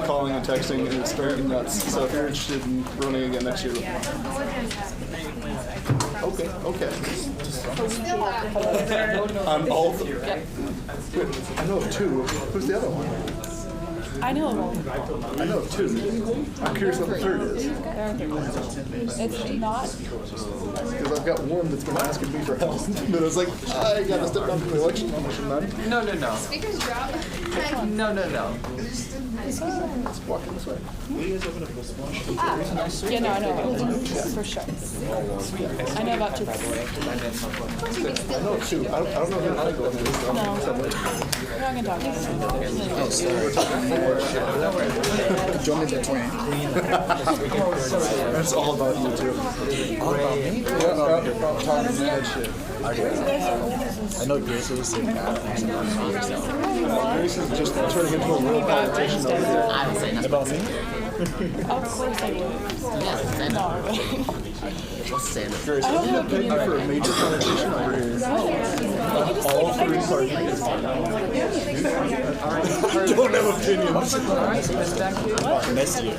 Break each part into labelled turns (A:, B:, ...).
A: calling and texting, and it's driving me nuts. So if you're interested in running again next year, okay. On all three. I know of two. Who's the other one?
B: I know of one.
A: I know of two. I'm curious what the third is.
B: It's not.
A: Because I've got one that's been asking me for help. But I was like, I gotta step down to the election commission, man.
C: No.
D: Speaker's job.
C: No.
A: Let's walk in this way.
B: Yeah, no, I know. For sure. I know about two.
A: I know of two. I don't know how to go into this.
B: No. We're not going to talk about it.
A: Join me that way. That's all about you too.
E: All about me?
A: Yeah, about talking mad shit.
E: I know Grace was saying bad things about me.
A: Grace is just turning into a real politician over here.
F: I would say nothing.
E: About me?
B: Of course I do.
F: Yes, I know.
B: No.
F: Let's say that.
A: Grace, I'm gonna pick you for a major politician over here. All three parties. Don't have opinions.
E: Next year.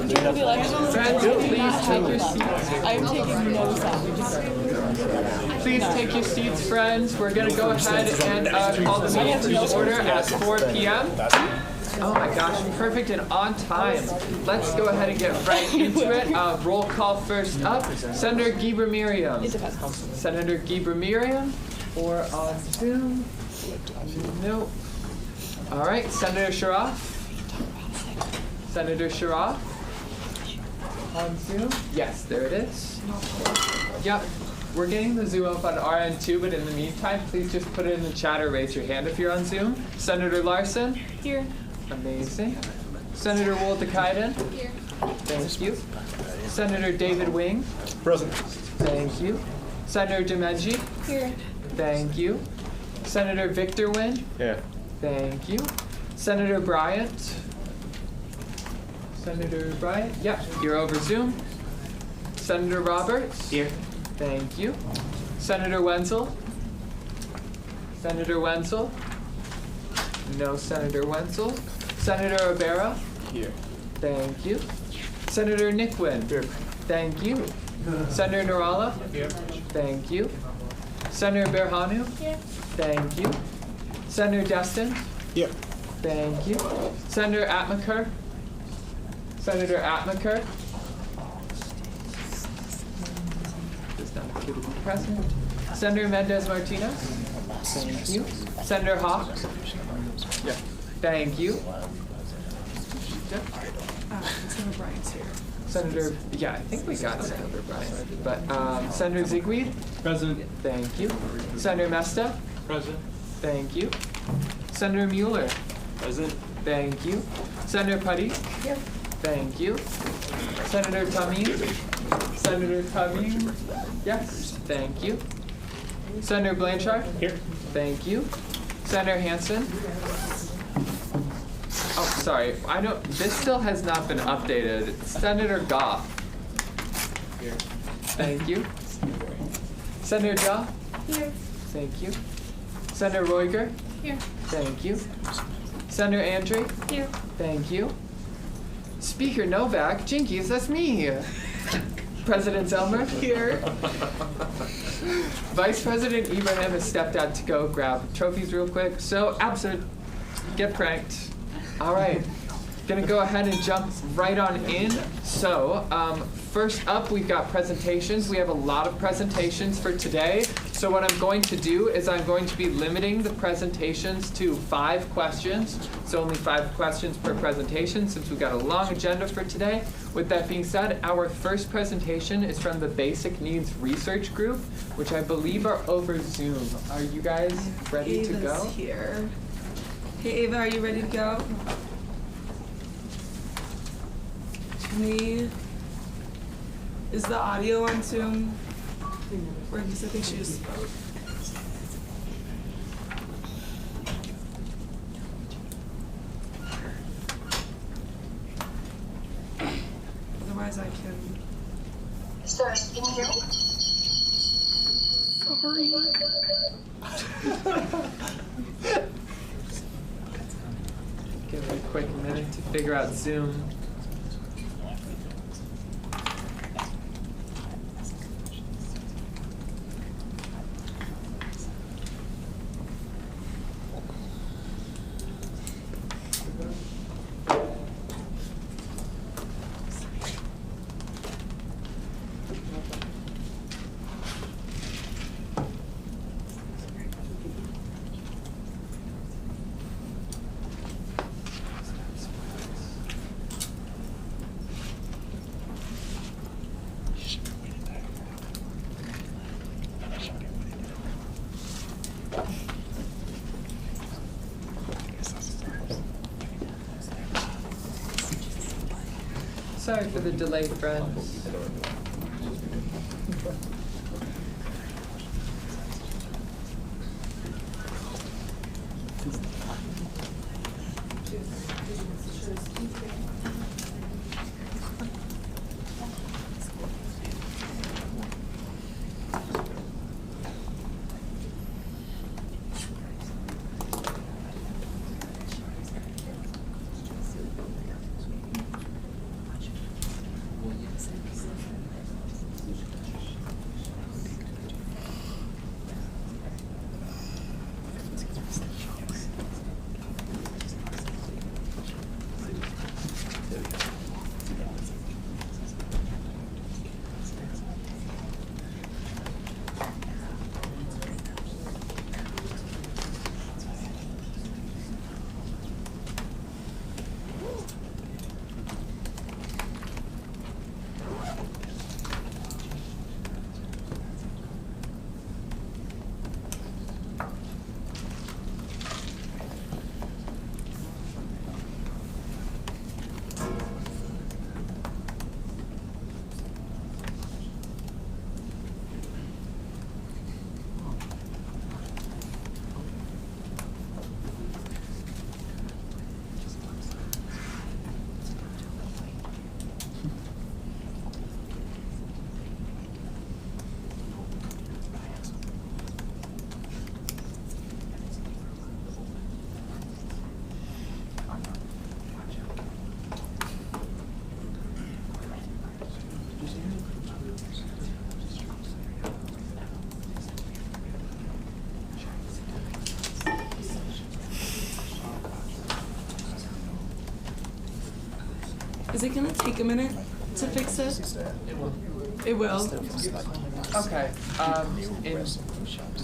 B: Will be elections.
C: Friends, please take your seats.
B: I'm taking no sides.
C: Please take your seats, friends. We're going to go ahead and call the meeting to order at 4 p.m. Oh my gosh, perfect and on time. Let's go ahead and get right into it. Roll call first up. Senator Geber Miriam. Senator Geber Miriam. Or on Zoom. Nope. All right, Senator Sharaff. Senator Sharaff. On Zoom? Yes, there it is. Yep. We're getting the Zoom up on our end too, but in the meantime, please just put it in the chat or raise your hand if you're on Zoom. Senator Larson?
B: Here.
C: Amazing. Senator Woltekaiden?
D: Here.
C: Thank you. Senator David Wing?
A: Present.
C: Thank you. Senator Demeji?
B: Here.
C: Thank you. Senator Victor Wynn?
A: Yeah.
C: Thank you. Senator Bryant? Senator Bryant? Yep, you're over Zoom. Senator Roberts? Here. Thank you. Senator Wenzel? Senator Wenzel? No Senator Wenzel. Senator Rivera?
A: Here.
C: Thank you. Senator Nickwin?
A: Here.
C: Thank you. Senator Narala?
A: Here.
C: Thank you. Senator Berhanu?
B: Here.
C: Thank you. Senator Destin?
E: Here.
C: Thank you. Senator Atmaker? Senator Atmaker? Does not appear to be present. Senator Mendez Martinez? Thank you. Senator Hawk?
A: Yeah.
C: Thank you.
B: Senator Bryant's here.
C: Senator, yeah, I think we got Senator Bryan. But Senator Zigweed?
G: Present.
C: Thank you. Senator Mesta?
G: Present.
C: Thank you. Senator Mueller?
G: Present.
C: Thank you. Senator Putty?
B: Here.
C: Thank you. Senator Tamim? Senator Tamim? Yes. Thank you. Senator Blanchard?
G: Here.
C: Thank you. Senator Hansen? Oh, sorry. This still has not been updated. Senator Goff?
G: Here.
C: Thank you. Senator Jha?
B: Here.
C: Thank you. Senator Roiger?
B: Here.
C: Thank you. Senator Andre?
B: Here.
C: Thank you. Speaker Novak? Jinkies, that's me. President Zelmer? Here. Vice President Ibrahim has stepped out to go grab trophies real quick. So, absent. Get pranked. All right. Gonna go ahead and jump right on in. So, first up, we've got presentations. We have a lot of presentations for today. So what I'm going to do is I'm going to be limiting the presentations to 5 questions. So only 5 questions per presentation since we've got a long agenda for today. With that being said, our first presentation is from the Basic Needs Research Group, which I believe are over Zoom. Are you guys ready to go?
H: Ava's here. Hey Ava, are you ready to go? Is the audio on Zoom? Or just, I think she just spoke. Otherwise I can.
D: Sorry, can you hear me?
C: Get ready. quick minute to figure out Zoom. Sorry for the delay, friends.
H: Is it gonna take a minute to fix it? It will.
C: Okay,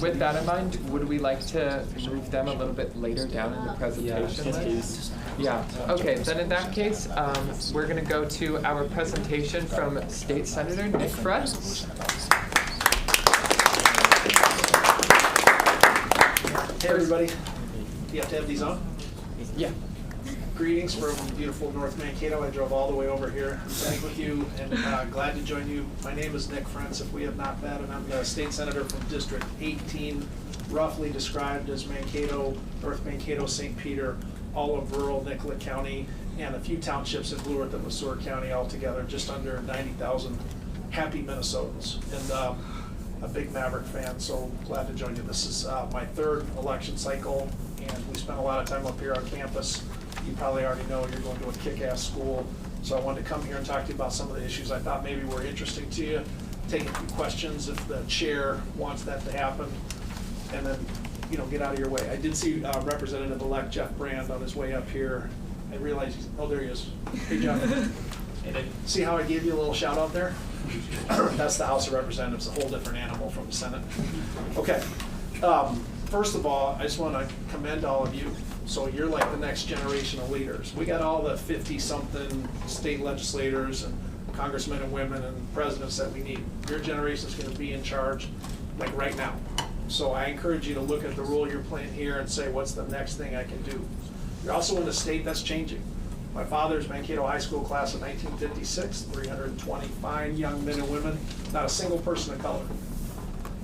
C: with that in mind, would we like to move them a little bit later down in the presentation list? Yeah, okay, then in that case, we're gonna go to our presentation from State Senator Nick Friend.
I: Hey everybody, you have to have these on?
C: Yeah.
I: Greetings from beautiful North Mankato. I drove all the way over here to speak with you and glad to join you. My name is Nick Friends, if we have not met, and I'm the state senator from District 18, roughly described as Mankato, North Mankato, St. Peter, all of rural Nicollet County, and a few townships in Blue Earth and Masur County altogether, just under 90,000 happy Minnesotans. And a big Maverick fan, so glad to join you. This is my third election cycle, and we spent a lot of time up here on campus. You probably already know you're going to a kick-ass school, so I wanted to come here and talk to you about some of the issues I thought maybe were interesting to you, take a few questions if the chair wants that to happen, and then, you know, get out of your way. I did see Representative-elect Jeff Brand on his way up here. I realized he's, oh, there he is. Hey, Jeff. See how I gave you a little shout out there? That's the House of Representatives, a whole different animal from the Senate. Okay. First of all, I just want to commend all of you. So you're like the next generation of leaders. We got all the 50-something state legislators and congressmen and women and presidents that we need. Your generation is going to be in charge like right now. So I encourage you to look at the role you're playing here and say, what's the next thing I can do? You're also in a state that's changing. My father's Mankato High School class of 1956, 320 fine young men and women, not a single person of color.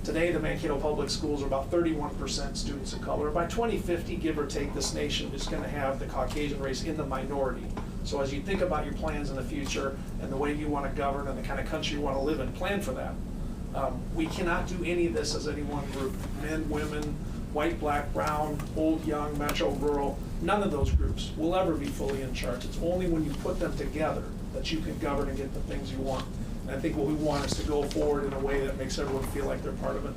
I: Today, the Mankato Public Schools are about 31% students of color. By 2050, give or take, this nation is going to have the Caucasian race in the minority. So as you think about your plans in the future and the way you want to govern and the kind of country you want to live in, plan for that. We cannot do any of this as any one group. Men, women, white, black, brown, old, young, metro, rural. None of those groups will ever be fully in charge. It's only when you put them together that you can govern and get the things you want. And I think what we want is to go forward in a way that makes everyone feel like they're part of it.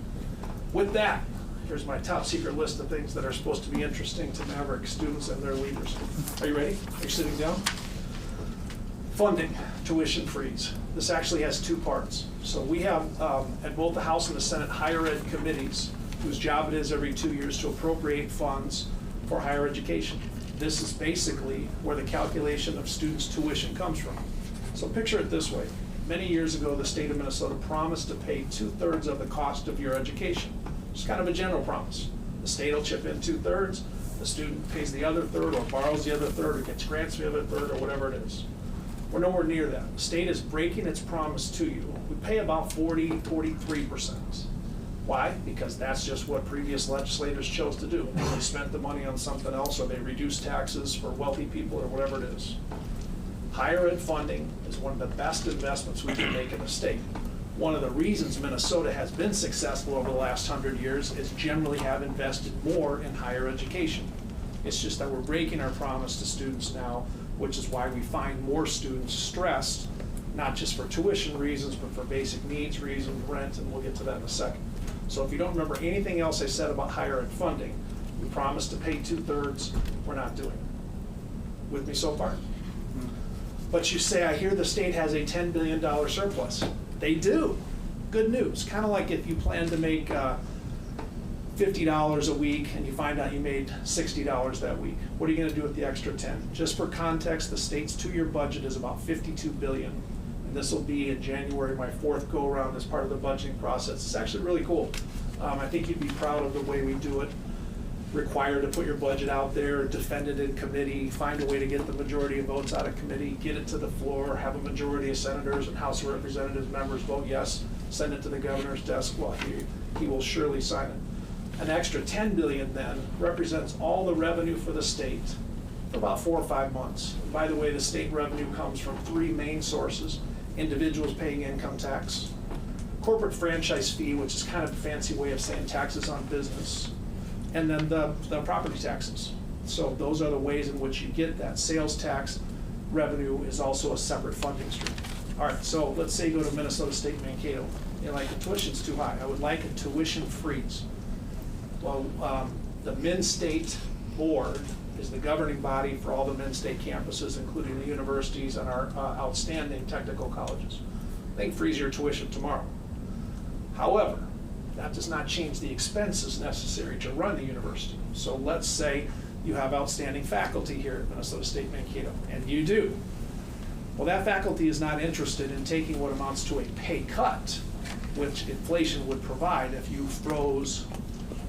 I: With that, here's my top secret list of things that are supposed to be interesting to Maverick students and their leaders. Are you ready? Are you sitting down? Funding, tuition freeze. This actually has two parts. So we have, at both the House and the Senate, higher ed committees whose job it is every 2 years to appropriate funds for higher education. This is basically where the calculation of students' tuition comes from. So picture it this way. Many years ago, the state of Minnesota promised to pay 2/3 of the cost of your education. It's kind of a general promise. The state will chip in 2/3, the student pays the other third, or borrows the other third, or gets grants for the other third, or whatever it is. We're nowhere near that. The state is breaking its promise to you. We pay about 43%. Why? Because that's just what previous legislators chose to do. They spent the money on something else, or they reduced taxes for wealthy people, or whatever it is. Higher ed funding is one of the best investments we can make in the state. One of the reasons Minnesota has been successful over the last 100 years is generally have invested more in higher education. It's just that we're breaking our promise to students now, which is why we find more students stressed, not just for tuition reasons, but for basic needs reasons, rent, and we'll get to that in a second. So if you don't remember anything else I said about higher ed funding, we promised to pay 2/3, we're not doing it. With me so far? But you say, I hear the state has a $10 billion surplus. They do. Good news. Kind of like if you plan to make $50 a week and you find out you made $60 that week. What are you going to do with the extra 10? Just for context, the state's 2-year budget is about $52 billion. And this will be in January, my 4th go-around as part of the budgeting process. It's actually really cool. I think you'd be proud of the way we do it. Required to put your budget out there, defend it in committee, find a way to get the majority of votes out of committee, get it to the floor, have a majority of senators and House of Representatives members vote yes, send it to the governor's desk. Well, he will surely sign it. An extra $10 billion then represents all the revenue for the state for about 4 or 5 months. And by the way, the state revenue comes from 3 main sources: individuals paying income tax, corporate franchise fee, which is kind of a fancy way of saying taxes on business, and then the property taxes. So those are the ways in which you get that. Sales tax revenue is also a separate funding stream. All right, so let's say you go to Minnesota State Mankato. You're like, the tuition's too high. I would like a tuition freeze. Well, the Min-State Board is the governing body for all the Min-State campuses, including the universities and our outstanding technical colleges. They can freeze your tuition tomorrow. However, that does not change the expenses necessary to run the university. So let's say you have outstanding faculty here at Minnesota State Mankato, and you do. Well, that faculty is not interested in taking what amounts to a pay cut, which inflation would provide if you froze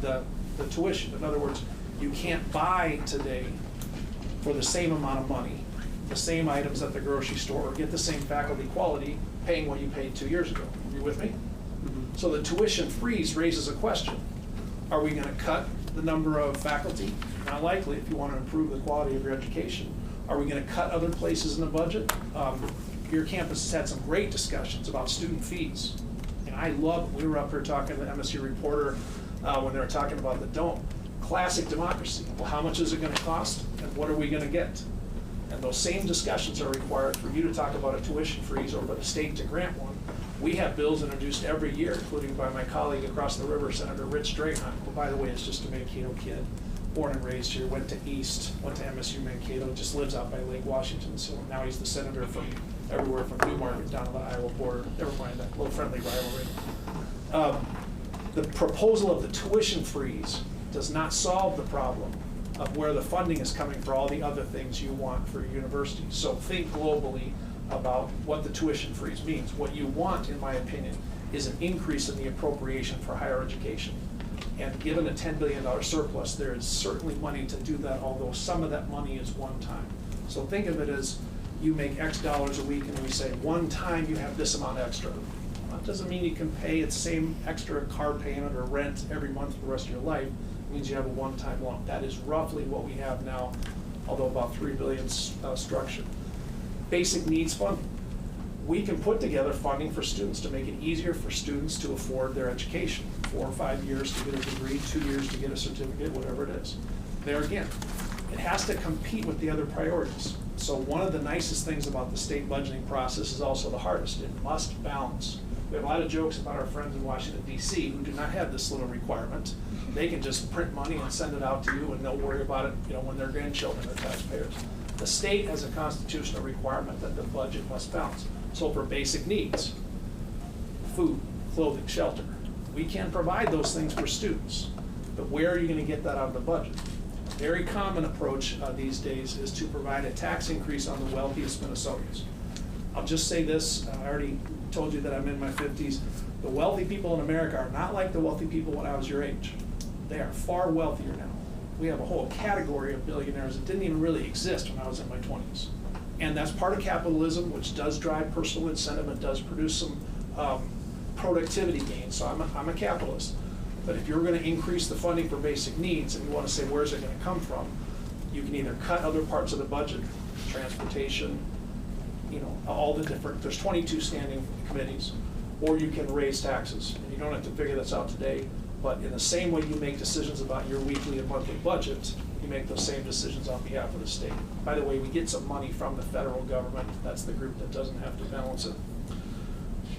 I: the tuition. In other words, you can't buy today for the same amount of money, the same items at the grocery store, or get the same faculty quality paying what you paid 2 years ago. Are you with me? So the tuition freeze raises a question. Are we going to cut the number of faculty? Not likely if you want to improve the quality of your education. Are we going to cut other places in the budget? Your campus has had some great discussions about student fees. And I love, we were up here talking to the MSU Reporter when they were talking about the dome. Classic democracy. Well, how much is it going to cost and what are we going to get? And those same discussions are required for you to talk about a tuition freeze or for the state to grant one. We have bills introduced every year, including by my colleague across the river, Senator Rich Drahan, who, by the way, is just a Mankato kid, born and raised here, went to East, went to MSU Mankato, just lives out by Lake Washington. So now he's the senator from everywhere from Newmarket down to the Iowa border. Never mind that little friendly rivalry. The proposal of the tuition freeze does not solve the problem of where the funding is coming for all the other things you want for your university. So think globally about what the tuition freeze means. What you want, in my opinion, is an increase in the appropriation for higher education. And given a $10 billion surplus, there is certainly money to do that, although some of that money is one time. So think of it as you make X dollars a week and we say one time you have this amount extra. That doesn't mean you can pay the same extra car payment or rent every month for the rest of your life. It means you have a one-time lump. That is roughly what we have now, although about $3 billion structured. Basic needs funding. We can put together funding for students to make it easier for students to afford their education. 4 or 5 years to get a degree, 2 years to get a certificate, whatever it is. There again, it has to compete with the other priorities. So one of the nicest things about the state budgeting process is also the hardest. It must balance. We have a lot of jokes about our friends in Washington, D.C. who do not have this little requirement. They can just print money and send it out to you, and they'll worry about it, when their grandchildren are taxpayers. The state has a constitutional requirement that the budget must balance. So for basic needs, food, clothing, shelter, we can provide those things for students. But where are you going to get that out of the budget? A very common approach these days is to provide a tax increase on the wealthiest Minnesotans. I'll just say this, I already told you that I'm in my 50s. The wealthy people in America are not like the wealthy people when I was your age. They are far wealthier now. We have a whole category of billionaires that didn't even really exist when I was in my 20s. And that's part of capitalism, which does drive personal incentive and does produce some productivity gains. So I'm a capitalist. But if you're going to increase the funding for basic needs and you want to say where's it going to come from, you can either cut other parts of the budget, transportation, all the different, there's 22 standing committees, or you can raise taxes. And you don't have to figure this out today, but in the same way you make decisions about your weekly and monthly budget, you make those same decisions on behalf of the state. By the way, we get some money from the federal government. That's the group that doesn't have to balance it.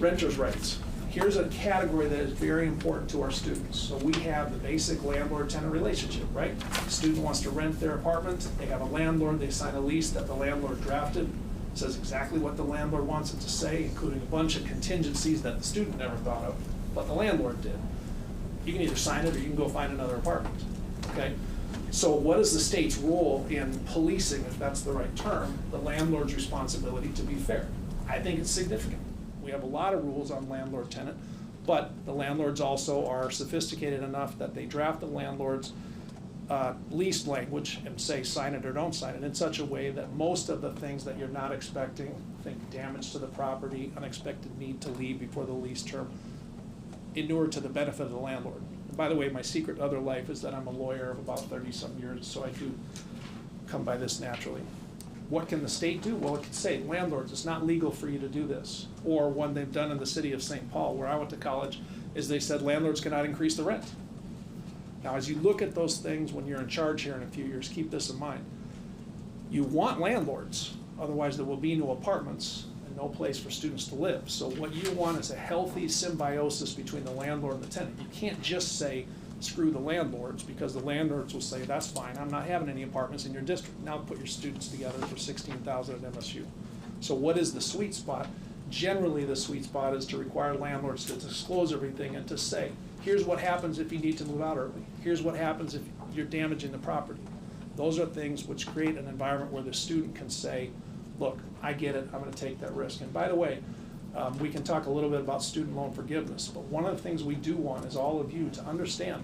I: Renters' rights. Here's a category that is very important to our students. So we have the basic landlord-tenant relationship, right? The student wants to rent their apartment. They have a landlord. They sign a lease that the landlord drafted. It says exactly what the landlord wants it to say, including a bunch of contingencies that the student never thought of, but the landlord did. You can either sign it or you can go find another apartment, okay? So what is the state's role in policing, if that's the right term, the landlord's responsibility to be fair? I think it's significant. We have a lot of rules on landlord-tenant, but the landlords also are sophisticated enough that they draft the landlord's lease language and say sign it or don't sign it in such a way that most of the things that you're not expecting, think damage to the property, unexpected need to leave before the lease term, inure to the benefit of the landlord. And by the way, my secret other life is that I'm a lawyer of about 30-some years, so I do come by this naturally. What can the state do? Well, it can say, landlords, it's not legal for you to do this. Or one they've done in the city of St. Paul, where I went to college, is they said landlords cannot increase the rent. Now, as you look at those things when you're in charge here in a few years, keep this in mind. You want landlords, otherwise there will be no apartments and no place for students to live. So what you want is a healthy symbiosis between the landlord and the tenant. You can't just say, screw the landlords, because the landlords will say, that's fine, I'm not having any apartments in your district. Now put your students together for $16,000 at MSU. So what is the sweet spot? Generally, the sweet spot is to require landlords to disclose everything and to say, here's what happens if you need to move out early. Here's what happens if you're damaging the property. Those are things which create an environment where the student can say, look, I get it, I'm going to take that risk. And by the way, we can talk a little bit about student loan forgiveness, but one of the things we do want is all of you to understand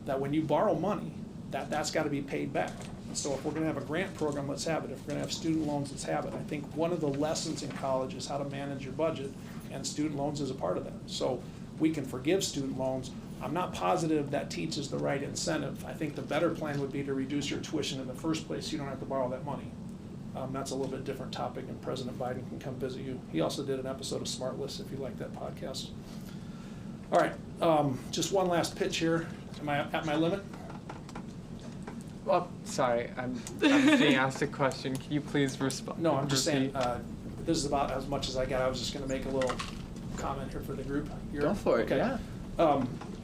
I: that when you borrow money, that's got to be paid back. And so if we're going to have a grant program, let's have it. If we're going to have student loans, let's have it. I think one of the lessons in college is how to manage your budget, and student loans is a part of that. So we can forgive student loans. I'm not positive that teaches the right incentive. I think the better plan would be to reduce your tuition in the first place so you don't have to borrow that money. That's a little bit different topic, and President Biden can come visit you. He also did an episode of SmartList if you like that podcast. All right, just one last pitch here. Am I at my limit?
C: Well, sorry, I'm being asked a question. Can you please respond?
I: No, I'm just saying, this is about as much as I got. I was just going to make a little comment here for the group.
F: Go for it,
I: okay.
F: yeah.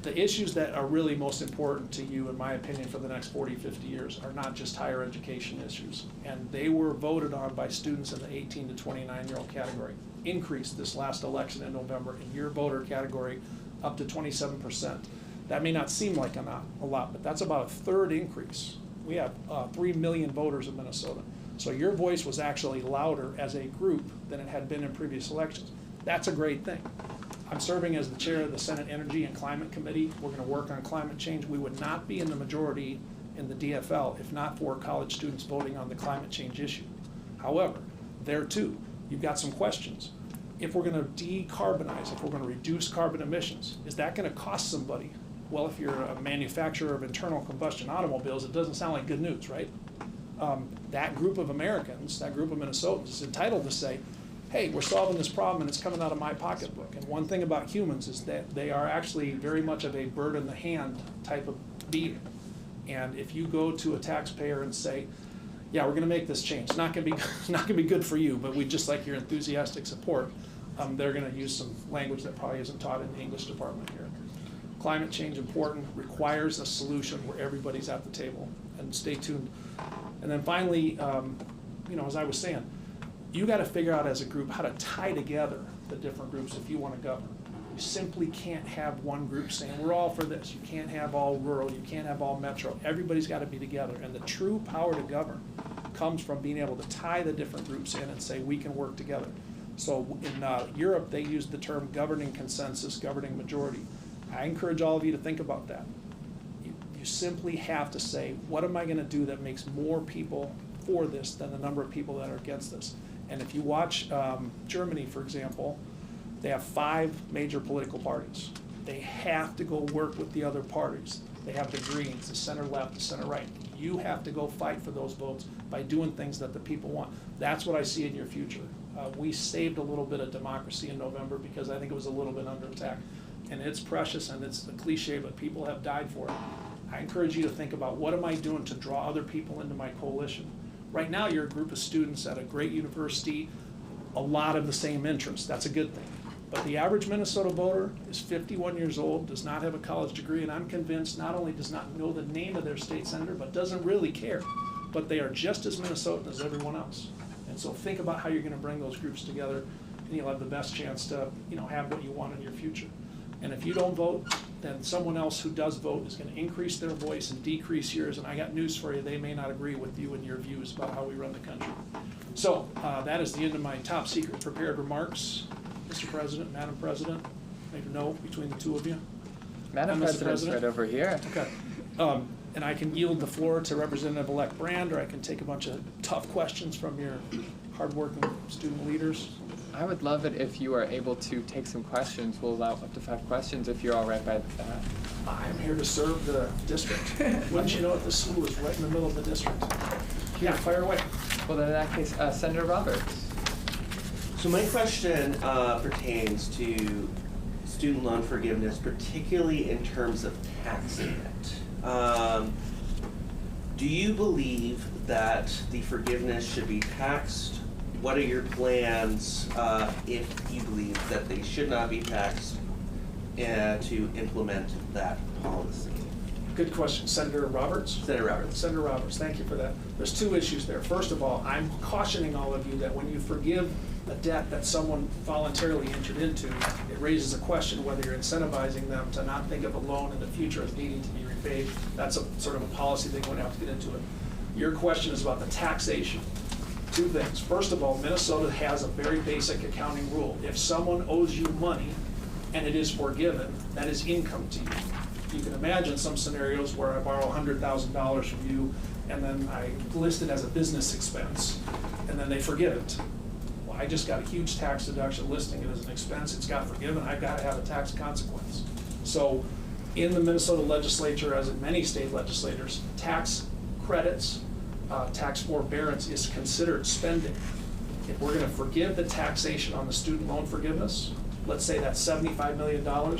I: The issues that are really most important to you, in my opinion, for the next 40, 50 years are not just higher education issues. And they were voted on by students in the 18 to 29-year-old category. Increased this last election in November in your voter category up to 27%. That may not seem like a lot, but that's about a third increase. We have 3 million voters in Minnesota. So your voice was actually louder as a group than it had been in previous elections. That's a great thing. I'm serving as the chair of the Senate Energy and Climate Committee. We're going to work on climate change. We would not be in the majority in the DFL if not for college students voting on the climate change issue. However, there too, you've got some questions. If we're going to decarbonize, if we're going to reduce carbon emissions, is that going to cost somebody? Well, if you're a manufacturer of internal combustion automobiles, it doesn't sound like good news, right? That group of Americans, that group of Minnesotans is entitled to say, hey, we're solving this problem and it's coming out of my pocketbook. And one thing about humans is that they are actually very much of a bird in the hand type of being. And if you go to a taxpayer and say, yeah, we're gonna make this change. It's not gonna be, not gonna be good for you, but we'd just like your enthusiastic support. They're gonna use some language that probably isn't taught in the English department here. Climate change important, requires a solution where everybody's at the table, and stay tuned. And then finally, as I was saying, you gotta figure out as a group how to tie together the different groups if you wanna govern. You simply can't have one group saying, we're all for this. You can't have all rural, you can't have all metro. Everybody's gotta be together. And the true power to govern comes from being able to tie the different groups in and say, we can work together. So in Europe, they used the term governing consensus, governing majority. I encourage all of you to think about that. You simply have to say, what am I gonna do that makes more people for this than the number of people that are against this? And if you watch Germany, for example, they have 5 major political parties. They have to go work with the other parties. They have the Greens, the center left, the center right. You have to go fight for those votes by doing things that the people want. That's what I see in your future. We saved a little bit of democracy in November because I think it was a little bit under attack. And it's precious and it's a cliche, but people have died for it. I encourage you to think about, what am I doing to draw other people into my coalition? Right now, you're a group of students at a great university, a lot of the same interests. That's a good thing. But the average Minnesota voter is 51 years old, does not have a college degree, and I'm convinced not only does not know the name of their state senator, but doesn't really care. But they are just as Minnesotan as everyone else. And so think about how you're gonna bring those groups together, and you'll have the best chance to, have what you want in your future. And if you don't vote, then someone else who does vote is gonna increase their voice and decrease yours, and I got news for you, they may not agree with you and your views about how we run the country. So, that is the end of my top secret prepared remarks. Mr. President, Madam President, make a note between the two of you.
C: Madam
I: Mr.
C: President's
I: President?
C: right over here.
I: Okay. And I can yield the floor to Representative-elect Brand, or I can take a bunch of tough questions from your hardworking student leaders.
C: I would love it if you are able to take some questions. We'll allow up to 5 questions if you're all right by that.
I: I'm here to serve the district. Wouldn't you know it, this school is right in the middle of the district. Yeah, fire away.
C: Well, then in that case, Senator Roberts.
J: So my question pertains to student loan forgiveness, particularly in terms of taxing it. Do you believe that the forgiveness should be taxed? What are your plans if you believe that they should not be taxed to implement that policy?
I: Good question. Senator Roberts?
J: Senator Roberts.
I: Senator Roberts, thank you for that. There's 2 issues there. First of all, I'm cautioning all of you that when you forgive a debt that someone voluntarily entered into, it raises a question whether you're incentivizing them to not think of a loan in the future as needing to be repaid. That's a sort of a policy thing, we're going to have to get into it. Your question is about the taxation. 2 things. First of all, Minnesota has a very basic accounting rule. If someone owes you money and it is forgiven, that is income to you. You can imagine some scenarios where I borrow $100,000 from you and then I list it as a business expense and then they forgive it. Well, I just got a huge tax deduction listing it as an expense. It's got forgiven. I've got to have a tax consequence. So in the Minnesota legislature, as in many state legislators, tax credits, tax forbearance is considered spending. If we're going to forgive the taxation on the student loan forgiveness, let's say that's $75 million. Don't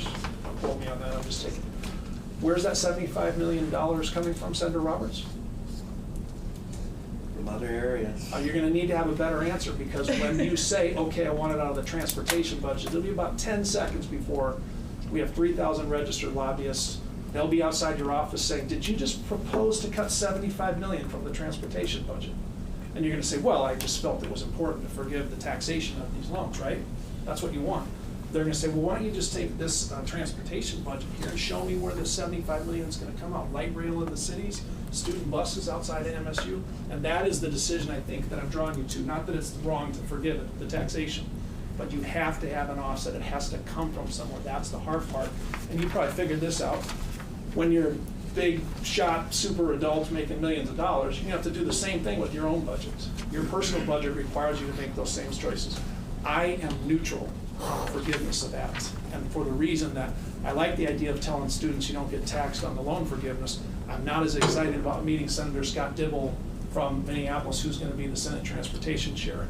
I: quote me on that, I'm just taking. Where's that $75 million coming from, Senator Roberts?
J: From other areas.
I: You're going to need to have a better answer, because when you say, okay, I want it out of the transportation budget, it'll be about 10 seconds before we have 3,000 registered lobbyists. They'll be outside your office saying, did you just propose to cut $75 million from the transportation budget? And you're going to say, well, I just felt it was important to forgive the taxation of these loans, right? That's what you want. They're going to say, well, why don't you just take this transportation budget here and show me where the $75 million is going to come out? Light rail in the cities, student buses outside of MSU, and that is the decision I think that I'm drawing you to. Not that it's wrong to forgive it, the taxation, but you have to have an offset. It has to come from somewhere. That's the hard part. And you probably figured this out. When you're big shot super adults making millions of dollars, you have to do the same thing with your own budget. Your personal budget requires you to make those same choices. I am neutral on forgiveness of that. And for the reason that I like the idea of telling students you don't get taxed on the loan forgiveness, I'm not as excited about meeting Senator Scott Dibble from Minneapolis, who's going to be the Senate Transportation Chair.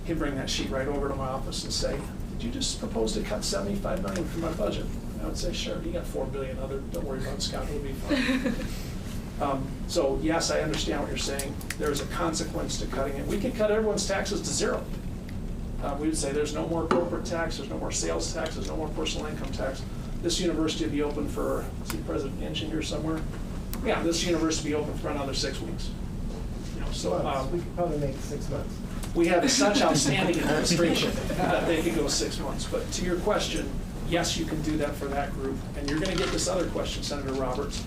I: He'd bring that sheet right over to my office and say, did you just propose to cut $75 million from my budget? And I would say, sure, you got $4 billion other, don't worry about it, Scott, it'll be fine. So yes, I understand what you're saying. There's a consequence to cutting it. We could cut everyone's taxes to zero. We would say there's no more corporate tax, there's no more sales tax, there's no more personal income tax. This university would be open for, see President Inch in here somewhere? Yeah, this university would be open for another 6 weeks. You know, so
K: we could probably make 6 months.
I: we have such outstanding administration that they could go 6 months. But to your question, yes, you can do that for that group. And you're going to get this other question, Senator Roberts.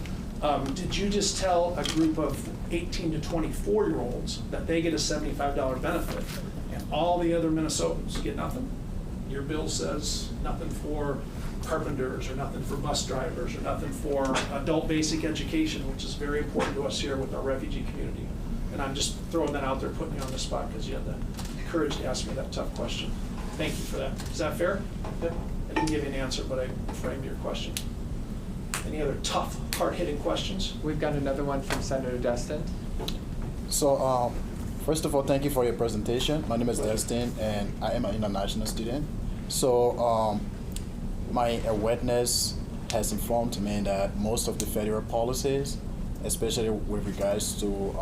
I: Did you just tell a group of 18 to 24-year-olds that they get a $75 benefit and all the other Minnesotans get nothing? Your bill says nothing for carpenters or nothing for bus drivers or nothing for adult basic education, which is very important to us here with our refugee community. And I'm just throwing that out there, putting you on the spot because you had the courage to ask me that tough question. Thank you for that. Is that fair? Yep. I didn't give you an answer, but I framed your question. Any other tough, hard-hitting questions?
C: We've got another one from Senator Destin.
E: So, first of all, thank you for your presentation. My name is Destin, and I am an international student. So, my awareness has informed me that most of the federal policies, especially with regards to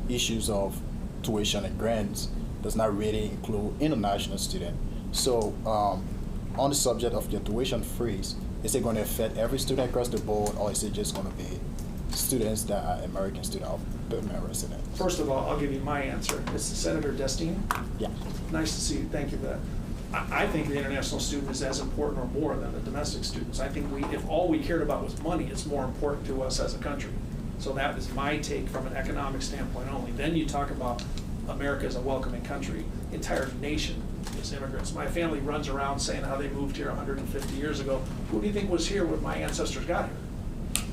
E: issues of tuition and grants, does not really include international students. So, on the subject of your tuition freeze, is it going to affect every student across the board, or is it just going to be students that are American students or permanent residents?
I: First of all, I'll give you my answer. It's Senator Destin.
E: Yeah.
I: Nice to see you. Thank you for that. I think the international student is as important or more than the domestic students. I think if all we cared about was money, it's more important to us as a country. So that is my take from an economic standpoint only. Then you talk about America as a welcoming country. The entire nation is immigrants. My family runs around saying how they moved here 150 years ago. Who do you think was here when my ancestors got here?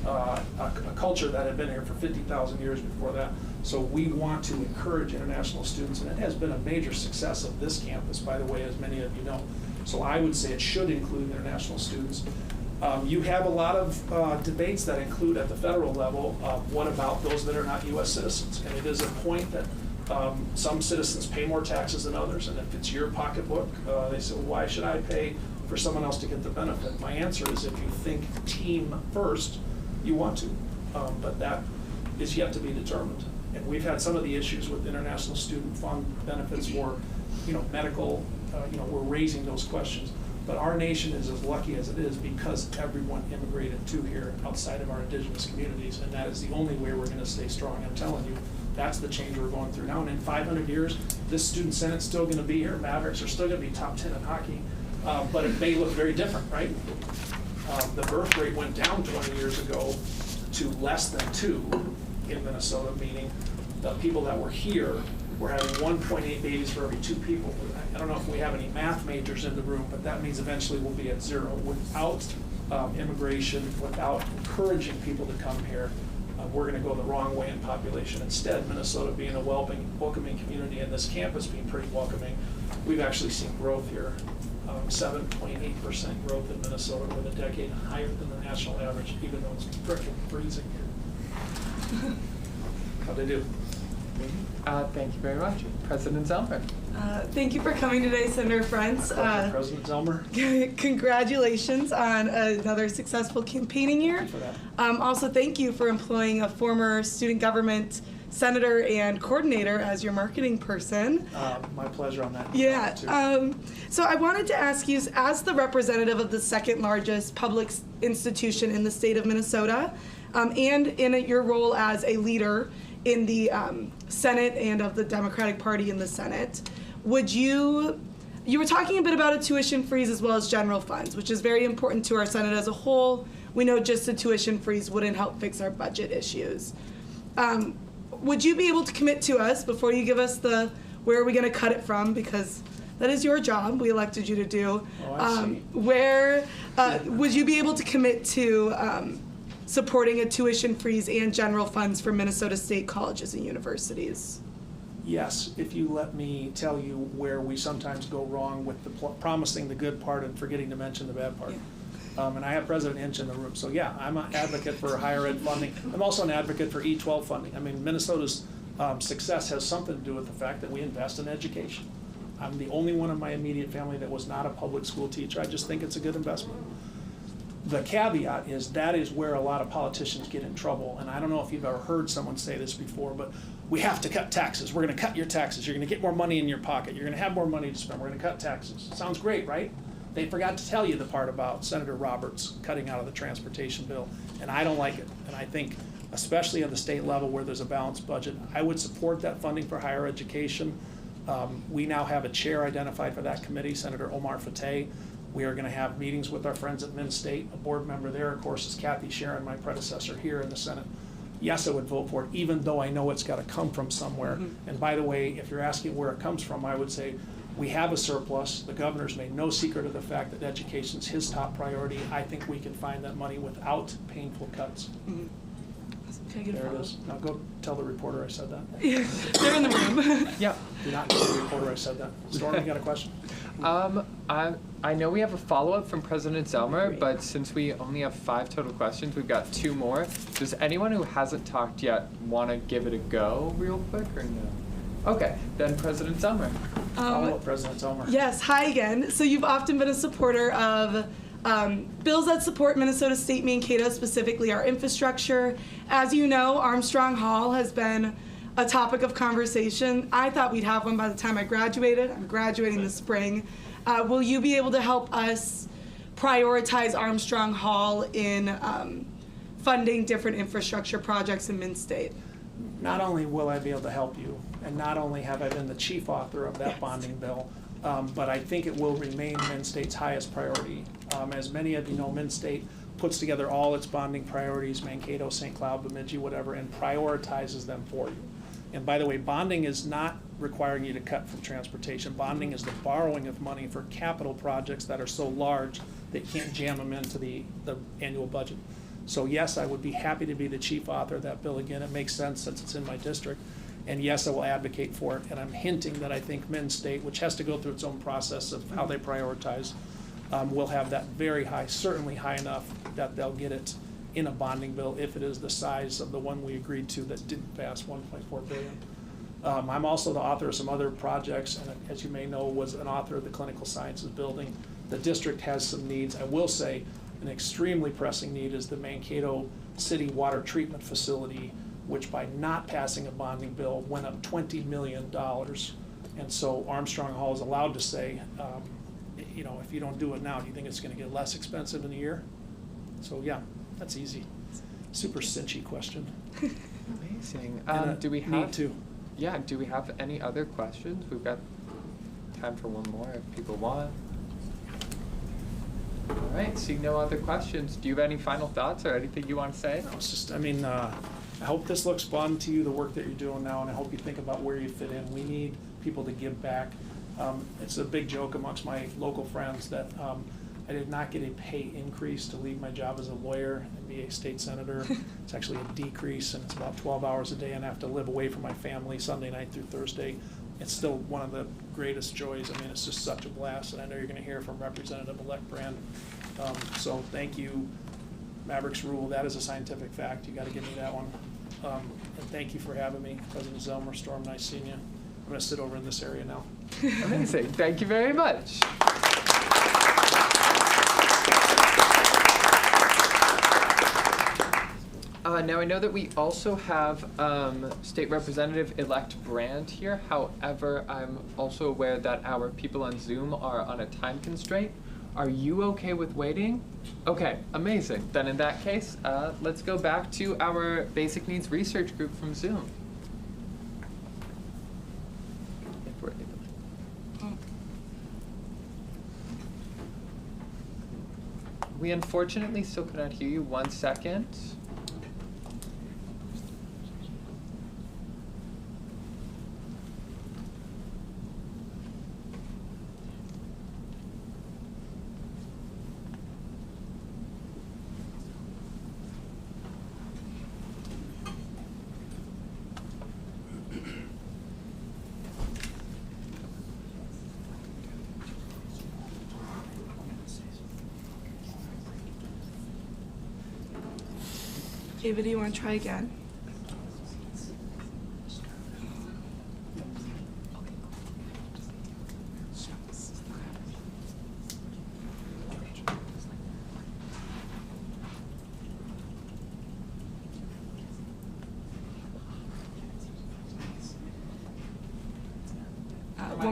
I: A culture that had been here for 50,000 years before that. So we want to encourage international students, and it has been a major success of this campus, by the way, as many of you know. So I would say it should include international students. You have a lot of debates that include at the federal level, what about those that are not U.S. citizens? And it is a point that some citizens pay more taxes than others, and if it's your pocketbook, they say, well, why should I pay for someone else to get the benefit? My answer is if you think team first, you want to, but that is yet to be determined. And we've had some of the issues with international student fund benefits for, medical, we're raising those questions. But our nation is as lucky as it is because everyone immigrated to here outside of our indigenous communities, and that is the only way we're gonna stay strong. I'm telling you, that's the change we're going through now. And in 500 years, this student senate's still gonna be here. Mavericks are still gonna be top 10 in hockey, but it may look very different, right? The birth rate went down 20 years ago to less than 2 in Minnesota, meaning the people that were here were having 1.8 babies for every 2 people. I don't know if we have any math majors in the room, but that means eventually we'll be at 0. Without immigration, without encouraging people to come here, we're going to go the wrong way in population. Instead, Minnesota being a welcoming community and this campus being pretty welcoming, we've actually seen growth here. 7.8% growth in Minnesota over the decade, higher than the national average, even though it's frickin' freezing here. How'd they do?
C: Thank you very much. President Zelmer.
H: Thank you for coming today, Senator Frentz.
I: President Zelmer.
H: Congratulations on another successful campaigning year.
I: Thank you for that.
H: Also, thank you for employing a former student government senator and coordinator as your marketing person.
I: My pleasure on that.
H: Yeah. So I wanted to ask you, as the representative of the second largest public institution in the state of Minnesota, and in your role as a leader in the Senate and of the Democratic Party in the Senate, you were talking a bit about a tuition freeze as well as general funds, which is very important to our Senate as a whole. We know just a tuition freeze wouldn't help fix our budget issues. Would you be able to commit to us, before you give us where are we going to cut it from, because that is your job, we elected you to do.
I: Oh, I see.
H: Where would you be able to commit to supporting a tuition freeze and general funds for Minnesota State colleges and universities?
I: Yes, if you let me tell you where we sometimes go wrong with promising the good part and forgetting to mention the bad part. Yeah. And I have President Inch in the room, so yeah, I'm an advocate for higher ed funding. I'm also an advocate for E-12 funding. I mean, Minnesota's success has something to do with the fact that we invest in education. I'm the only one in my immediate family that was not a public school teacher. I just think it's a good investment. The caveat is that is where a lot of politicians get in trouble. And I don't know if you've ever heard someone say this before, but we have to cut taxes. We're going to cut your taxes. You're going to get more money in your pocket. You're going to have more money to spend. We're going to cut taxes. Sounds great, right? They forgot to tell you the part about Senator Roberts cutting out of the transportation bill, and I don't like it. And I think, especially at the state level where there's a balanced budget, I would support that funding for higher education. We now have a chair identified for that committee, Senator Omar Fateh. We are going to have meetings with our friends at Minn State. A board member there, of course, is Kathy Sharon, my predecessor here in the Senate. Yes, I would vote for it, even though I know it's got to come from somewhere. And by the way, if you're asking where it comes from, I would say we have a surplus. The governor's made no secret of the fact that education's his top priority. I think we can find that money without painful cuts.
H: Take it
I: There it
H: follow.
I: is. Now go tell the reporter I said that.
H: They're in the room.
C: Yep.
I: Do not tell the reporter I said that. Storm, you got a question?
C: I know we have a follow-up from President Zelmer, but since we only have 5 total questions, we've got 2 more. Does anyone who hasn't talked yet want to give it a go real quick or no? Okay, then President Zelmer.
I: Follow up, President Zelmer.
H: Yes, hi again. So you've often been a supporter of bills that support Minnesota State Mankato, specifically our infrastructure. As you know, Armstrong Hall has been a topic of conversation. I thought we'd have one by the time I graduated. I'm graduating this spring. Will you be able to help us prioritize Armstrong Hall in funding different infrastructure projects in Minn State?
I: Not only will I be able to help you, and not only have I been the chief author of that bonding bill, but I think it will remain Minn State's highest priority. As many of you know, Minn State puts together all its bonding priorities, Mankato, St. Cloud, Bemidji, whatever, and prioritizes them for you. And by the way, bonding is not requiring you to cut from transportation. Bonding is the borrowing of money for capital projects that are so large they can't jam them into the annual budget. So yes, I would be happy to be the chief author of that bill again. It makes sense since it's in my district. And yes, I will advocate for it. And I'm hinting that I think Minn State, which has to go through its own process of how they prioritize, will have that very high, certainly high enough that they'll get it in a bonding bill if it is the size of the one we agreed to that didn't pass, 1.4 billion. I'm also the author of some other projects, and as you may know, was an author of the Clinical Sciences Building. The district has some needs. I will say an extremely pressing need is the Mankato City Water Treatment Facility, which by not passing a bonding bill went up $20 million. And so Armstrong Hall is allowed to say, you know, if you don't do it now, do you think it's going to get less expensive in a year? So yeah, that's easy. Super cinchy question.
C: Amazing.
I: And
C: Do we
I: need
C: have?
I: to.
C: Yeah. Do we have any other questions? We've got time for one more if people want. All right. Seeing no other questions, do you have any final thoughts or anything you want to say?
I: No, it's just, I mean, I hope this looks fun to you, the work that you're doing now, and I hope you think about where you fit in. We need people to give back. It's a big joke amongst my local friends that I did not get a pay increase to leave my job as a lawyer and be a state senator. It's actually a decrease, and it's about 12 hours a day, and I have to live away from my family Sunday night through Thursday. It's still one of the greatest joys. I mean, it's just such a blast, and I know you're going to hear from Representative-elect Brand. So thank you. Mavericks rule, that is a scientific fact. You got to give me that one. And thank you for having me, President Zelmer. Storm, nice seeing you. I'm going to sit over in this area now.
C: Amazing. Thank you very much. Now I know that we also have State Representative-elect Brand here. However, I'm also aware that our people on Zoom are on a time constraint. Are you okay with waiting? Okay, amazing. Then in that case, let's go back to our basic needs research group from Zoom. If we're able. We unfortunately still cannot hear you. 1 second.
H: David, do you want to try again?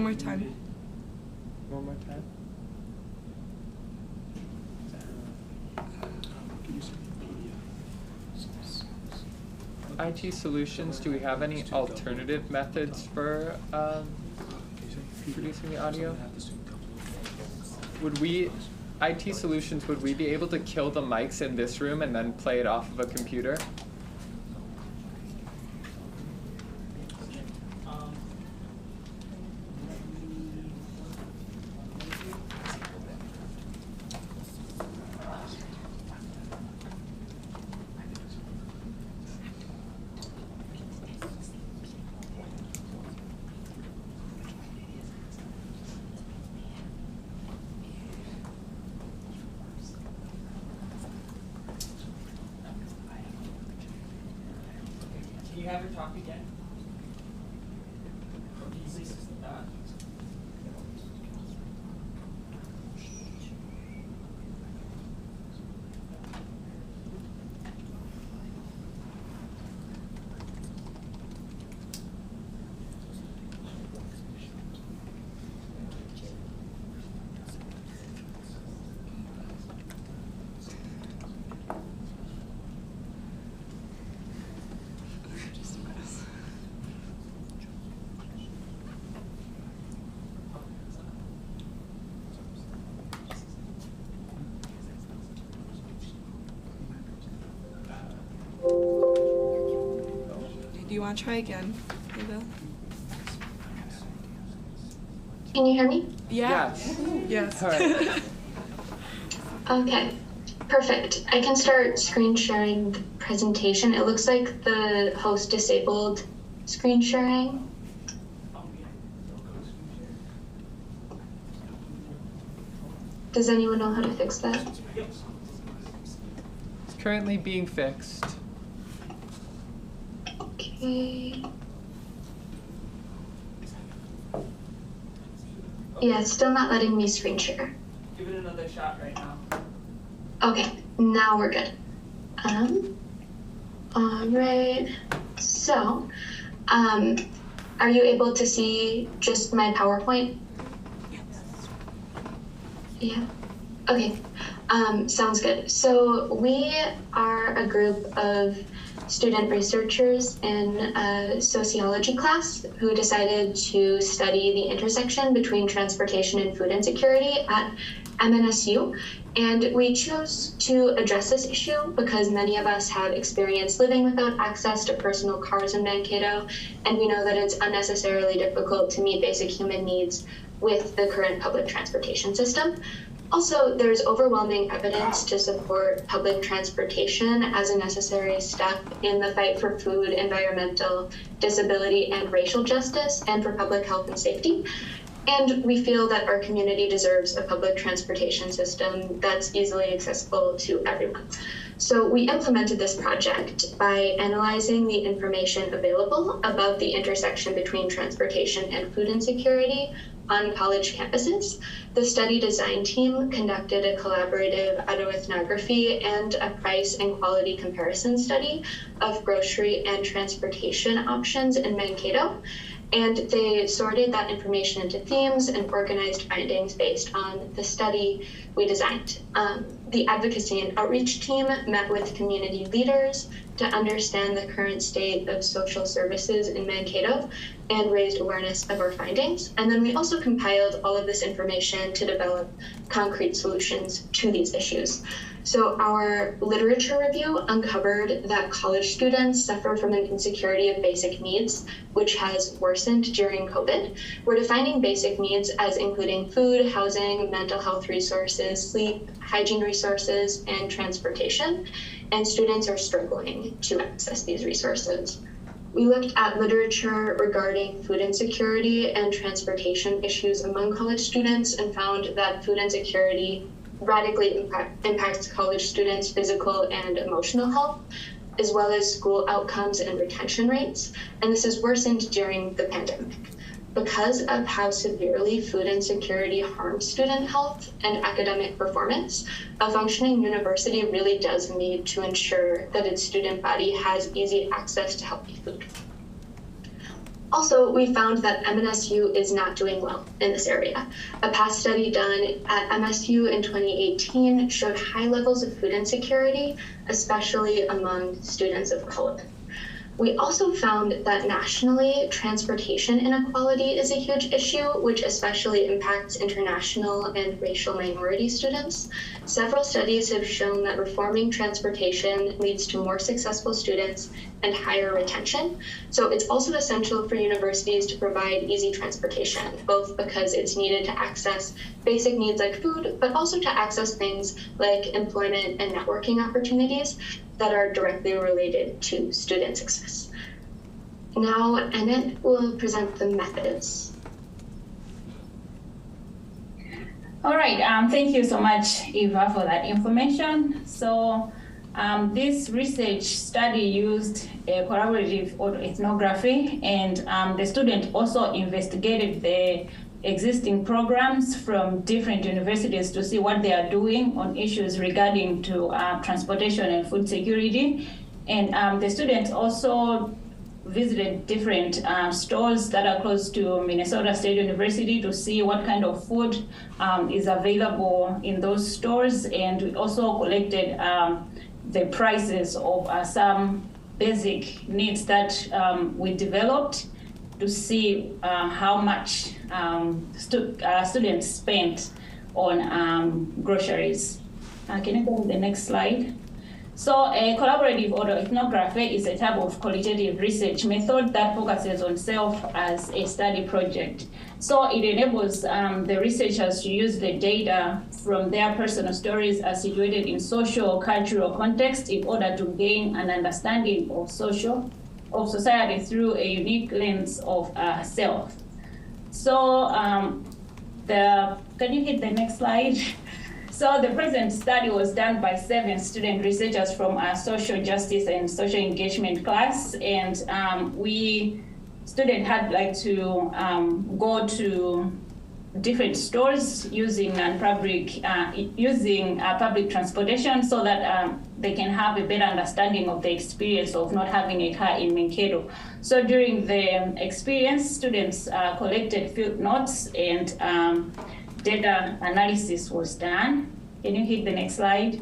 H: One more time.
C: One more time. IT Solutions, do we have any alternative methods for producing the audio? Would we, IT Solutions, would we be able to kill the mics in this room and then play it off of a computer?
K: Can you have her talk again?
H: Do you want to try again, Ava?
D: Can you hear me?
H: Yeah.
C: Yes.
H: Yes.
C: All right.
D: Okay, perfect. I can start screen sharing the presentation. It looks like the host disabled screen sharing. Does anyone know how to fix that?
C: It's currently being fixed.
D: Okay. Yeah, it's still not letting me screen share.
K: Give it another shot right now.
D: Okay, now we're good. All right. So, are you able to see just my PowerPoint? Yeah. Okay. Sounds good. So we are a group of student researchers in a sociology class who decided to study the intersection between transportation and food insecurity at MNSU. And we chose to address this issue because many of us have experienced living without access to personal cars in Mankato, and we know that it's unnecessarily difficult to meet basic human needs with the current public transportation system. Also, there's overwhelming evidence to support public transportation as a necessary step in the fight for food, environmental, disability, and racial justice, and for public health and safety. And we feel that our community deserves a public transportation system that's easily accessible to everyone. So we implemented this project by analyzing the information available about the intersection between transportation and food insecurity on college campuses. The study design team conducted a collaborative autoethnography and a price and quality comparison study of grocery and transportation options in Mankato. And they sorted that information into themes and organized findings based on the study we designed. The advocacy and outreach team met with community leaders to understand the current state of social services in Mankato and raised awareness of our findings. And then we also compiled all of this information to develop concrete solutions to these issues. So our literature review uncovered that college students suffer from an insecurity of basic needs, which has worsened during COVID. We're defining basic needs as including food, housing, mental health resources, sleep, hygiene resources, and transportation. And students are struggling to access these resources. We looked at literature regarding food insecurity and transportation issues among college students and found that food insecurity radically impacts college students' physical and emotional health, as well as school outcomes and retention rates. And this has worsened during the pandemic. Because of how severely food insecurity harms student health and academic performance, a functioning university really does need to ensure that its student body has easy access to healthy food. Also, we found that MNSU is not doing well in this area. A past study done at MSU in 2018 showed high levels of food insecurity, especially among students of color. We also found that nationally, transportation inequality is a huge issue, which especially impacts international and racial minority students. Several studies have shown that reforming transportation leads to more successful students and higher retention. So it's also essential for universities to provide easy transportation, both because it's needed to access basic needs like food, but also to access things like employment and networking opportunities that are directly related to student success. Now, Annette will present the methods.
L: All right, thank you so much, Eva, for that information. So this research study used a collaborative autoethnography, and the student also investigated the existing programs from different universities to see what they are doing on issues regarding to transportation and food security. And the students also visited different stores that are close to Minnesota State University to see what kind of food is available in those stores. And we also collected the prices of some basic needs that we developed to see how much students spent on groceries. Can you go to the next slide? So a collaborative autoethnography is a type of qualitative research method that focuses on self as a study project. So it enables the researchers to use the data from their personal stories as situated in social, cultural context in order to gain an understanding of society through a unique lens of self. So can you hit the next slide? So the present study was done by 7 student researchers from our social justice and social engagement class, and students had to go to different stores using public transportation so that they can have a better understanding of the experience of not having a car in Mankato. So during the experience, students collected field notes and data analysis was done. Can you hit the next slide?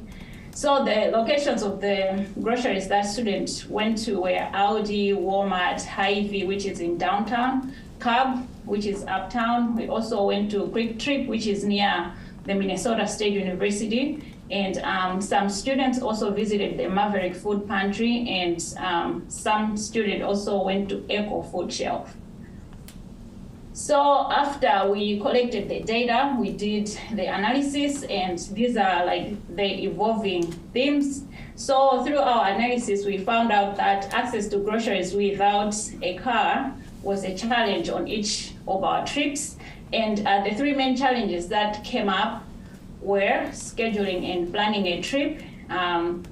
L: So the locations of the groceries that students went to were Aldi, Walmart, Hy-Vee, which is in downtown, Cub, which is uptown. We also went to Quick Trip, which is near the Minnesota State University. And some students also visited the Maverick Food Pantry, and some students also went to Echo Food Shelf. So after we collected the data, we did the analysis, and these are the evolving themes. So through our analysis, we found out that access to groceries without a car was a challenge on each of our trips. And the 3 main challenges that came up were scheduling and planning a trip,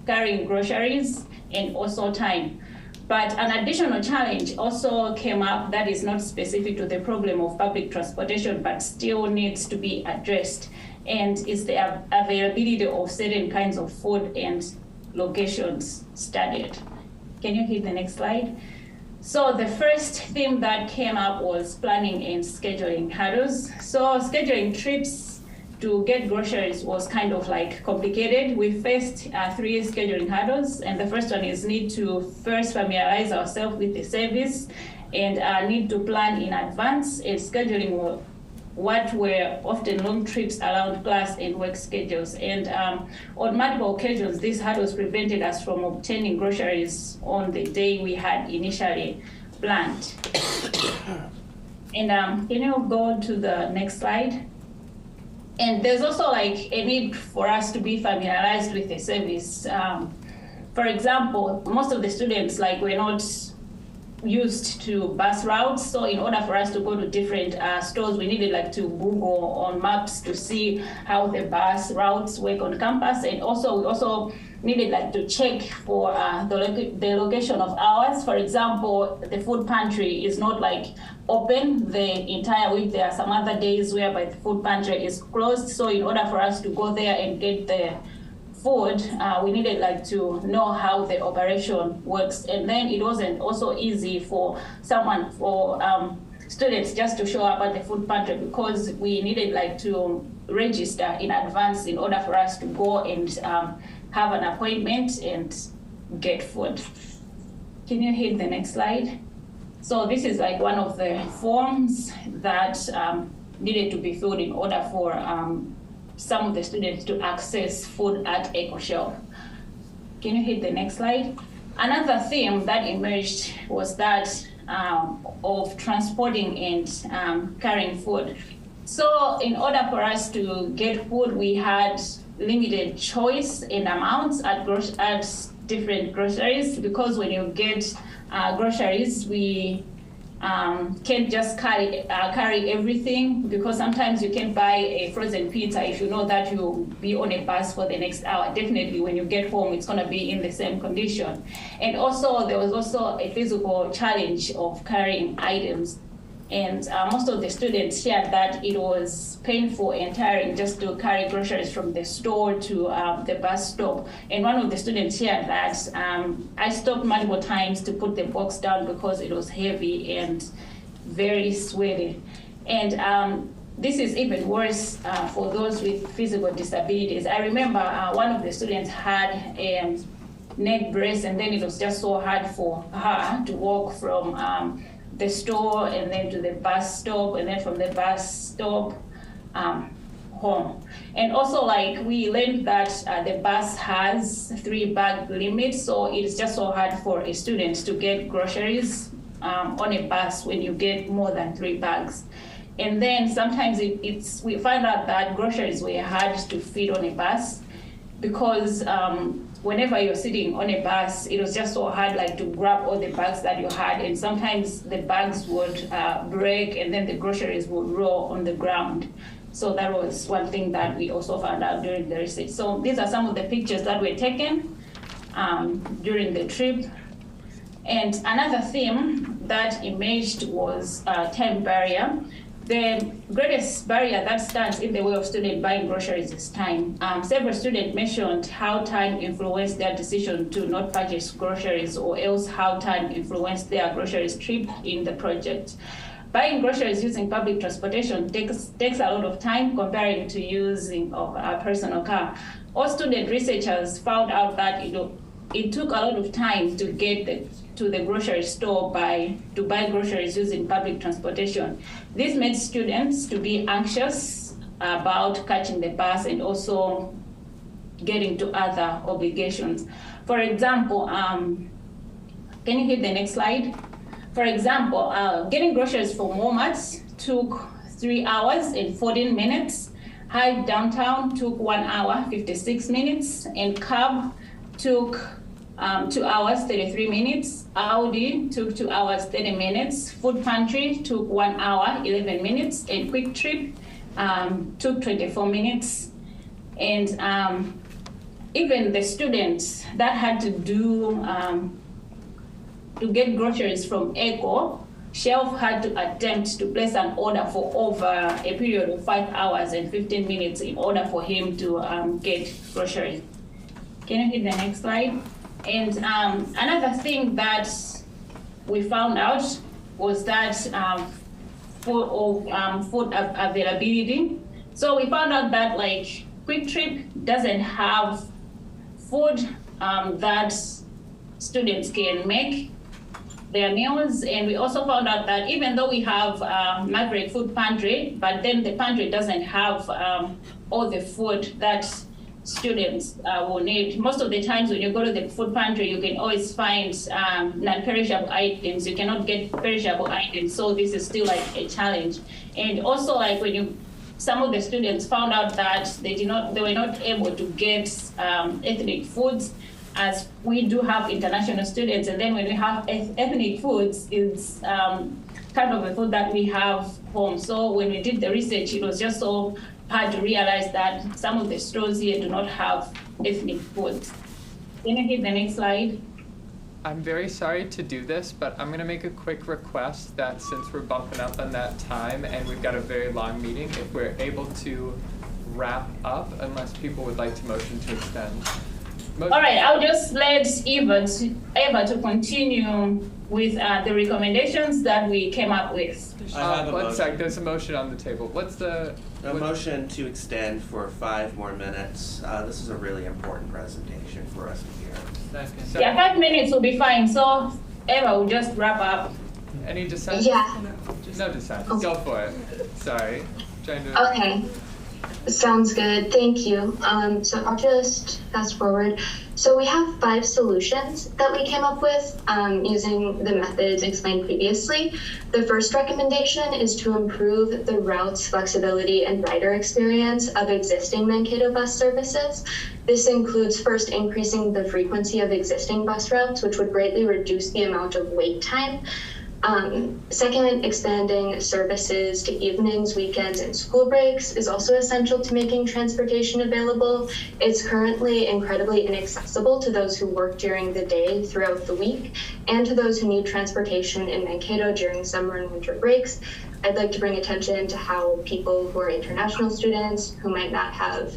L: carrying groceries, and also time. But an additional challenge also came up that is not specific to the problem of public transportation, but still needs to be addressed. And it's the availability of certain kinds of food and locations studied. Can you hit the next slide? So the first theme that came up was planning and scheduling hurdles. So scheduling trips to get groceries was kind of complicated. We faced 3 scheduling hurdles, and the first one is need to first familiarize ourselves with the service and need to plan in advance, and scheduling what were often long trips around class and work schedules. And on multiple occasions, these hurdles prevented us from obtaining groceries on the day we had initially planned. And can you go to the next slide? And there's also a need for us to be familiarized with the service. For example, most of the students were not used to bus routes. So in order for us to go to different stores, we needed to Google on maps to see how the bus routes work on campus. And also we also needed to check for the location of hours. For example, the food pantry is not open the entire week. There are some other days whereby the food pantry is closed. So in order for us to go there and get the food, we needed like to know how the operation works. And then it wasn't also easy for students just to show up at the food pantry because we needed like to register in advance in order for us to go and have an appointment and get food. Can you hit the next slide? So this is like one of the forms that needed to be filled in order for some of the students to access food at EcoShelf. Can you hit the next slide? Another theme that emerged was that of transporting and carrying food. So in order for us to get food, we had limited choice in amounts at different groceries, because when you get groceries, we can't just carry everything, because sometimes you can buy a frozen pizza if you know that you'll be on a bus for the next hour. Definitely when you get home, it's gonna be in the same condition. And also there was also a physical challenge of carrying items. And most of the students shared that it was painful and tiring just to carry groceries from the store to the bus stop. And one of the students shared that I stopped multiple times to put the box down because it was heavy and very sweaty. And this is even worse for those with physical disabilities. I remember one of the students had a neck brace, and then it was just so hard for her to walk from the store and then to the bus stop, and then from the bus stop home. And also, like, we learned that the bus has 3-bag limit, so it's just so hard for a student to get groceries on a bus when you get more than 3 bags. And then sometimes we find out that groceries were hard to fit on a bus, because whenever you're sitting on a bus, it was just so hard, like, to grab all the bags that you had, and sometimes the bags would break, and then the groceries would roll on the ground. So that was one thing that we also found out during the research. So these are some of the pictures that were taken during the trip. And another theme that emerged was time barrier. The greatest barrier that stands in the way of students buying groceries is time. Several students mentioned how time influenced their decision to not purchase groceries, or else how time influenced their groceries trip in the project. Buying groceries using public transportation takes a lot of time comparing to using a personal car. All student researchers found out that it took a lot of time to get to the grocery store to buy groceries using public transportation. This made students to be anxious about catching the bus and also getting to other obligations. For example, can you hit the next slide? For example, getting groceries from Walmart took 3 hours and 14 minutes. Hive downtown took 1 hour, 56 minutes, and Cub took 2 hours, 33 minutes. Audi took 2 hours, 30 minutes. Food Pantry took 1 hour, 11 minutes. And Quick Trip took 24 minutes. And even the students that had to do, to get groceries from EcoShelf had to attempt to place an order for over a period of 5 hours and 15 minutes in order for him to get groceries. Can you hit the next slide? And another thing that we found out was that food availability. So we found out that, like, Quick Trip doesn't have food that students can make their meals. And we also found out that even though we have Margaret Food Pantry, but then the pantry doesn't have all the food that students will need. Most of the times when you go to the food pantry, you can always find non-perishable items. You cannot get perishable items, so this is still like a challenge. And also, like, some of the students found out that they were not able to get ethnic foods, as we do have international students. And then when we have ethnic foods, it's kind of a food that we have home. So when we did the research, it was just so hard to realize that some of the stores here do not have ethnic foods. Can you hit the next slide?
C: I'm very sorry to do this, but I'm gonna make a quick request that since we're bumping up on that time and we've got a very long meeting, if we're able to wrap up unless people would like to motion to extend.
L: All right, I'll just let Eva to continue with the recommendations that we came up with.
G: I have a
C: One
G: motion.
C: sec, there's a motion on the table. What's the?
J: A motion to extend for 5 more minutes. This is a really important presentation for us to hear.
C: Second.
L: Yeah, 5 minutes will be fine. So Eva will just wrap up.
C: Any dissent?
D: Yeah.
C: No dissent.
D: Oh.
C: Go for it. Sorry. Trying to.
D: Okay. Sounds good. Thank you. So I'll just fast forward. So we have 5 solutions that we came up with using the methods explained previously. The first recommendation is to improve the routes, flexibility, and rider experience of existing Mankato bus services. This includes first increasing the frequency of existing bus routes, which would greatly reduce the amount of wait time. Second, expanding services to evenings, weekends, and school breaks is also essential to making transportation available. It's currently incredibly inaccessible to those who work during the day throughout the week and to those who need transportation in Mankato during summer and winter breaks. I'd like to bring attention to how people who are international students who might not have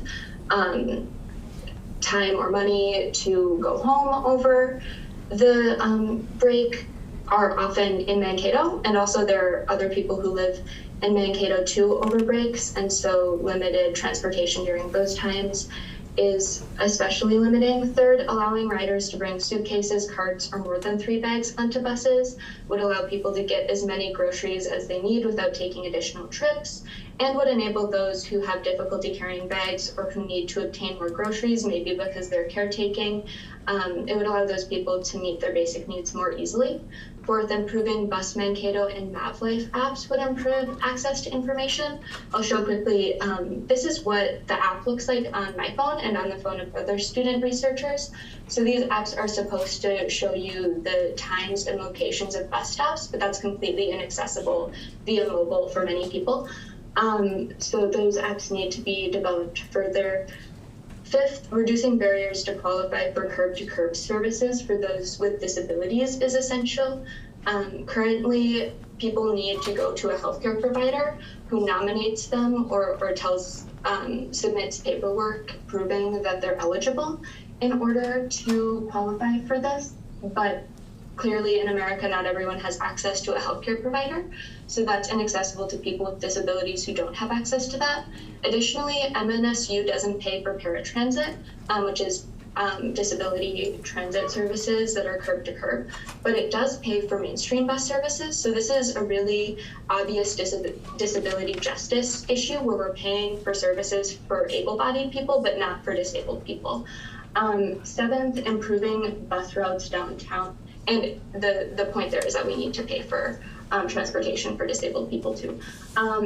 D: time or money to go home over the break are often in Mankato, and also there are other people who live in Mankato too over breaks, and so limited transportation during those times is especially limiting. Third, allowing riders to bring suitcases, carts, or more than 3 bags onto buses would allow people to get as many groceries as they need without taking additional trips, and would enable those who have difficulty carrying bags or who need to obtain more groceries, maybe because they're caretaking, it would allow those people to meet their basic needs more easily. Fourth, improving Bus Mankato and MapLife apps would improve access to information. I'll show quickly, this is what the app looks like on my phone and on the phone of other student researchers. So these apps are supposed to show you the times and locations of bus stops, but that's completely inaccessible via mobile for many people. So those apps need to be developed further. Fifth, reducing barriers to qualify for curb-to-curb services for those with disabilities is essential. Currently, people need to go to a healthcare provider who nominates them or submits paperwork proving that they're eligible in order to qualify for this. But clearly in America, not everyone has access to a healthcare provider, so that's inaccessible to people with disabilities who don't have access to that. Additionally, MNSU doesn't pay for paratransit, which is disability transit services that are curb to curb, but it does pay for mainstream bus services. So this is a really obvious disability justice issue where we're paying for services for able-bodied people, but not for disabled people. Seventh, improving bus routes downtown. And the point there is that we need to pay for transportation for disabled people too.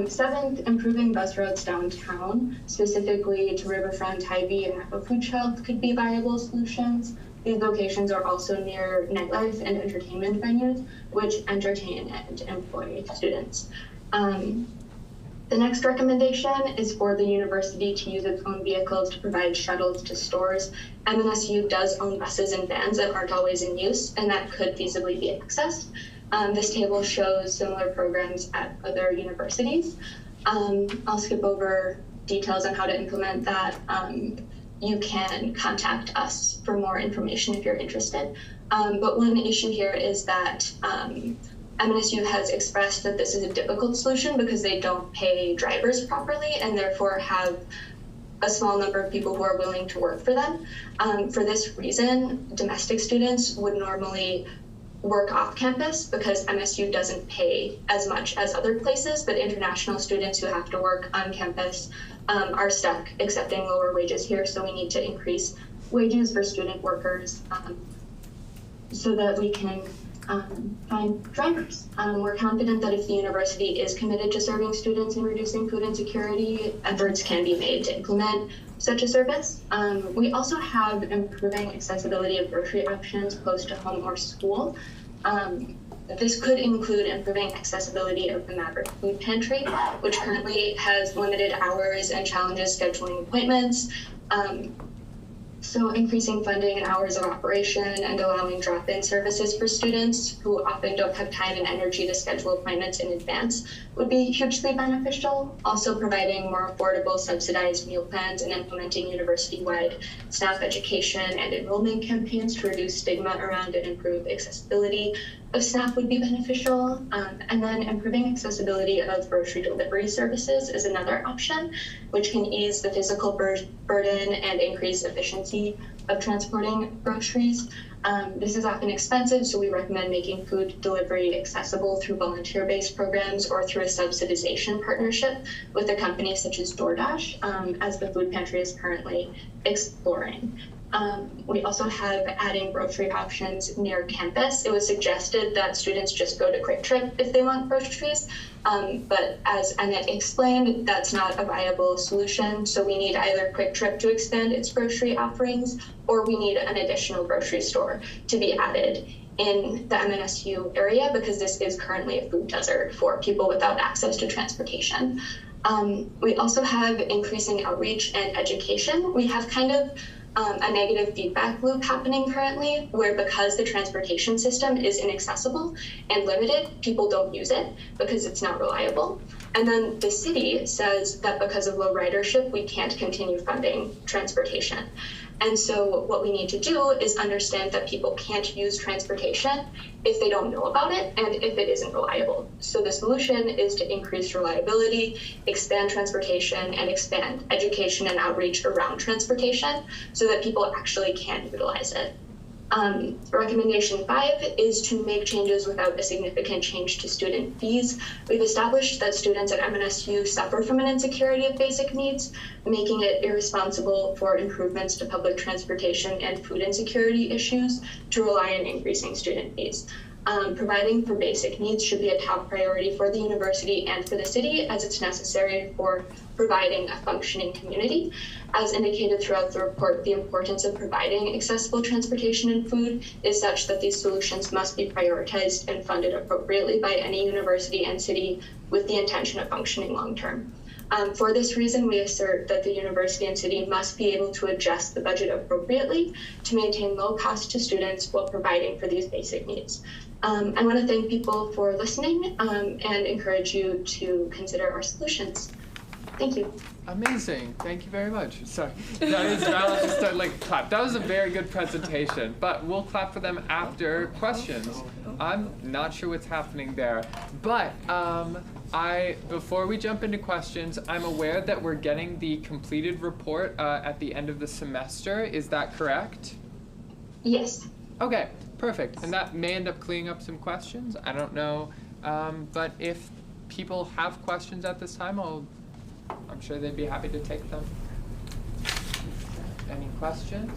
D: Seventh, improving bus routes downtown, specifically to Riverfront, Hy-Vee, and Napa Food Shelf could be viable solutions. These locations are also near nightlife and entertainment venues, which entertain and employ students. The next recommendation is for the university to use its own vehicles to provide shuttles to stores. MNSU does own buses and vans that aren't always in use, and that could feasibly be accessed. This table shows similar programs at other universities. I'll skip over details on how to implement that. You can contact us for more information if you're interested. But one issue here is that MNSU has expressed that this is a difficult solution because they don't pay drivers properly and therefore have a small number of people who are willing to work for them. For this reason, domestic students would normally work off campus because MSU doesn't pay as much as other places, but international students who have to work on campus are stuck accepting lower wages here, so we need to increase wages for student workers so that we can find drivers. We're confident that if the university is committed to serving students and reducing food insecurity, efforts can be made to implement such a service. We also have improving accessibility of grocery options close to home or school. This could include improving accessibility of the Maverick Food Pantry, which currently has limited hours and challenges scheduling appointments. So increasing funding and hours of operation and allowing drop-in services for students who often don't have time and energy to schedule appointments in advance would be hugely beneficial. Also providing more affordable subsidized meal plans and implementing university-wide SNAP education and enrollment campaigns to reduce stigma around and improve accessibility of SNAP would be beneficial. And then improving accessibility of grocery delivery services is another option, which can ease the physical burden and increase efficiency of transporting groceries. This is often expensive, so we recommend making food delivery accessible through volunteer-based programs or through a subsidization partnership with a company such as DoorDash, as the food pantry is currently exploring. We also have adding grocery options near campus. It was suggested that students just go to Quick Trip if they want groceries, but as Annette explained, that's not a viable solution. So we need either Quick Trip to expand its grocery offerings, or we need an additional grocery store to be added in the MNSU area, because this is currently a food desert for people without access to transportation. We also have increasing outreach and education. We have kind of a negative feedback loop happening currently, where because the transportation system is inaccessible and limited, people don't use it because it's not reliable. And then the city says that because of low ridership, we can't continue funding transportation. And so what we need to do is understand that people can't use transportation if they don't know about it and if it isn't reliable. So the solution is to increase reliability, expand transportation, and expand education and outreach around transportation so that people actually can utilize it. Recommendation 5 is to make changes without a significant change to student fees. We've established that students at MNSU suffer from an insecurity of basic needs, making it irresponsible for improvements to public transportation and food insecurity issues to rely on increasing student fees. Providing for basic needs should be a top priority for the university and for the city, as it's necessary for providing a functioning community. As indicated throughout the report, the importance of providing accessible transportation and food is such that these solutions must be prioritized and funded appropriately by any university and city with the intention of functioning long-term. For this reason, we assert that the university and city must be able to adjust the budget appropriately to maintain low cost to students while providing for these basic needs. I want to thank people for listening and encourage you to consider our solutions. Thank you.
C: Amazing. Thank you very much. Sorry. That is Val just clap. That was a very good presentation, but we'll clap for them after questions. I'm not sure what's happening there, but before we jump into questions, I'm aware that we're getting the completed report at the end of the semester. Is that correct?
D: Yes.
C: Okay, perfect. And that may end up clearing up some questions. I don't know, but if people have questions at this time, I'm sure they'd be happy to take them. Any questions?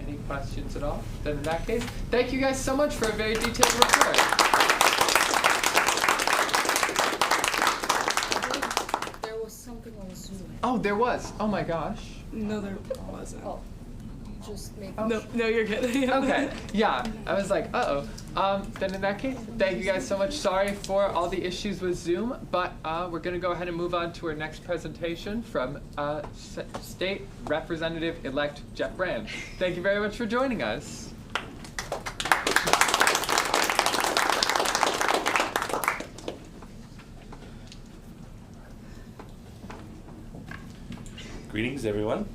C: Any questions at all? Then in that case, thank you guys so much for a very detailed report.
B: There was something on Zoom.
C: Oh, there was. Oh my gosh.
H: No, there wasn't.
B: Oh, just make
H: No, you're good.
C: Okay, yeah, I was like, uh-oh. Then in that case, thank you guys so much. Sorry for all the issues with Zoom, but we're gonna go ahead and move on to our next presentation from State Representative-elect Jeff Brand. Thank you very much for joining us.
M: Greetings, everyone.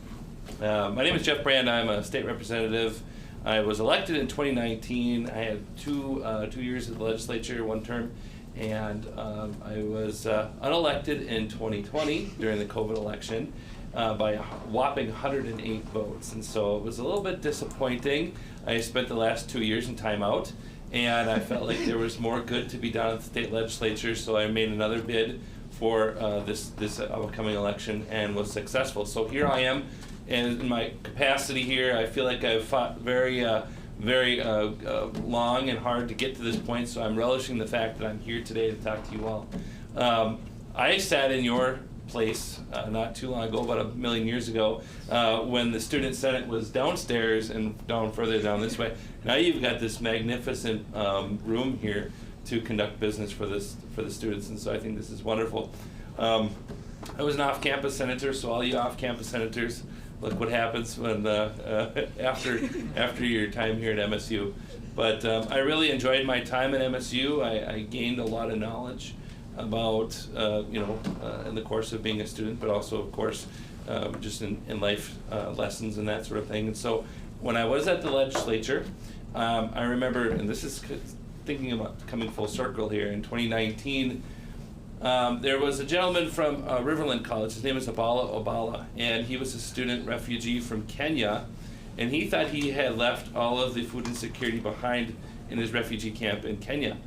M: My name is Jeff Brand. I'm a state representative. I was elected in 2019. I had two years in the legislature, one term, and I was unelected in 2020 during the COVID election by a whopping 108 votes. And so it was a little bit disappointing. I spent the last 2 years in timeout, and I felt like there was more good to be done at the state legislature, so I made another bid for this upcoming election and was successful. So here I am. And in my capacity here, I feel like I've fought very long and hard to get to this point, so I'm relishing the fact that I'm here today to talk to you all. I sat in your place not too long ago, about 1 million years ago, when the Student Senate was downstairs and further down this way. Now you've got this magnificent room here to conduct business for the students, and so I think this is wonderful. I was an off-campus senator, so all you off-campus senators, look what happens when after your time here at MSU. But I really enjoyed my time at MSU. I gained a lot of knowledge about, in the course of being a student, but also, of course, just in life lessons and that sort of thing. And so when I was at the legislature, I remember, and this is thinking about coming full circle here, in 2019, there was a gentleman from Riverland College. His name is Abala Obala, and he was a student refugee from Kenya, and he thought he had left all of the food insecurity behind in his refugee camp in Kenya.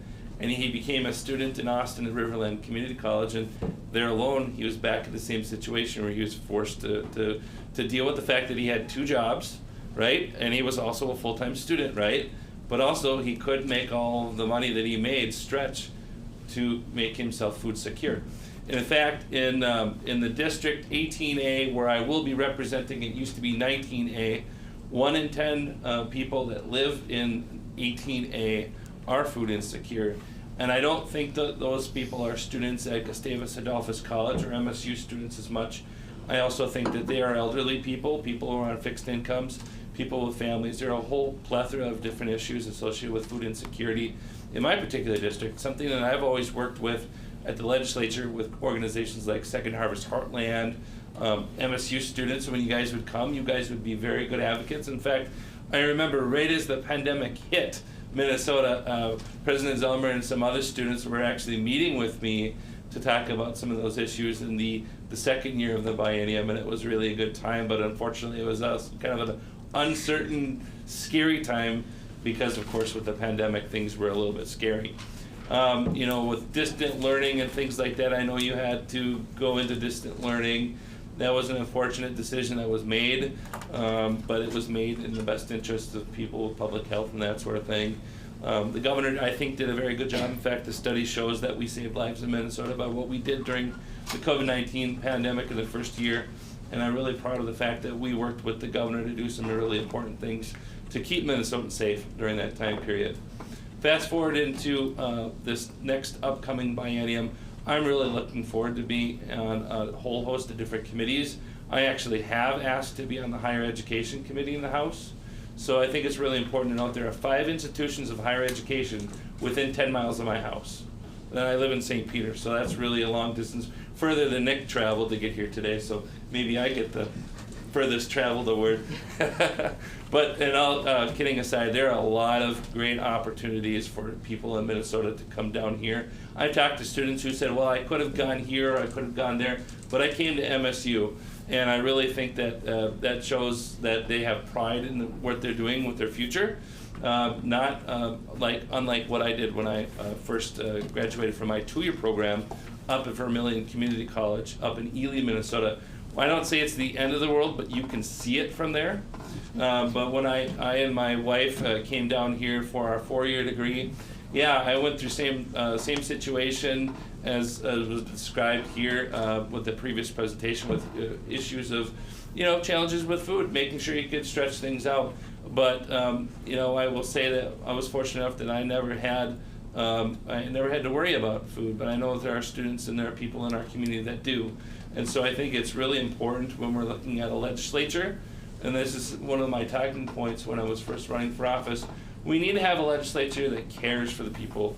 M: And he became a student in Austin at Riverland Community College, and there alone he was back in the same situation where he was forced to deal with the fact that he had 2 jobs, right? And he was also a full-time student, right? But also he couldn't make all the money that he made stretch to make himself food secure. And in fact, in the district 18A, where I will be representing, it used to be 19A, 1 in 10 people that live in 18A are food insecure. And I don't think that those people are students at Gustavus Adolphus College or MSU students as much. I also think that they are elderly people, people who are on fixed incomes, people with families. There are a whole plethora of different issues associated with food insecurity in my particular district, something that I've always worked with at the legislature with organizations like Second Harvest Heartland, MSU students. When you guys would come, you guys would be very good advocates. In fact, I remember right as the pandemic hit Minnesota, President Zellmer and some other students were actually meeting with me to talk about some of those issues in the second year of the biennium, and it was really a good time, but unfortunately it was kind of an uncertain, scary time because, of course, with the pandemic, things were a little bit scary. With distant learning and things like that, I know you had to go into distant learning. That was an unfortunate decision that was made, but it was made in the best interest of people with public health and that sort of thing. The governor, I think, did a very good job. In fact, the study shows that we saved lives in Minnesota by what we did during the COVID-19 pandemic in the first year. And I'm really proud of the fact that we worked with the governor to do some really important things to keep Minnesotans safe during that time period. Fast forward into this next upcoming biennium, I'm really looking forward to being on a whole host of different committees. I actually have asked to be on the Higher Education Committee in the House. So I think it's really important to note there are 5 institutions of higher education within 10 miles of my house. And I live in St. Peter, so that's really a long distance, further than Nick traveled to get here today, so maybe I get the furthest traveled award. But in all kidding aside, there are a lot of great opportunities for people in Minnesota to come down here. I've talked to students who said, well, I could have gone here, or I could have gone there, but I came to MSU. And I really think that that shows that they have pride in what they're doing with their future. Not unlike what I did when I first graduated from my 2-year program up at Vermilion Community College up in Ely, Minnesota. Well, I don't say it's the end of the world, but you can see it from there. But when I and my wife came down here for our 4-year degree, yeah, I went through same situation as was described here with the previous presentation, with issues of, challenges with food, making sure you could stretch things out. But I will say that I was fortunate enough that I never had to worry about food. But I know that there are students and there are people in our community that do. And so I think it's really important when we're looking at a legislature, and this is one of my talking points when I was first running for office, we need to have a legislature that cares for the people.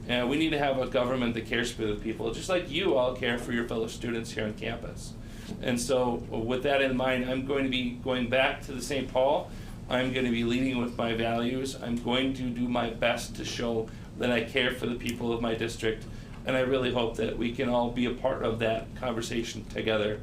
M: And we need to have a government that cares for the people, just like you all care for your fellow students here on campus. And so with that in mind, I'm going to be going back to the St. Paul. I'm going to be leading with my values. I'm going to do my best to show that I care for the people of my district. And I really hope that we can all be a part of that conversation together.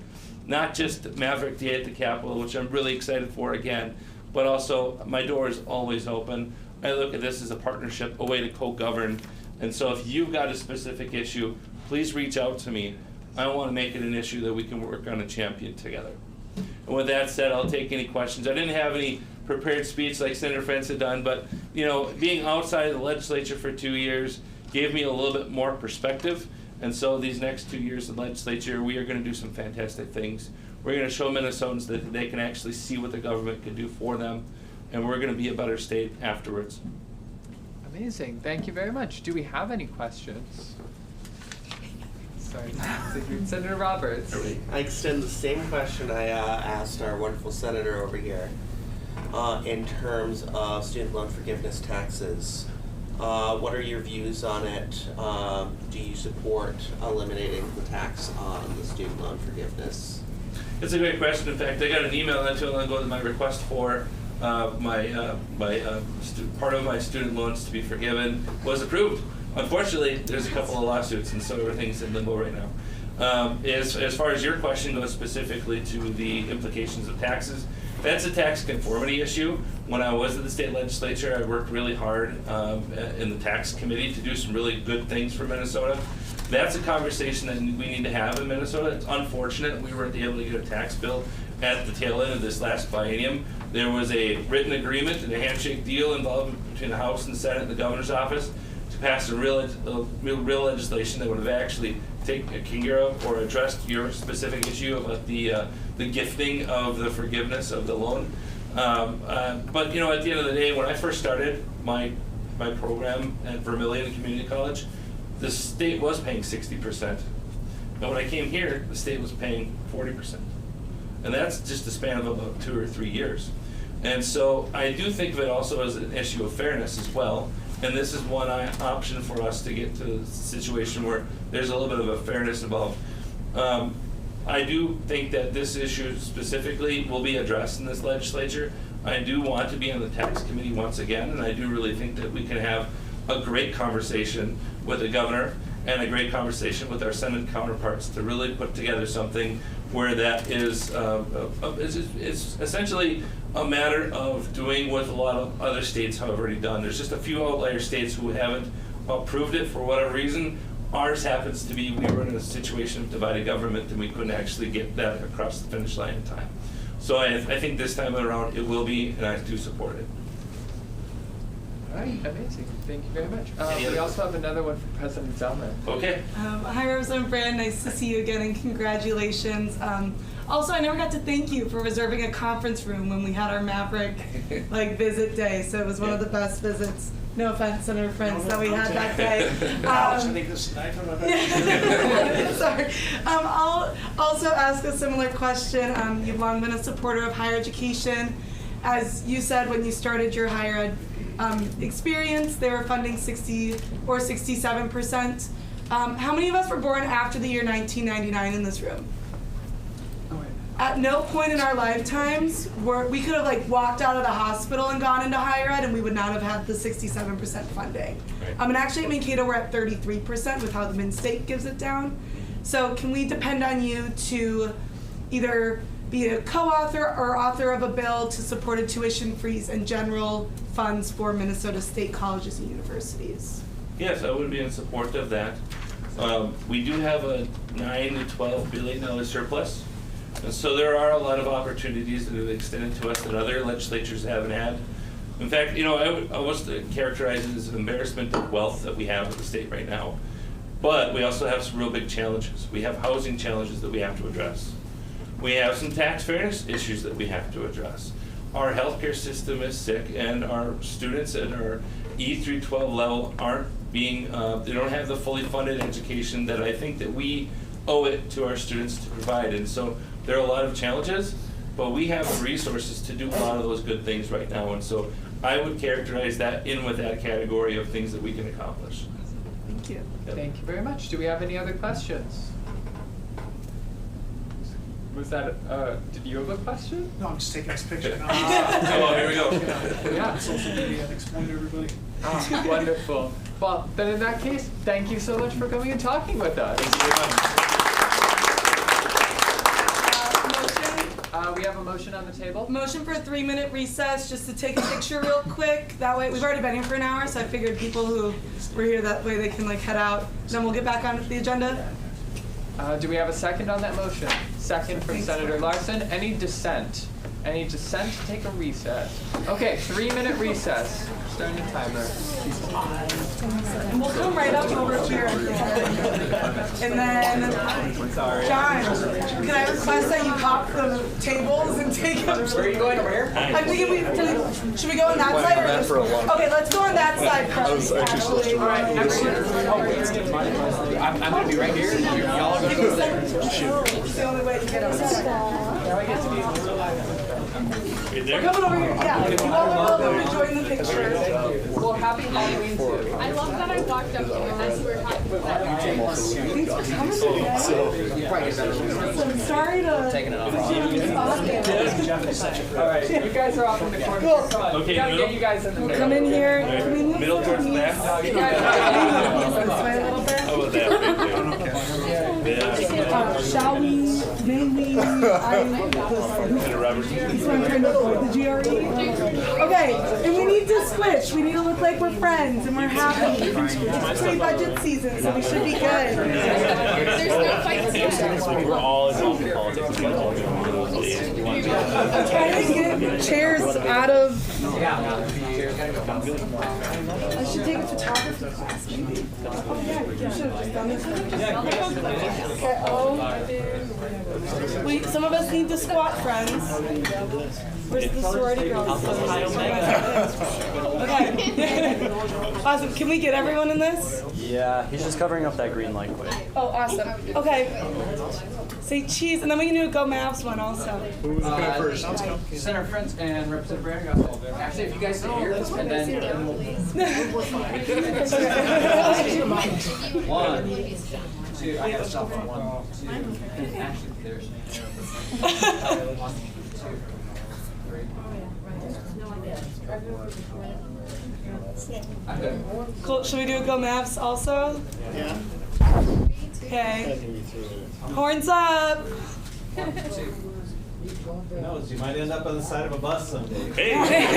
M: Not just Maverick Day at the Capitol, which I'm really excited for again, but also my door is always open. I look at this as a partnership, a way to co-govern. And so if you've got a specific issue, please reach out to me. I want to make it an issue that we can work on and champion together. And with that said, I'll take any questions. I didn't have any prepared speech like Senator Frentz had done, but being outside of the legislature for 2 years gave me a little bit more perspective. And so these next 2 years of legislature, we are going to do some fantastic things. We're going to show Minnesotans that they can actually see what the government can do for them, and we're going to be a better state afterwards.
C: Amazing. Thank you very much. Do we have any questions? sorry. Senator Roberts.
J: I extend the same question I asked our wonderful senator over here in terms of student loan forgiveness taxes. What are your views on it? Do you support eliminating the tax on the student loan forgiveness?
M: It's a great question. In fact, I got an email not too long ago that my request for part of my student loans to be forgiven was approved. Unfortunately, there's a couple of lawsuits, and so everything's in limbo right now. As far as your question goes specifically to the implications of taxes, that's a tax conformity issue. When I was at the state legislature, I worked really hard in the tax committee to do some really good things for Minnesota. That's a conversation that we need to have in Minnesota. It's unfortunate we weren't able to get a tax bill at the tail end of this last biennium. There was a written agreement and a handshake deal involved between the House and the Senate and the governor's office to pass a real legislation that would have actually taken care of or addressed your specific issue about the gifting of the forgiveness of the loan. But you know, at the end of the day, when I first started my program at Vermillion Community College, the state was paying 60%. But when I came here, the state was paying 40%. And that's just a span of about 2 or 3 years. And so I do think of it also as an issue of fairness as well. And this is one option for us to get to a situation where there's a little bit of a fairness involved. I do think that this issue specifically will be addressed in this legislature. I do want to be on the tax committee once again, and I do really think that we can have a great conversation with the governor and a great conversation with our Senate counterparts to really put together something where that is essentially a matter of doing what a lot of other states have already done. There's just a few outlier states who haven't approved it for whatever reason. Ours happens to be we were in a situation of divided government and we couldn't actually get that across the finish line in time. So I think this time around it will be, and I do support it.
C: All right, amazing. Thank you very much. We also have another one from President Zellman.
M: Okay.
H: Hi, Representative Brand. Nice to see you again, and congratulations. Also, I never got to thank you for reserving a conference room when we had our Maverick visit day. So it was one of the best visits. No offense, Senator Prince, that we had that day.
I: I think this is nice.
H: Sorry. I'll also ask a similar question. You've long been a supporter of higher education. As you said when you started your higher ed experience, they were funding 60 or 67%. How many of us were born after the year 1999 in this room? At no point in our lifetimes we could have walked out of the hospital and gone into higher ed, and we would not have had the 67% funding.
M: Right.
H: And actually at Mankato we're at 33% with how the Min-State gives it down. So can we depend on you to either be a co-author or author of a bill to support a tuition freeze and general funds for Minnesota state colleges and universities?
M: Yes, I would be in support of that. We do have a $9 to $12 billion surplus. And so there are a lot of opportunities that have extended to us that other legislatures haven't had. In fact, you know, I would almost characterize it as an embarrassment of wealth that we have in the state right now. But we also have some real big challenges. We have housing challenges that we have to address. We have some tax fairness issues that we have to address. Our healthcare system is sick, and our students at our E through 12 level aren't being, they don't have the fully funded education that I think that we owe it to our students to provide. And so there are a lot of challenges, but we have the resources to do a lot of those good things right now. And so I would characterize that in with that category of things that we can accomplish.
H: Thank you.
M: Yep.
C: Thank you very much. Do we have any other questions? Was that, did you have a question?
I: No, I'm just taking this picture.
M: Oh, here we go.
C: Yeah.
I: Social media and explain to everybody.
C: Ah, wonderful. Well, then in that case, thank you so much for coming and talking with us.
M: Thank you very much.
C: We have a motion on the table.
H: Motion for a 3-minute recess just to take a picture real quick. That way, we've already been here for an hour, so I figured people who were here that way they can head out. Then we'll get back on the agenda.
C: Do we have a second on that motion? Second from Senator Larson. Any dissent? Any dissent to take a recess? Okay, 3-minute recess. Starting the timer.
H: And we'll come right up over here. And then,
C: Sorry.
H: John. Can I request that you hop the tables and take them?
C: Where are you going, over here?
H: I'm thinking should we go on that side or
A: that for a while.
H: Okay, let's go on that side
A: I was
H: first.
A: actually supposed to.
C: All right, I'm gonna be right here. Y'all are gonna go there.
H: It's the only way to get us.
M: Right
H: We're coming over here. Yeah, you all are welcome to join the picture.
C: Well, happy Halloween too.
B: I love that I walked up here as you were talking about that.
H: Thanks for coming today. I'm sorry to.
C: Taking it off. All right, you guys are off in the corner.
M: Okay,
C: Gotta
M: middle?
C: get you guys in the middle.
H: Come in here. Come in
M: Middle towards the back?
C: You guys
H: this way a little bit.
M: How about that right there? Yeah.
H: Shall we? May we?
M: And Robert.
H: That's what I'm trying to avoid, the GRE. Okay, and we need to switch. We need to look like we're friends and we're happy. It's pre-budget season, so we should be good.
B: There's no fight here.
M: We're all involved in politics.
H: I'm trying to get chairs out of. I should take a photography class, maybe. Oh yeah, you should have just done this. Okay, oh. Wait, some of us need to squat, friends. Where's the sorority girls? Okay. Awesome. Can we get everyone in this?
G: Yeah, he's just covering up that green light quick.
H: Oh, awesome. Okay. Say cheese, and then we can do a Go Mavs one also.
A: Who's going first?
C: Senator Prince and Representative Brand. Actually, if you guys sit here, and then we'll. One, two. I have a cell phone. 1, 2. Actually, there's. 1, 2, 3. I'm good.
H: Cool. Should we do a Go Mavs also?
A: Yeah.
H: Okay. Horns up.
G: Who knows? You might end up on the side of a bus someday.
M: Hey!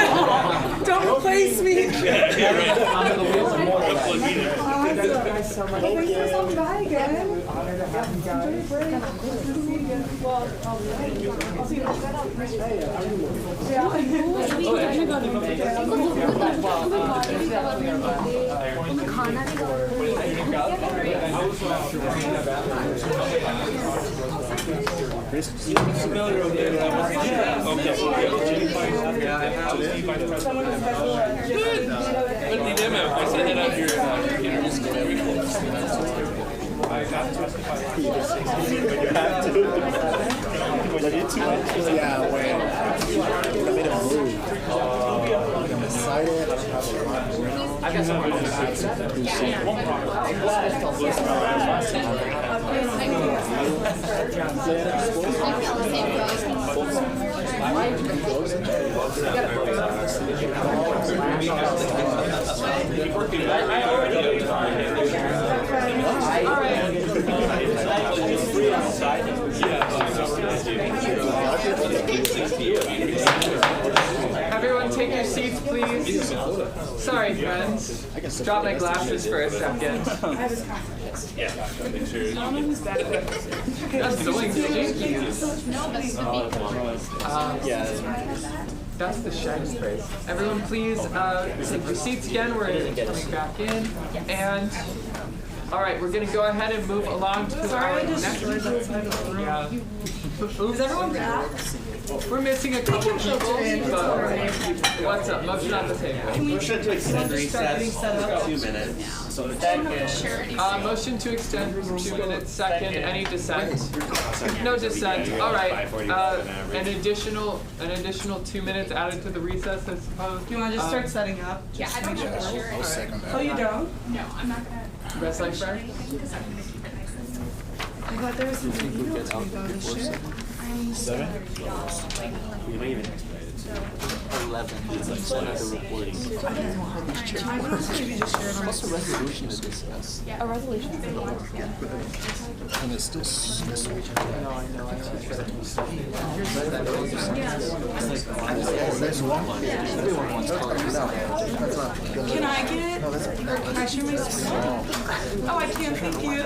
H: Don't replace me.
M: Yeah, right.
C: Onto the wheels and more.
H: Awesome. Thanks for stopping by again. Honored to have you guys. Enjoy your break. Nice to see you again. Well, I'll see you next time.
M: I said that out here.
A: Yeah, when I made a move. I'm excited. I don't have a lot.
C: I got some. Everyone take your seats, please. Sorry, friends. Drop my glasses for a second.
M: Yeah, make sure.
C: That's the wings,
B: No, that's
C: That's the shiny space. Everyone please take your seats again. We're coming back in. And all right, we're gonna go ahead and move along to our next.
H: Is everyone back?
C: We're missing a couple people, but what's up? Motion on the table.
J: Motion to extend recess for 2 minutes.
C: Motion to extend for 2 minutes. Second. Any dissent? No dissent. All right. An additional 2 minutes added to the recess, I suppose.
H: Do you want to just start setting up?
B: Yeah, I don't have a shirt.
E: I'll second that.
H: Oh, you don't?
B: No, I'm not gonna.
C: Rest like Fred?
B: Because I'm gonna keep it nice and simple.
H: I thought there was something emailed to me about this shit.
G: We might even expedite it to 11. It's like senator reporting.
H: I would also maybe just share it on
G: What's the resolution to discuss?
B: Yeah, a resolution.
E: And it's still there's one.
G: Everyone wants colors.
H: Can I get, or can I share my screen? Oh, I can, thank you.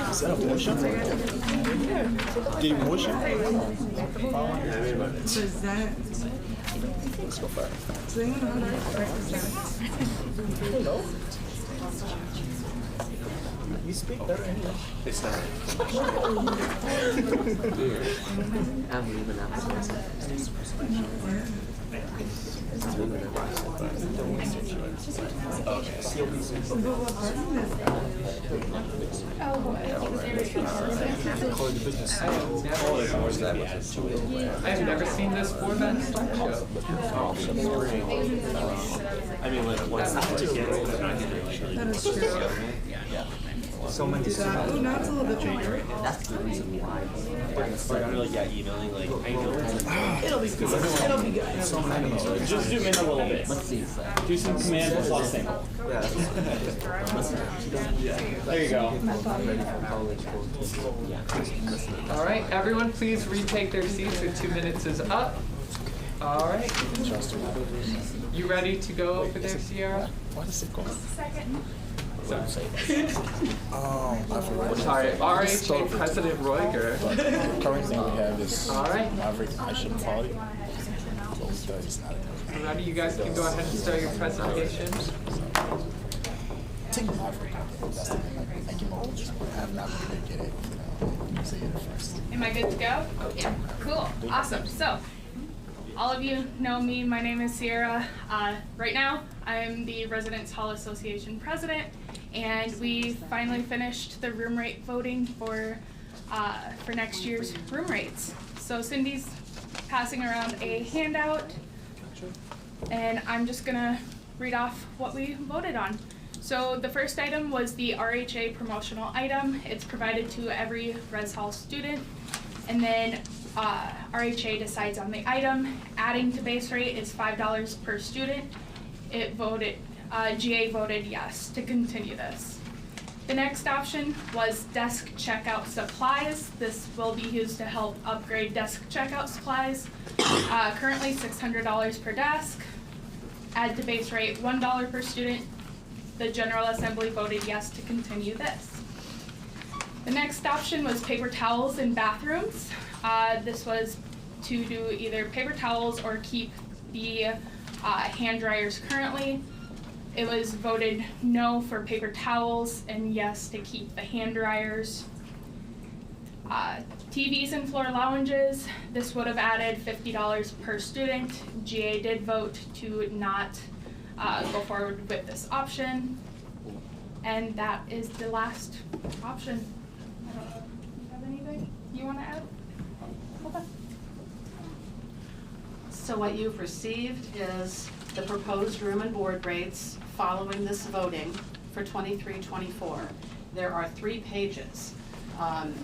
E: Is that a motion? Did you motion?
H: Present.
E: Let's go for it.
H: Does anyone know how to represent?
A: You speak better English.
G: It's not. I'm leaving out.
C: I have never seen this four-man stock show.
G: I mean, like, once
H: That is true.
G: so many
H: Oh, now it's a little bit bigger.
G: That's the reason why. Like, yeah, emailing, like, I know.
H: It'll be good. It'll be good.
N: Just zoom in a little bit.
G: Let's see.
N: Do some command plus thing. There you go.
C: All right, everyone, please retake their seats. The 2 minutes is up. All right. You ready to go over there, Sierra?
E: What is it called?
C: Sorry.
E: I forgot.
C: Sorry, RHA President Roiger.
E: The current thing we have is
C: All right.
E: Maverick Action Party. So that is not
C: Ready? You guys can go ahead and start your presentation.
E: Take Maverick. That's the thing. Like, make him all just have Maverick get it. Say it first.
O: Am I good to go? Yeah. Cool. Awesome. So, all of you know me. My name is Sierra. Right now, I'm the Residence Hall Association president, and we finally finished the room rate voting for next year's room rates. So Cindy's passing around a handout, and I'm just gonna read off what we voted on. So the first item was the RHA promotional item. It's provided to every Res Hall student, and then RHA decides on the item. Adding to base rate is $5 per student. GA voted yes to continue this. The next option was desk checkout supplies. This will be used to help upgrade desk checkout supplies. Currently $600 per desk. Add to base rate $1 per student. The General Assembly voted yes to continue this. The next option was paper towels in bathrooms. This was to do either paper towels or keep the hand dryers currently. It was voted no for paper towels and yes to keep the hand dryers. TVs and floor lounges, this would have added $50 per student. GA did vote to not go forward with this option. And that is the last option. I don't know if you have anything you want to add? Okay.
P: So what you've received is the proposed room and board rates following this voting for 23-24. There are 3 pages.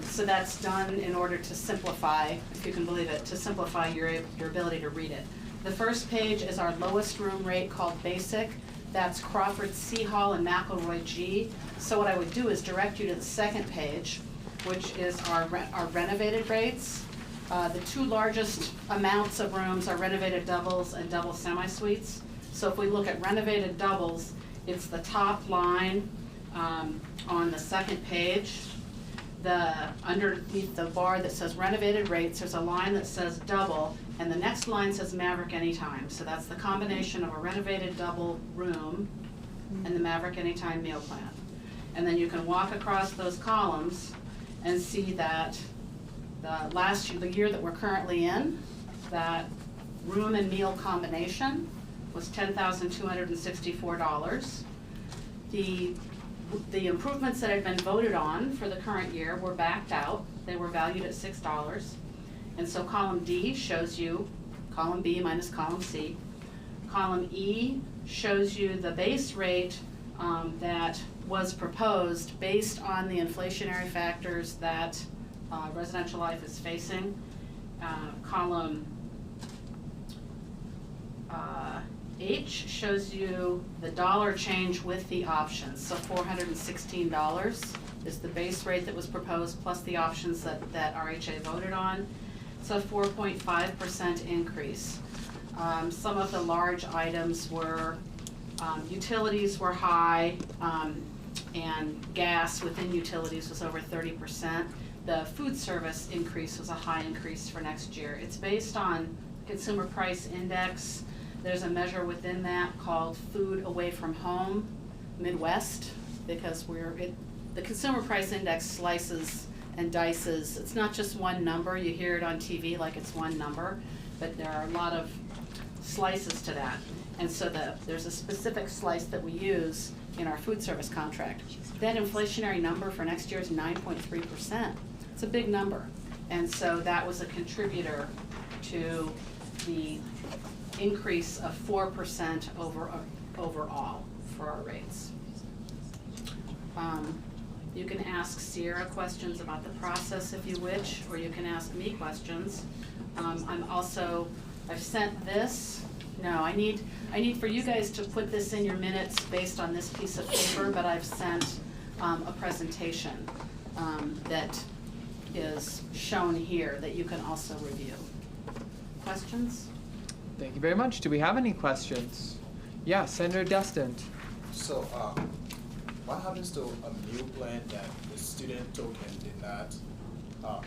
P: So that's done in order to simplify, if you can believe it, to simplify your ability to read it. The first page is our lowest room rate called Basic. That's Crawford C Hall and McElroy G. So what I would do is direct you to the second page, which is our renovated rates. The 2 largest amounts of rooms are renovated doubles and double semi-suites. So if we look at renovated doubles, it's the top line on the second page. Underneath the bar that says renovated rates, there's a line that says double, and the next line says Maverick Anytime. So that's the combination of a renovated double room and the Maverick Anytime meal plan. And then you can walk across those columns and see that the year that we're currently in, that room and meal combination was $10,264. The improvements that had been voted on for the current year were backed out. They were valued at $6. And so column D shows you column B minus column C. Column E shows you the base rate that was proposed based on the inflationary factors that residential life is facing. Column H shows you the dollar change with the options. So $416 is the base rate that was proposed plus the options that RHA voted on. So 4.5% increase. Some of the large items were utilities were high, and gas within utilities was over 30%. The food service increase was a high increase for next year. It's based on Consumer Price Index. There's a measure within that called Food Away from Home Midwest, because the Consumer Price Index slices and dices. It's not just one number. You hear it on TV like it's one number, but there are a lot of slices to that. And so there's a specific slice that we use in our food service contract. That inflationary number for next year is 9.3%. It's a big number. And so that was a contributor to the increase of 4% overall for our rates. You can ask Sierra questions about the process if you wish, or you can ask me questions. I've sent this. No, I need for you guys to put this in your minutes based on this piece of paper, but I've sent a presentation that is shown here that you can also review. Questions?
C: Thank you very much. Do we have any questions? Yeah, Senator Destin.
E: So, what happens to a meal plan that the student token did not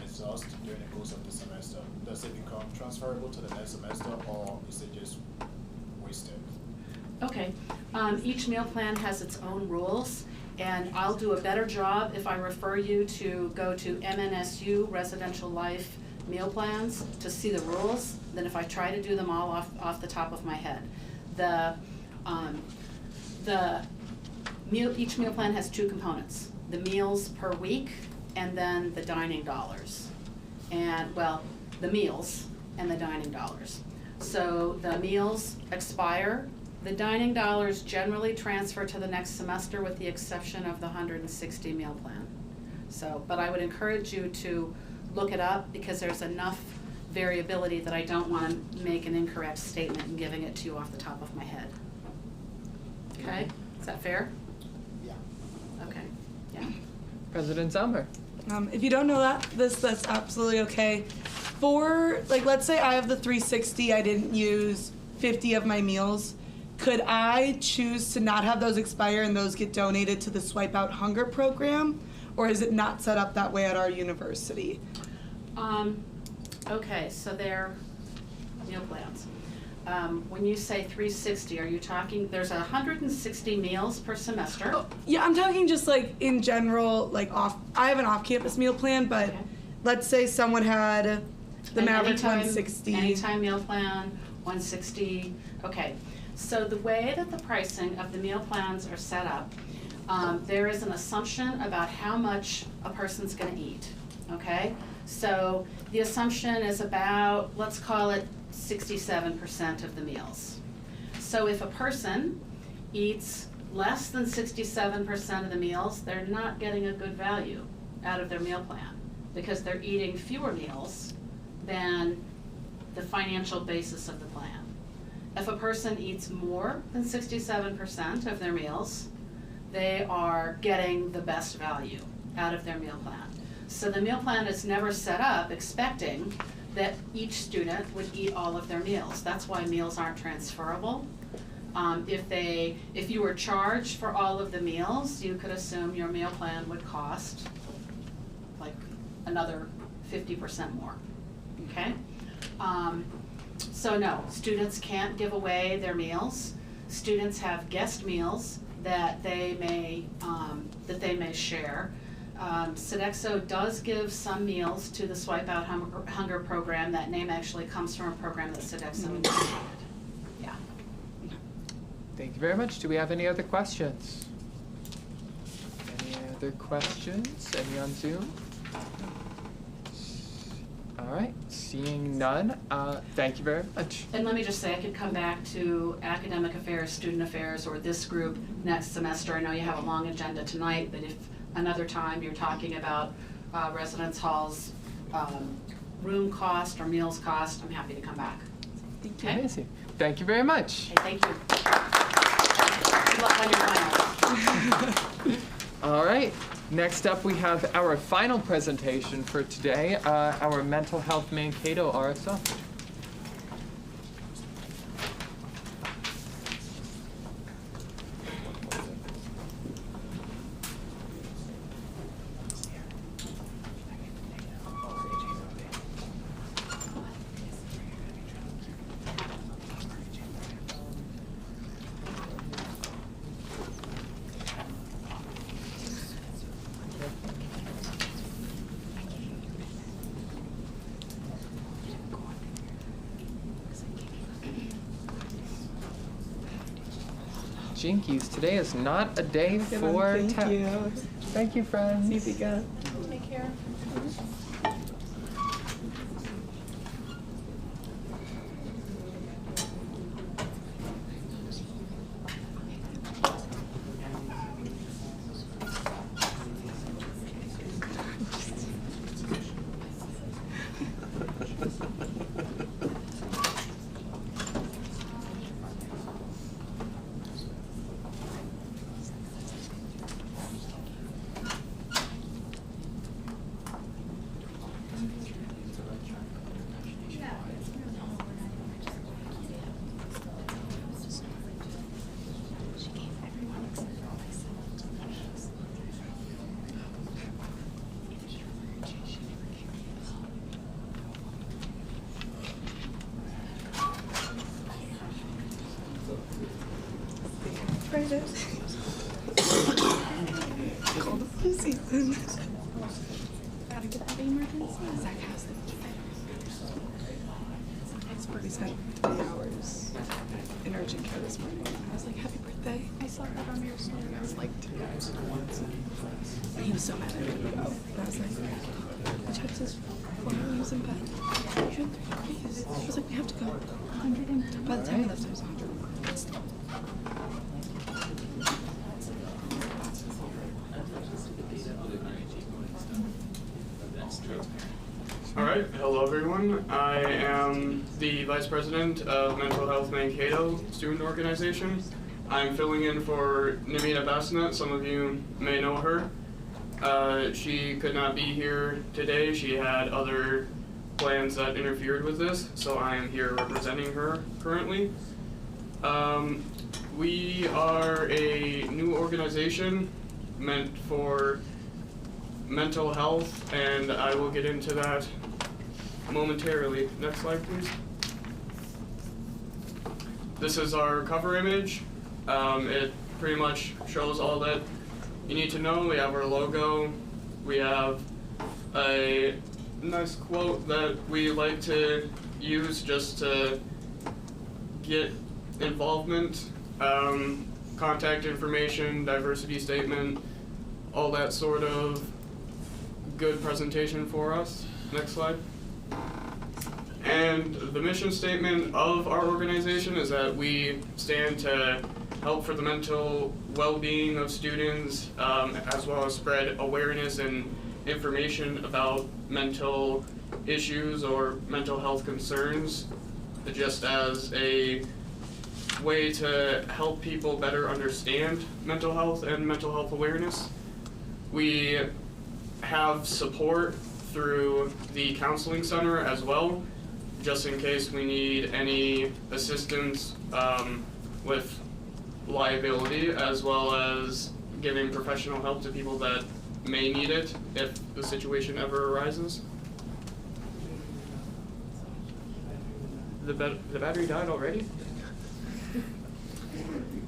E: exhaust during the course of the semester? Does it become transferable to the next semester, or is it just wasted?
P: Okay. Each meal plan has its own rules, and I'll do a better job if I refer you to go to MNSU Residential Life Meal Plans to see the rules than if I try to do them all off the top of my head. Each meal plan has two components: the meals per week and then the dining dollars. And, well, the meals and the dining dollars. So the meals expire. The dining dollars generally transfer to the next semester with the exception of the 160 meal plan. So, but I would encourage you to look it up because there's enough variability that I don't want to make an incorrect statement and giving it to you off the top of my head. Okay, is that fair?
E: Yeah.
P: Okay, yeah.
C: President Zellmer.
H: If you don't know that's absolutely okay. For, like, let's say I have the 360, I didn't use 50 of my meals. Could I choose to not have those expire and those get donated to the Swipe Out Hunger program? Or is it not set up that way at our university?
P: Okay, so they're meal plans. When you say 360, are you talking, there's 160 meals per semester?
H: Oh, yeah, I'm talking just like in general, like I have an off-campus meal plan, but let's say someone had the Maverick 160.
P: Anytime meal plan, 160, okay. So the way that the pricing of the meal plans are set up, there is an assumption about how much a person's gonna eat, okay? So the assumption is about, let's call it 67% of the meals. So if a person eats less than 67% of the meals, they're not getting a good value out of their meal plan because they're eating fewer meals than the financial basis of the plan. If a person eats more than 67% of their meals, they are getting the best value out of their meal plan. So the meal plan is never set up expecting that each student would eat all of their meals. That's why meals aren't transferable. If you were charged for all of the meals, you could assume your meal plan would cost like another 50% more, okay? So no, students can't give away their meals. Students have guest meals that they may share. Sodexo does give some meals to the Swipe Out Hunger program. That name actually comes from a program that Sodexo initiated. Yeah.
C: Thank you very much. Do we have any other questions? Any other questions? Any on Zoom? All right, seeing none, thank you very much.
P: And let me just say, I could come back to academic affairs, student affairs, or this group next semester. I know you have a long agenda tonight, but if another time you're talking about residence halls, room cost or meals cost, I'm happy to come back.
C: Okay. Amazing. Thank you very much.
P: Okay, thank you. Good luck on your finals.
C: All right. Next up, we have our final presentation for today, our Mental Health Mankato RSO. Jinkies, today is not a day
H: Good
C: for
H: one,
C: tech.
H: thank you.
C: Thank you, friends.
H: See you again.
O: Take care.
H: Call the flu season.
B: Gotta get that emergency.
H: Zach has the expert spent 3 hours in urgent care this morning. I was like, happy birthday.
B: I saw that on your story. I was like,
H: And he was so mad I didn't go. And I was like, I checked his phone. He was in bed. He had 3 degrees. I was like, we have to go. 100. By the time we left, it was 100. But still.
Q: All right, hello everyone. I am the Vice President of Mental Health Mankato Student Organization. I'm filling in for Namita Basnet. Some of you may know her. She could not be here today. She had other plans that interfered with this, so I am here representing her currently. We are a new organization meant for mental health, and I will get into that momentarily. Next slide, please. This is our cover image. It pretty much shows all that you need to know. We have our logo. We have a nice quote that we like to use just to get involvement, contact information, diversity statement, all that sort of good presentation for us. Next slide. And the mission statement of our organization is that we stand to help for the mental well-being of students, as well as spread awareness and information about mental issues or mental health concerns, just as a way to help people better understand mental health and mental health awareness. We have support through the counseling center as well, just in case we need any assistance with liability, as well as giving professional help to people that may need it if the situation ever arises. The battery died already?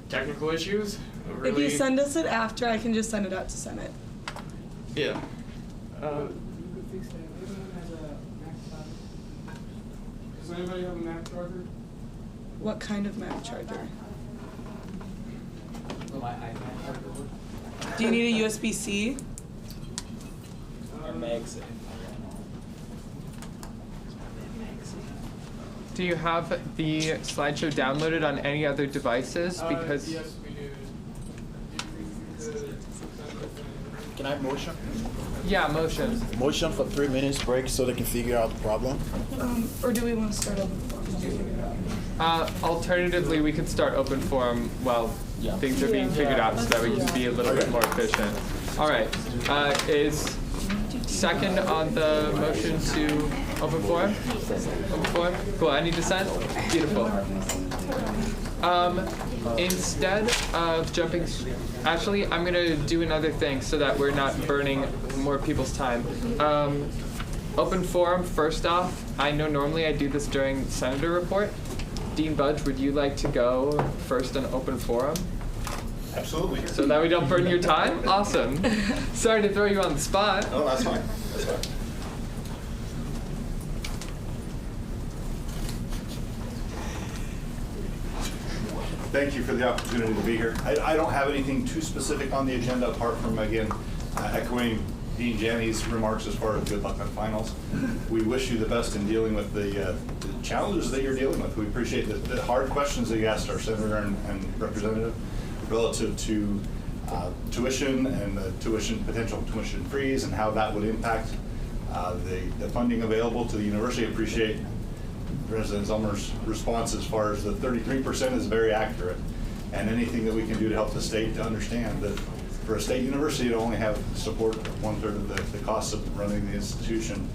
Q: Technical issues?
H: If you send us it after, I can just send it out to Senate.
Q: Yeah. Does anybody have a Mac charger?
H: What kind of Mac charger? Do you need a USB-C?
C: Do you have the slideshow downloaded on any other devices? Because
Q: Yes, we do.
E: Can I have motion?
C: yeah, motion.
E: Motion for 3 minutes break so they can figure out the problem.
H: Or do we want to start over?
C: Alternatively, we could start open forum while things are being figured out, so that we can be a little bit more efficient. All right. Is second on the motion to open forum? Open forum? Cool. Any dissent? Beautiful. Instead of jumping, actually, I'm gonna do another thing so that we're not burning more people's time. Open forum. First off, I know normally I do this during Senator report. Dean Budge, would you like to go first on open forum?
A: Absolutely.
C: So that we don't burn your time? Awesome. Sorry to throw you on the spot.
A: Oh, that's fine. That's fine.
R: thank you for the opportunity to be here. I don't have anything too specific on the agenda apart from, again, echoing Dean Janney's remarks as far as good luck on finals. We wish you the best in dealing with the challenges that you're dealing with. We appreciate the hard questions that you asked our senator and representative relative to tuition and the potential tuition freeze and how that would impact the funding available to the university. I appreciate President Zellmer's response as far as the 33% is very accurate, and anything that we can do to help the state to understand that for a state university to only have support of 1/3 of the costs of running the institution,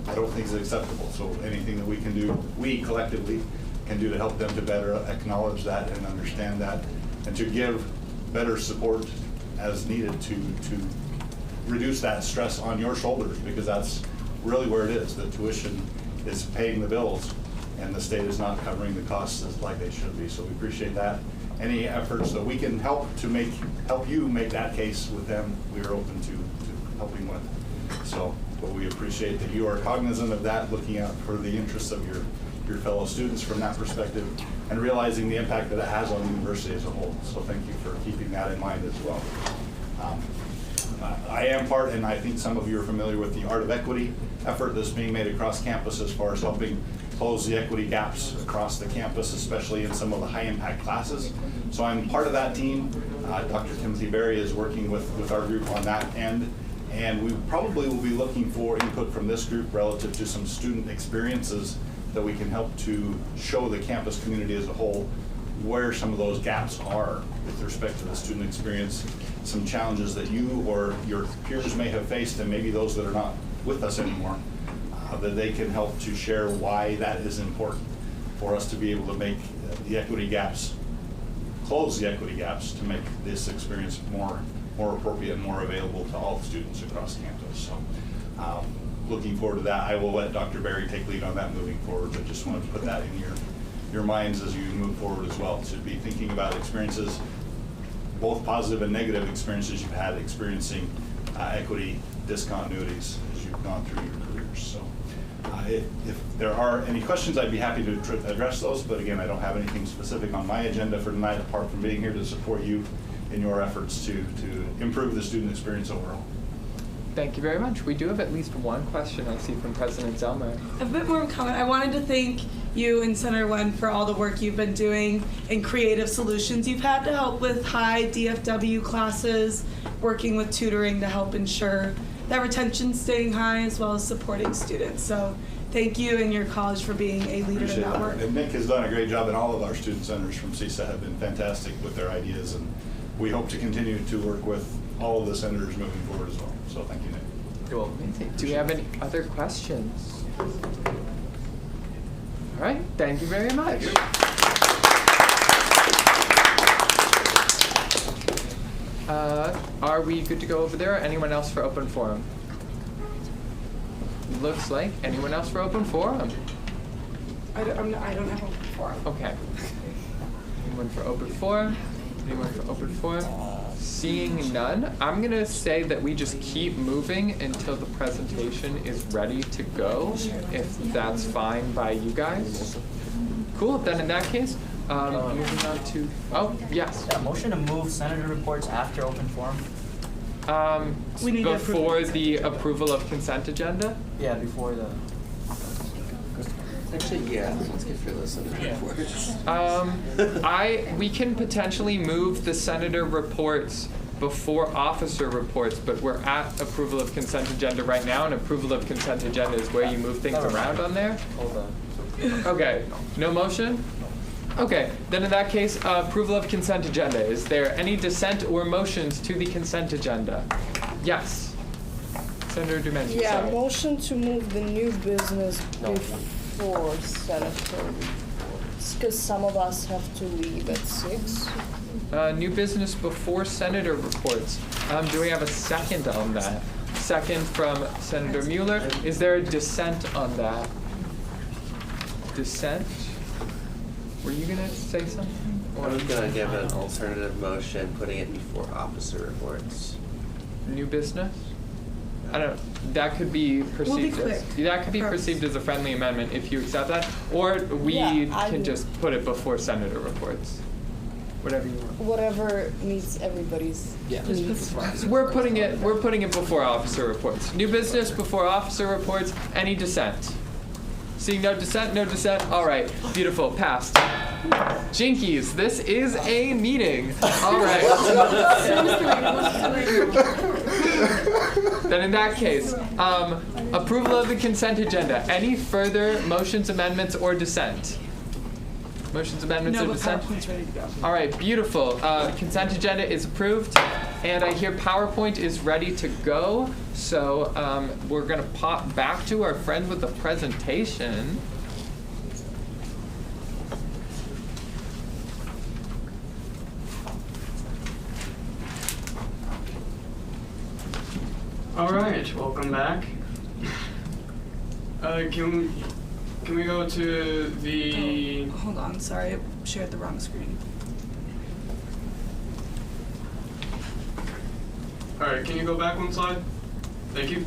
R: I don't think is acceptable. So anything that we can do, we collectively can do to help them to better acknowledge that and understand that, and to give better support as needed to reduce that stress on your shoulders, because that's really where it is. The tuition is paying the bills, and the state is not covering the costs like they should be. So we appreciate that. Any efforts that we can help you make that case with them, we are open to helping with. So, but we appreciate that you are cognizant of that, looking out for the interests of your fellow students from that perspective, and realizing the impact that it has on the university as a whole. So thank you for keeping that in mind as well. I am part, and I think some of you are familiar with the Art of Equity effort that's being made across campus as far as helping close the equity gaps across the campus, especially in some of the high impact classes. So I'm part of that team. Dr. Timothy Berry is working with our group on that end, and we probably will be looking for input from this group relative to some student experiences that we can help to show the campus community as a whole where some of those gaps are with respect to the student experience, some challenges that you or your peers may have faced, and maybe those that are not with us anymore, that they can help to share why that is important for us to be able to make the equity gaps, close the equity gaps, to make this experience more appropriate and more available to all students across campus. So looking forward to that. I will let Dr. Berry take lead on that moving forward, but just wanted to put that in your minds as you move forward as well, to be thinking about experiences, both positive and negative experiences you've had experiencing equity discontinuities as you've gone through your careers. So if there are any questions, I'd be happy to address those, but again, I don't have anything specific on my agenda for tonight apart from being here to support you in your efforts to improve the student experience overall.
C: Thank you very much. We do have at least one question I see from President Zellmer.
H: A bit more comment. I wanted to thank you and Senator Wen for all the work you've been doing and creative solutions you've had to help with high DFW classes, working with tutoring to help ensure that retention's staying high, as well as supporting students. So thank you and your college for being a leader in that work.
R: And Nick has done a great job, and all of our student centers from CSA have been fantastic with their ideas, and we hope to continue to work with all of the senators moving forward as well. So thank you, Nick.
C: Cool. Do we have any other questions? All right. Thank you very much. Are we good to go over there? Anyone else for open forum? Looks like anyone else for open forum.
H: I don't have open forum.
C: Okay. Anyone for open forum? Anyone for open forum? Seeing none, I'm gonna say that we just keep moving until the presentation is ready to go, if that's fine by you guys. Cool, then in that case, moving on to, oh, yes.
G: Yeah, motion to move senator reports after open forum.
H: We need to
C: before
H: approve
C: the approval of consent agenda?
G: Yeah, before the.
J: Actually, yeah, let's get through those senator reports.
C: We can potentially move the senator reports before officer reports, but we're at approval of consent agenda right now, and approval of consent agenda is where you move things around on there.
G: Hold on.
C: Okay, no motion? Okay, then in that case, approval of consent agenda. Is there any dissent or motions to the consent agenda? Yes. Senator Dumenchi.
B: Yeah,
C: sorry.
B: motion to move the new business before senator reports, because some of us have to leave at 6.
C: New business before senator reports. Do we have a second on that? Second from Senator Mueller. Is there a dissent on that? Dissent? Were you gonna say something?
J: I was gonna give an alternative motion, putting it before officer reports.
C: New business? I don't know. That could be perceived as a friendly amendment if you accept that, or we can just put it before senator reports. Whatever you want.
B: Whatever meets everybody's needs.
C: So we're putting it before officer reports. New business before officer reports. Any dissent? Seeing no dissent, no dissent. All right, beautiful, passed. Jinkies, this is a meeting. All right. Then in that case, approval of the consent agenda. Any further motions, amendments, or dissent? Motions, amendments, or dissent?
H: PowerPoint's ready to go.
C: All right, beautiful. Consent agenda is approved, and I hear PowerPoint is ready to go. So we're gonna pop back to our friend with the presentation.
Q: All right, welcome back. Can we go to the?
H: Hold on, sorry, I shared the wrong screen.
Q: All right, can you go back one slide? Thank you.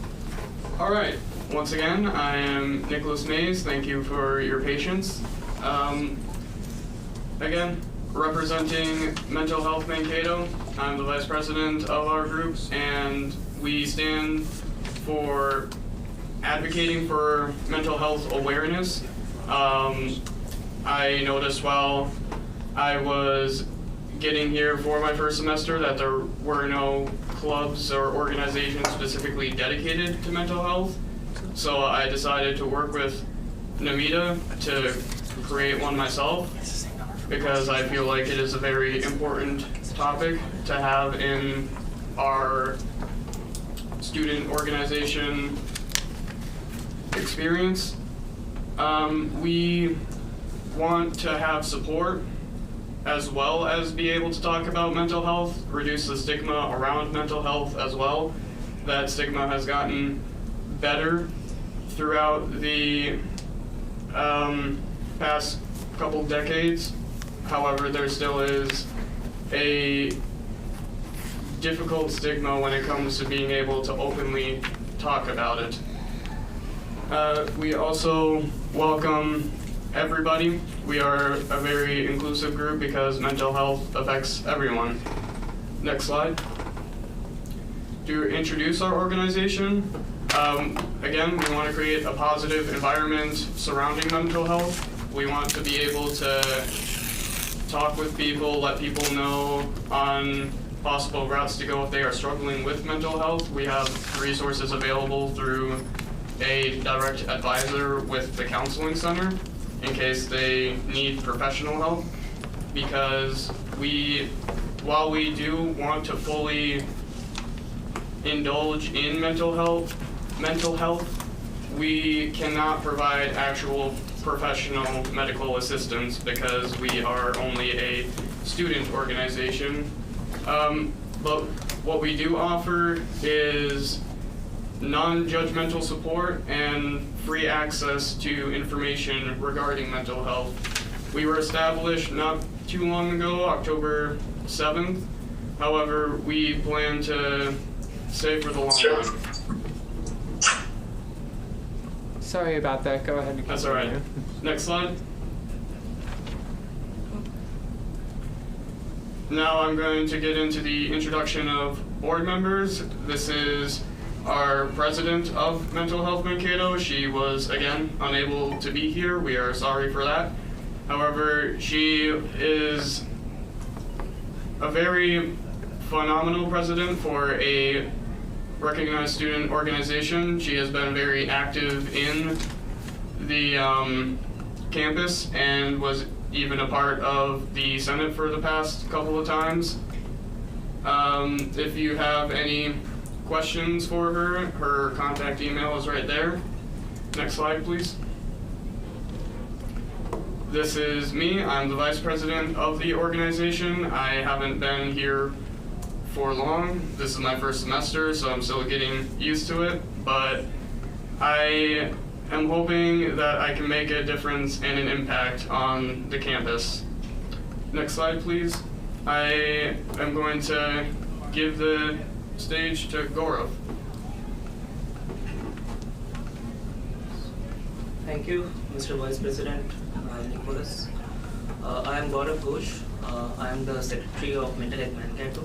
Q: All right, once again, I am Nicholas Mays. Thank you for your patience. Again, representing Mental Health Mankato, I'm the vice president of our group, and we stand for advocating for mental health awareness. I noticed while I was getting here for my first semester that there were no clubs or organizations specifically dedicated to mental health. So I decided to work with Namita to create one myself because I feel like it is a very important topic to have in our student organization experience. We want to have support as well as be able to talk about mental health, reduce the stigma around mental health as well. That stigma has gotten better throughout the past couple decades. However, there still is a difficult stigma when it comes to being able to openly talk about it. We also welcome everybody. We are a very inclusive group because mental health affects everyone. Next slide. To introduce our organization, again, we want to create a positive environment surrounding mental health. We want to be able to talk with people, let people know on possible routes to go if they are struggling with mental health. We have resources available through a direct advisor with the counseling center in case they need professional help, because while we do want to fully indulge in mental health, we cannot provide actual professional medical assistance because we are only a student organization. But what we do offer is non-judgmental support and free access to information regarding mental health. We were established not too long ago, October 7th. However, we plan to stay for the long run.
C: Sorry about that. Go ahead and
Q: That's all right. Next slide. Now I'm going to get into the introduction of board members. This is our president of Mental Health Mankato. She was, again, unable to be here. We are sorry for that. However, she is a very phenomenal president for a recognized student organization. She has been very active in the campus and was even a part of the Senate for the past couple of times. If you have any questions for her, her contact email is right there. Next slide, please. This is me. I'm the vice president of the organization. I haven't been here for long. This is my first semester, so I'm still getting used to it, but I am hoping that I can make a difference and an impact on the campus. Next slide, please. I am going to give the stage to Gaurav.
G: Thank you, Mr. Vice President Nicholas.
S: I am Gaurav Ghosh. I am the Secretary of Mental Health Mankato.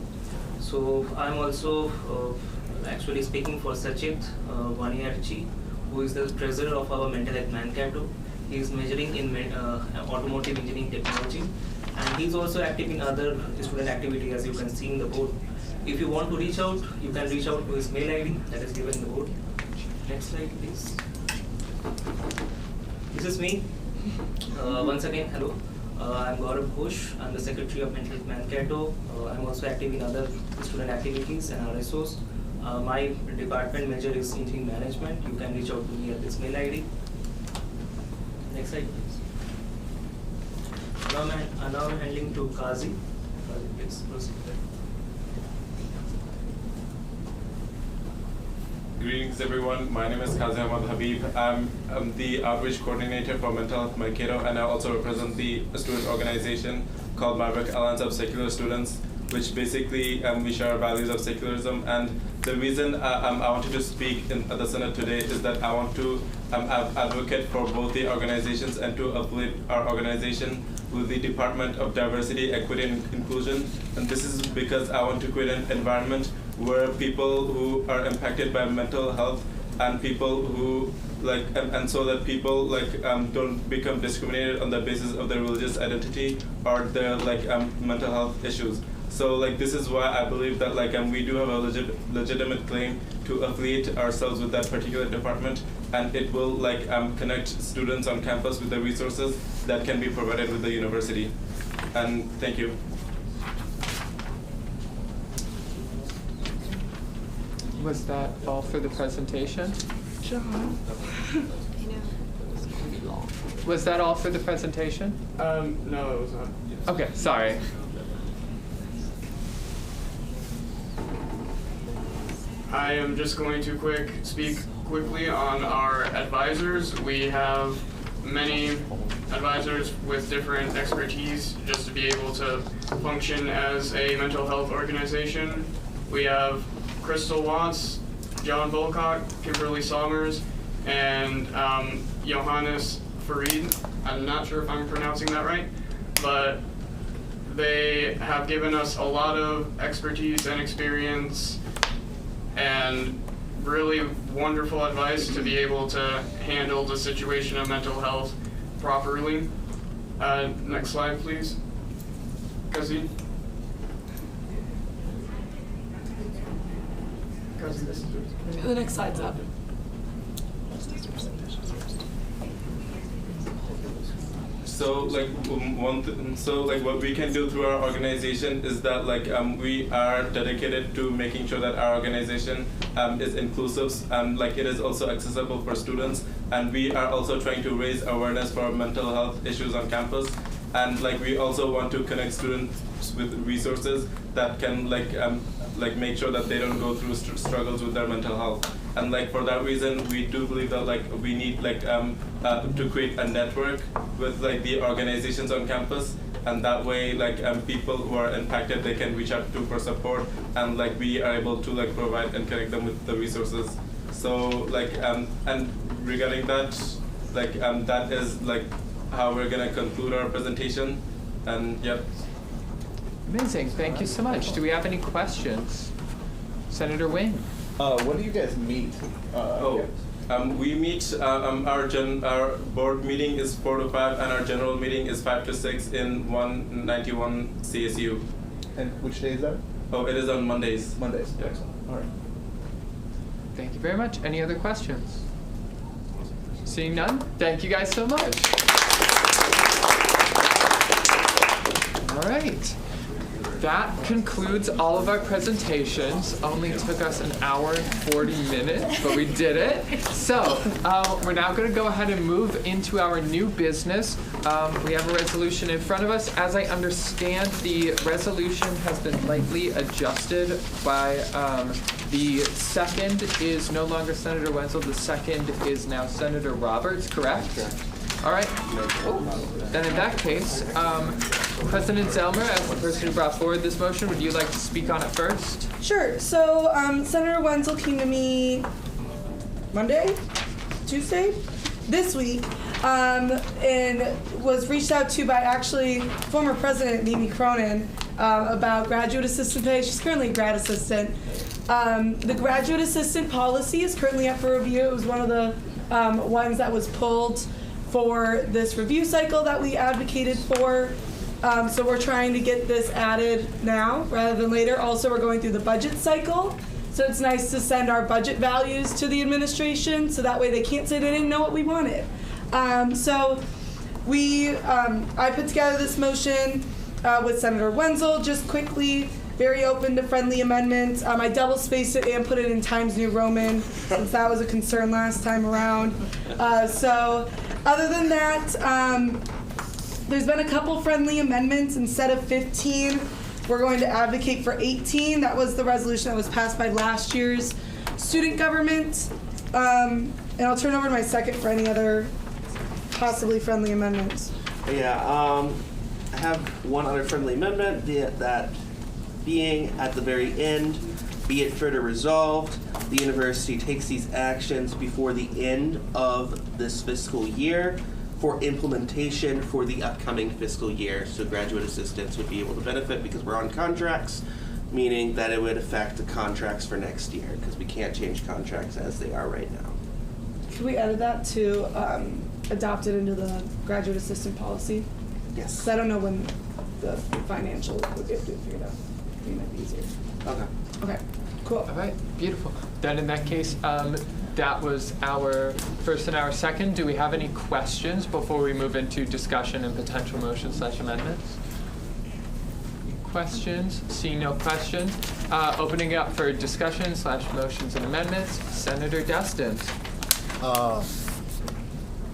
S: So I am also actually speaking for Sachit Vaniyarchi, who is the treasurer of our Mental Health Mankato. He is majoring in automotive engineering technology, and he is also active in other student activity, as you can see in the board. If you want to reach out, you can reach out to his mail ID that is given in the board. Next slide, please. This is me. Once again, hello. I'm Gaurav Ghosh. I'm the Secretary of Mental Health Mankato. I'm also active in other student activities and RSOs. My department major is engineering management. You can reach out to me at this mail ID. Next slide, please. Now I'm handing to Kazi. Kazi, please proceed.
T: Greetings everyone, my name is Kazi Ahmad Habib. I'm the outreach coordinator for Mental Health Mankato, and I also represent the student organization called Maverick Alliance of Secular Students, which basically we share our values of secularism. And the reason I wanted to speak in the Senate today is that I want to advocate for both the organizations and to affiliate our organization with the Department of Diversity, Equity and Inclusion. And this is because I want to create an environment where people who are impacted by mental health and people who and so that people don't become discriminated on the basis of their religious identity or their mental health issues. So this is why I believe that we do have a legitimate claim to affiliate ourselves with that particular department, and it will connect students on campus with the resources that can be provided with the university. And thank you.
C: Was that all for the presentation?
H: John.
C: Was that all for the presentation?
Q: No, it was not.
C: Okay, sorry.
Q: I am just going to speak quickly on our advisors. We have many advisors with different expertise just to be able to function as a mental health organization. We have Crystal Watts, John Volcock, Kimberly Sommers, and Johannes Farid. I'm not sure if I'm pronouncing that right, but they have given us a lot of expertise and experience and really wonderful advice to be able to handle the situation of mental health properly. Next slide, please. Kazi.
H: The next slide's up.
T: So what we can do through our organization is that we are dedicated to making sure that our organization is inclusive and it is also accessible for students, and we are also trying to raise awareness for mental health issues on campus, and we also want to connect students with resources that can make sure that they don't go through struggles with their mental health. And for that reason, we do believe that we need to create a network with the organizations on campus, and that way people who are impacted, they can reach out to for support, and we are able to provide and connect them with the resources. So and regarding that, that is how we're gonna conclude our presentation. And yep.
C: Amazing, thank you so much. Do we have any questions? Senator Wing.
A: When do you guys meet?
T: We meet, our board meeting is 4 to 5, and our general meeting is 5 to 6 in 191 CSU.
A: And which day is that?
T: Oh, it is on Mondays.
A: Mondays,
T: yeah.
A: Excellent. All right.
C: Thank you very much. Any other questions? Seeing none, thank you guys so much. All right. That concludes all of our presentations. Only took us an hour and 40 minutes, but we did it. So we're now going to go ahead and move into our new business. We have a resolution in front of us. As I understand, the resolution has been lightly adjusted by the second is no longer Senator Wenzel. The second is now Senator Roberts, correct? Correct. All right. Then in that case, President Zellmer, as the person who brought forward this motion, would you like to speak on it first?
H: Sure. So Senator Wenzel came to me Monday, Tuesday, this week, and was reached out to by actually former President Mimi Cronin about graduate assistant pay. She's currently a grad assistant. The graduate assistant policy is currently up for review. It was one of the ones that was pulled for this review cycle that we advocated for. So we're trying to get this added now rather than later. Also, we're going through the budget cycle. So it's nice to send our budget values to the administration so that way they can't say they didn't know what we wanted. So I put together this motion with Senator Wenzel, just quickly, very open to friendly amendments. I double-spaced it and put it in Times New Roman since that was a concern last time around. So other than that, there's been a couple friendly amendments. Instead of 15, we're going to advocate for 18. That was the resolution that was passed by last year's student government. And I'll turn over to my second for any other possibly friendly amendments.
J: Yeah, I have one other friendly amendment, that being at the very end, be it further resolved, the university takes these actions before the end of this fiscal year for implementation for the upcoming fiscal year. So graduate assistants would be able to benefit because we're on contracts, meaning that it would affect the contracts for next year because we can't change contracts as they are right now.
H: Could we edit that to adopt it into the graduate assistant policy?
J: Yes.
H: Because I don't know when the financial would get figured out. I think it might be easier.
J: Okay.
H: Okay, cool.
C: All right, beautiful. Then in that case, that was our first and our second. Do we have any questions before we move into discussion and potential motion/amendments? Questions? Seeing no questions. Opening up for discussion/motions and amendments. Senator Destin.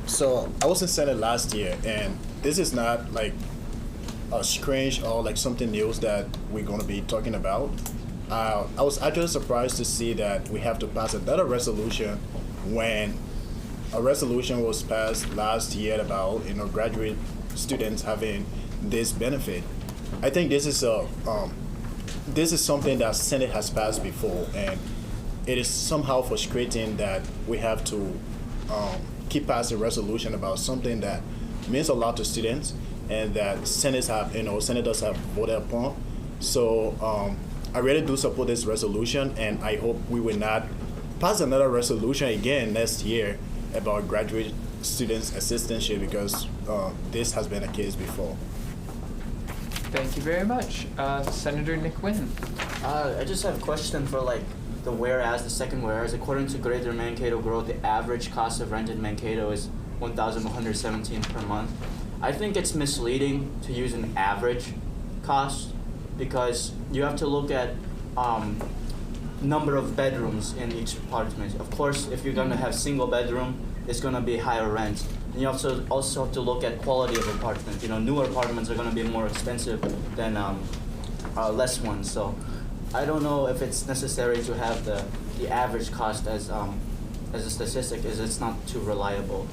E: So I was in Senate last year, and this is not like a strange or like something new that we're going to be talking about. I was actually surprised to see that we have to pass another resolution when a resolution was passed last year about graduate students having this benefit. I think this is something that Senate has passed before, and it is somehow frustrating that we have to keep passing a resolution about something that means a lot to students and that senators have voted upon. So I really do support this resolution, and I hope we will not pass another resolution again next year about graduate students' assistantship because this has been a case before.
C: Thank you very much. Senator Nick Wynn.
N: I just have a question for the whereas, the second whereas. According to Greater Mankato Growth, the average cost of rent in Mankato is $1,117 per month. I think it's misleading to use an average cost because you have to look at number of bedrooms in each apartment. Of course, if you're going to have single bedroom, it's going to be higher rent. And you also have to look at quality of apartment. Newer apartments are going to be more expensive than less ones. So I don't know if it's necessary to have the average cost as a statistic, as it's not too reliable.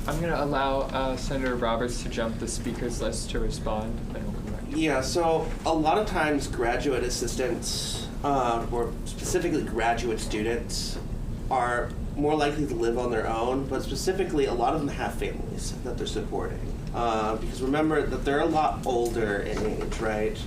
C: I'm going to allow Senator Roberts to jump the speakers list to respond, and we'll come back.
J: Yeah, so a lot of times graduate assistants, or specifically graduate students, are more likely to live on their own, but specifically a lot of them have families that they're supporting. Because remember that they're a lot older in age, right?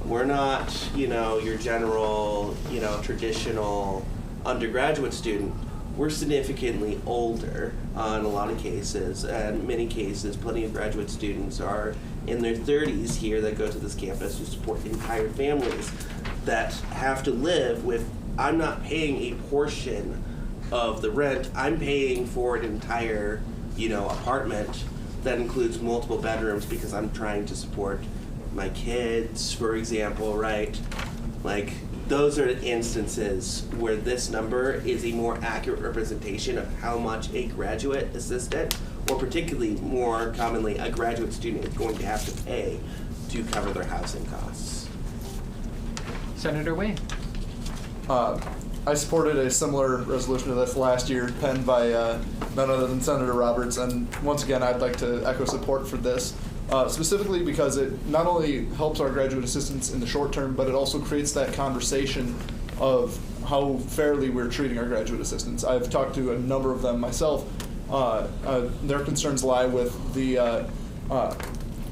J: We're not, your general, traditional undergraduate student. We're significantly older in a lot of cases, and in many cases, plenty of graduate students are in their 30s here that go to this campus who support entire families that have to live with, I'm not paying a portion of the rent, I'm paying for an entire, apartment that includes multiple bedrooms because I'm trying to support my kids, for example, right? Those are instances where this number is a more accurate representation of how much a graduate assistant, or particularly more commonly a graduate student, is going to have to pay to cover their housing costs.
C: Senator Wayne.
U: I supported a similar resolution to this last year, penned by none other than Senator Roberts, and once again, I'd like to echo support for this. Specifically because it not only helps our graduate assistants in the short term, but it also creates that conversation of how fairly we're treating our graduate assistants. I've talked to a number of them myself, their concerns lie with the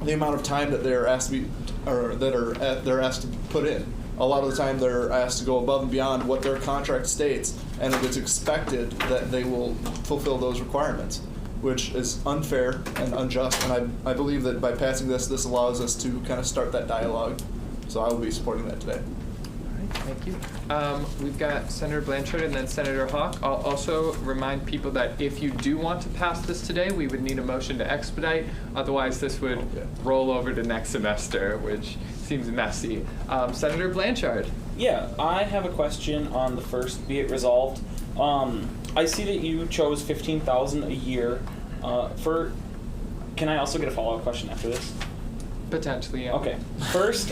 U: amount of time that they're asked to be, or they're asked to put in. A lot of the time, they're asked to go above and beyond what their contract states, and it's expected that they will fulfill those requirements, which is unfair and unjust. And I believe that by passing this allows us to kind of start that dialogue. So I will be supporting that today.
C: Thank you. We've got Senator Blanchard and then Senator Hawk. I'll also remind people that if you do want to pass this today, we would need a motion to expedite. Otherwise, this would roll over to next semester, which seems messy. Senator Blanchard.
F: Yeah, I have a question on the first, be it resolved. I see that you chose $15,000 a year can I also get a follow-up question after this?
C: Potentially, yeah.
F: Okay. First,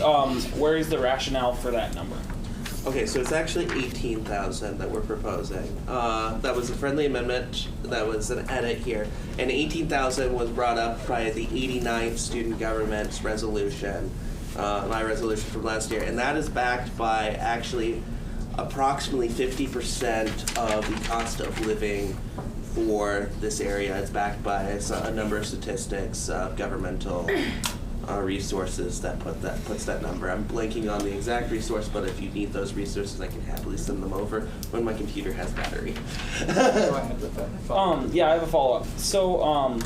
F: where is the rationale for that number?
J: Okay, so it's actually 18,000 that we're proposing. That was a friendly amendment. That was an edit here, and 18,000 was brought up by the 89th Student Government's resolution, my resolution from last year, and that is backed by actually approximately 50% of the cost of living for this area. It's backed by a number of statistics, governmental resources that puts that number. I'm blanking on the exact resource, but if you need those resources, I can happily send them over when my computer has battery.
C: Go ahead with that.
F: Yeah, I have a follow-up. So,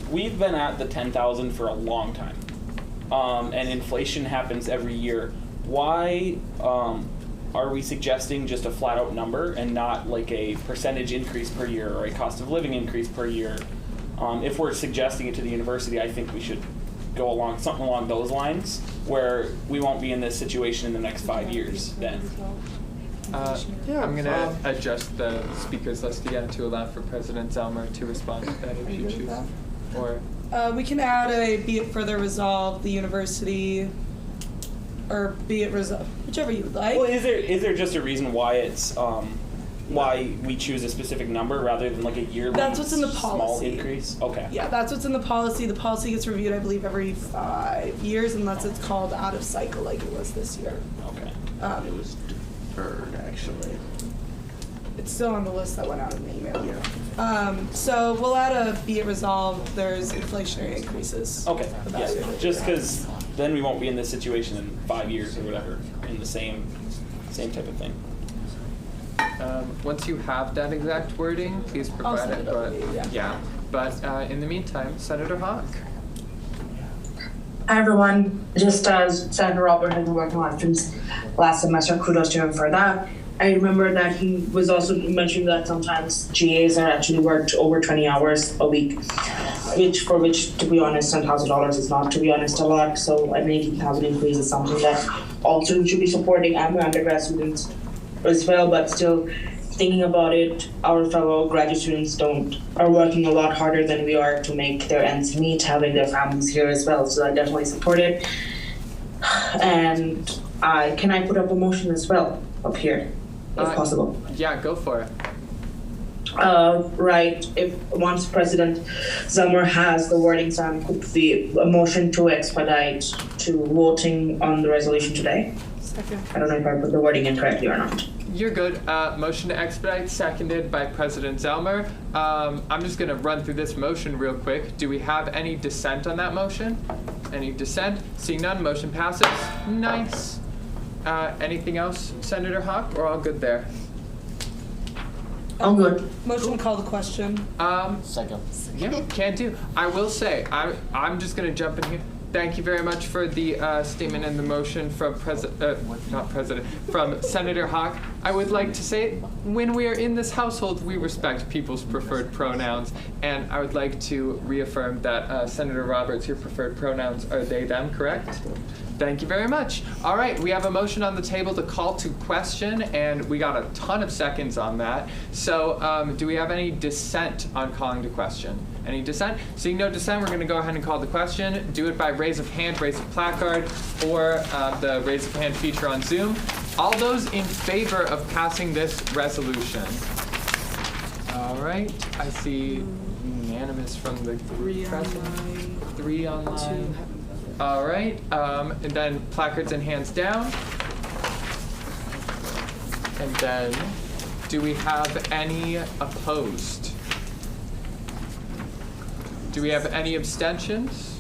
F: we've been at the 10,000 for a long time, and inflation happens every year. Why are we suggesting just a flat-out number and not like a percentage increase per year or a cost of living increase per year? If we're suggesting it to the university, I think we should go along something along those lines where we won't be in this situation in the next 5 years then.
C: I'm going to adjust the speakers list again to allow for President Zellmer to respond to that if you choose. Or
H: we can add a be it further resolved, the university, or be it resolved, whichever you would like.
F: Well, is there just a reason why it's why we choose a specific number rather than like a yearly
H: That's what's in the
F: small
H: policy.
F: increase? Okay.
H: Yeah, that's what's in the policy. The policy gets reviewed, I believe, every 5 years, unless it's called out of cycle like it was this year.
F: Okay.
J: It was deferred, actually.
H: It's still on the list that went out in the email. Yeah. So we'll add a be it resolved. There's inflationary increases.
F: Okay. Yeah. Just because then we won't be in this situation in 5 years or whatever in the same type of thing.
C: Once you have that exact wording, please provide it. But in the meantime, Senator Hawk.
V: Hi everyone. Just as Senator Robert has been working on since last semester, kudos to him for that. I remember that he was also mentioning that sometimes GAs are actually worked over 20 hours a week, which to be honest, $10,000 is not, to be honest, a lot. So an 18,000 increase is something that all students should be supporting. I'm an undergrad student as well, but still thinking about it, our fellow graduate students are working a lot harder than we are to make their ends meet, having their families here as well. So I definitely support it. And can I put up a motion as well up here, if possible?
C: Yeah, go for it.
V: Right. If once President Zellmer has the wording signed, could be a motion to expedite to voting on the resolution today.
H: Second.
V: I don't know if I put the wording in correctly or not.
C: You're good. Motion to expedite, seconded by President Zellmer. I'm just going to run through this motion real quick. Do we have any dissent on that motion? Any dissent? Seeing none, motion passes. Nice. Anything else, Senator Hawk? We're all good there.
V: I'm good.
H: Motion to call the question.
E: Second.
C: Yeah, can't do. I will say, I'm just going to jump in here. Thank you very much for the statement and the motion from from Senator Hawk. I would like to say, when we are in this household, we respect people's preferred pronouns, and I would like to reaffirm that Senator Roberts, your preferred pronouns are they, them, correct? Thank you very much. All right, we have a motion on the table to call to question, and we got a ton of seconds on that. So do we have any dissent on calling to question? Any dissent? Seeing no dissent, we're going to go ahead and call the question. Do it by raise of hand, raise of placard, or the raise of hand feature on Zoom. All those in favor of passing this resolution? All right, I see unanimous from the present. 3 online. All right, and then placards and hands down. And then, do we have any opposed? Do we have any abstentions?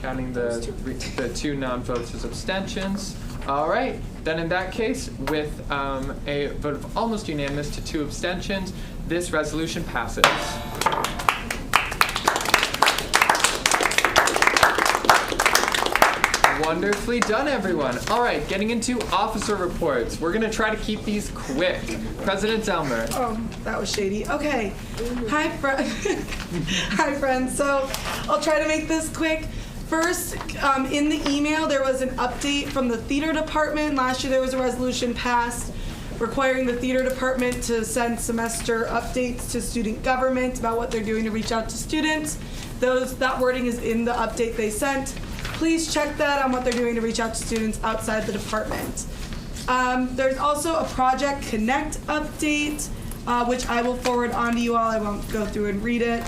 C: Counting the two non-votes as abstentions. All right, then in that case, with a vote of almost unanimous to 2 abstentions, this resolution passes. Wonderfully done, everyone. All right, getting into officer reports. We're gonna try to keep these quick. President Zelmer.
H: Oh, that was shady. Okay. Hi, Hi, friends. So I'll try to make this quick. First, in the email, there was an update from the theater department. Last year, there was a resolution passed requiring the theater department to send semester updates to student government about what they're doing to reach out to students. That wording is in the update they sent. Please check that on what they're doing to reach out to students outside the department. There's also a Project Connect update, which I will forward on to you all. I won't go through and read it.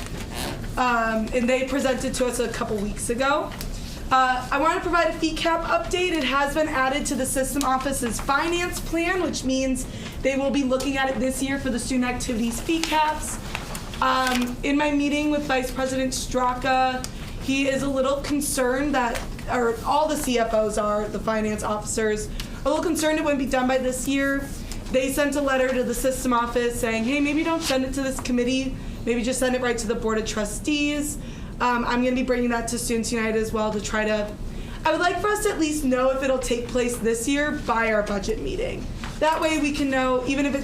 H: And they presented to us a couple weeks ago. I want to provide a fee cap update. It has been added to the system office's finance plan, which means they will be looking at it this year for the student activities fee caps. In my meeting with Vice President Straka, he is a little concerned that, or all the CFOs are, the finance officers, a little concerned it wouldn't be done by this year. They sent a letter to the system office saying, hey, maybe don't send it to this committee, maybe just send it right to the Board of Trustees. I'm going to be bringing that to Students United as well to try to, I would like for us to at least know if it'll take place this year by our budget meeting. That way we can know, even if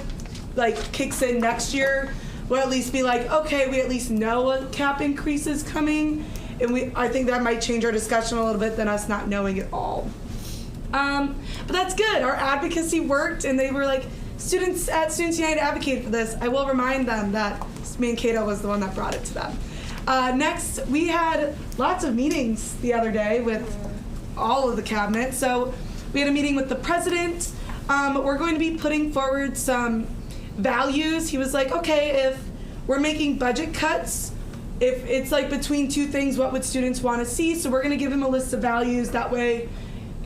H: it kicks in next year, we'll at least be like, okay, we at least know a cap increase is coming. And I think that might change our discussion a little bit than us not knowing it all. But that's good. Our advocacy worked, and they were like, students at Students United advocated for this. I will remind them that Mankato was the one that brought it to them. Next, we had lots of meetings the other day with all of the cabinet. So we had a meeting with the president. We're going to be putting forward some values. He was like, okay, if we're making budget cuts, if it's between 2 things, what would students want to see? So we're going to give him a list of values. That way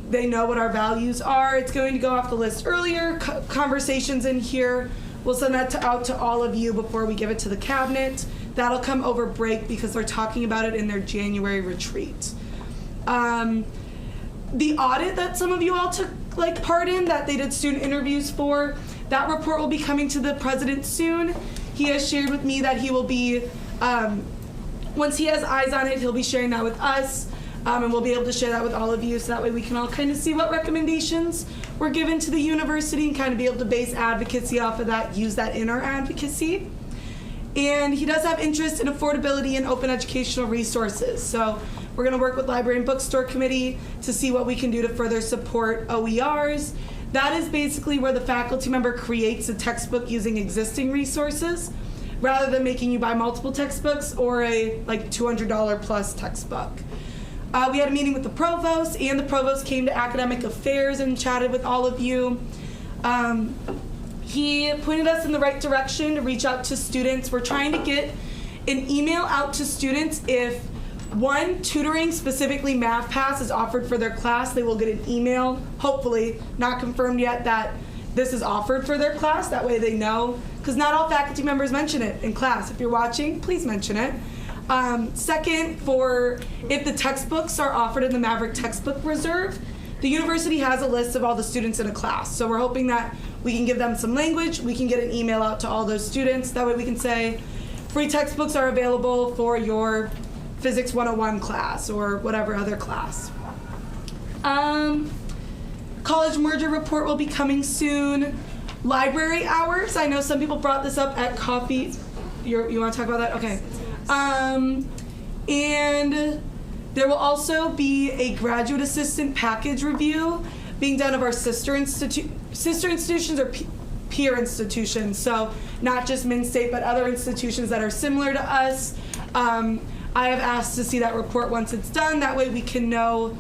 H: they know what our values are. It's going to go off the list earlier. Conversations in here. We'll send that out to all of you before we give it to the cabinet. That'll come over break because they're talking about it in their January retreat. The audit that some of you all took part in, that they did student interviews for, that report will be coming to the president soon. He has shared with me that he will be, once he has eyes on it, he'll be sharing that with us, and we'll be able to share that with all of you, so that way we can all kind of see what recommendations were given to the university and kind of be able to base advocacy off of that, use that in our advocacy. And he does have interest in affordability and open educational resources. So we're going to work with Library and Bookstore Committee to see what we can do to further support OERs. That is basically where the faculty member creates a textbook using existing resources, rather than making you buy multiple textbooks or a $200 plus textbook. We had a meeting with the provost, and the provost came to academic affairs and chatted with all of you. He pointed us in the right direction to reach out to students. We're trying to get an email out to students if one, tutoring, specifically MathPass, is offered for their class. They will get an email, hopefully, not confirmed yet, that this is offered for their class. That way they know, because not all faculty members mention it in class. If you're watching, please mention it. Second, for if the textbooks are offered in the Maverick Textbook Reserve, the university has a list of all the students in a class. So we're hoping that we can give them some language. We can get an email out to all those students. That way we can say, free textbooks are available for your Physics 101 class or whatever other class. College merger report will be coming soon. Library hours. I know some people brought this up at coffee. You want to talk about that? Okay. And there will also be a graduate assistant package review being done of our sister institutions or peer institutions. So not just Min-State, but other institutions that are similar to us. I have asked to see that report once it's done. That way we can know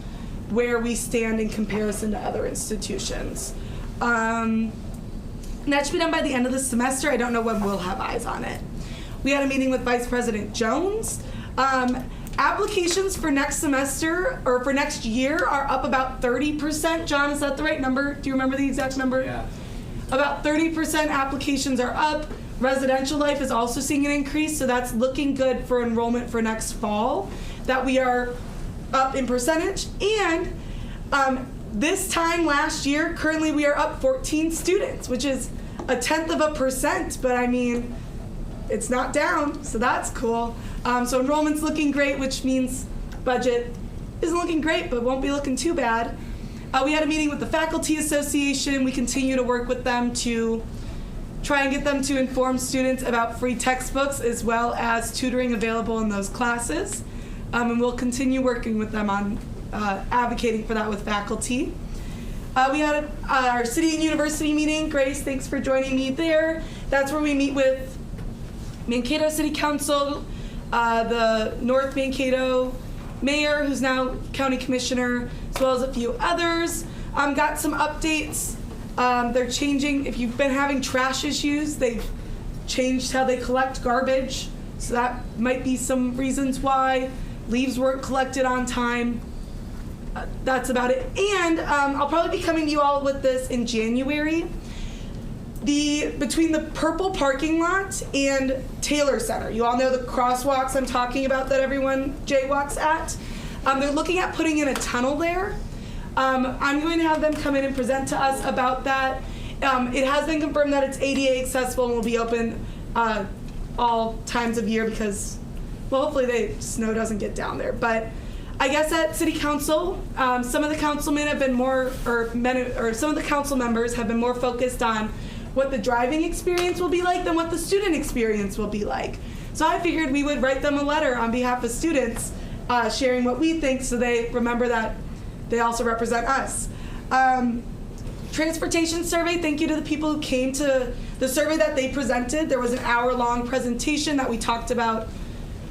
H: where we stand in comparison to other institutions. And that should be done by the end of the semester. I don't know when we'll have eyes on it. We had a meeting with Vice President Jones. Applications for next semester, or for next year, are up about 30%. John, is that the right number? Do you remember the exact number?
I: Yeah.
H: About 30% applications are up. Residential life is also seeing an increase, so that's looking good for enrollment for next fall, that we are up in percentage. And this time last year, currently we are up 14 students, which is 0.1%, but I mean, it's not down, so that's cool. So enrollment's looking great, which means budget isn't looking great, but won't be looking too bad. We had a meeting with the Faculty Association. We continue to work with them to try and get them to inform students about free textbooks as well as tutoring available in those classes. And we'll continue working with them on advocating for that with faculty. We had our city and university meeting. Grace, thanks for joining me there. That's where we meet with Mankato City Council, the North Mankato mayor, who's now county commissioner, as well as a few others. Got some updates. They're changing. If you've been having trash issues, they've changed how they collect garbage. So that might be some reasons why leaves weren't collected on time. That's about it. And I'll probably be coming to you all with this in January. Between the purple parking lot and Taylor Center, you all know the crosswalks I'm talking about that everyone jaywalks at. They're looking at putting in a tunnel there. I'm going to have them come in and present to us about that. It has been confirmed that it's ADA accessible and will be open all times of year because, well, hopefully the snow doesn't get down there. But I guess at City Council, some of the councilmen have been more, or some of the council members have been more focused on what the driving experience will be like than what the student experience will be like. So I figured we would write them a letter on behalf of students sharing what we think so they remember that they also represent us. Transportation survey, thank you to the people who came to the survey that they presented. There was an hour-long presentation that we talked about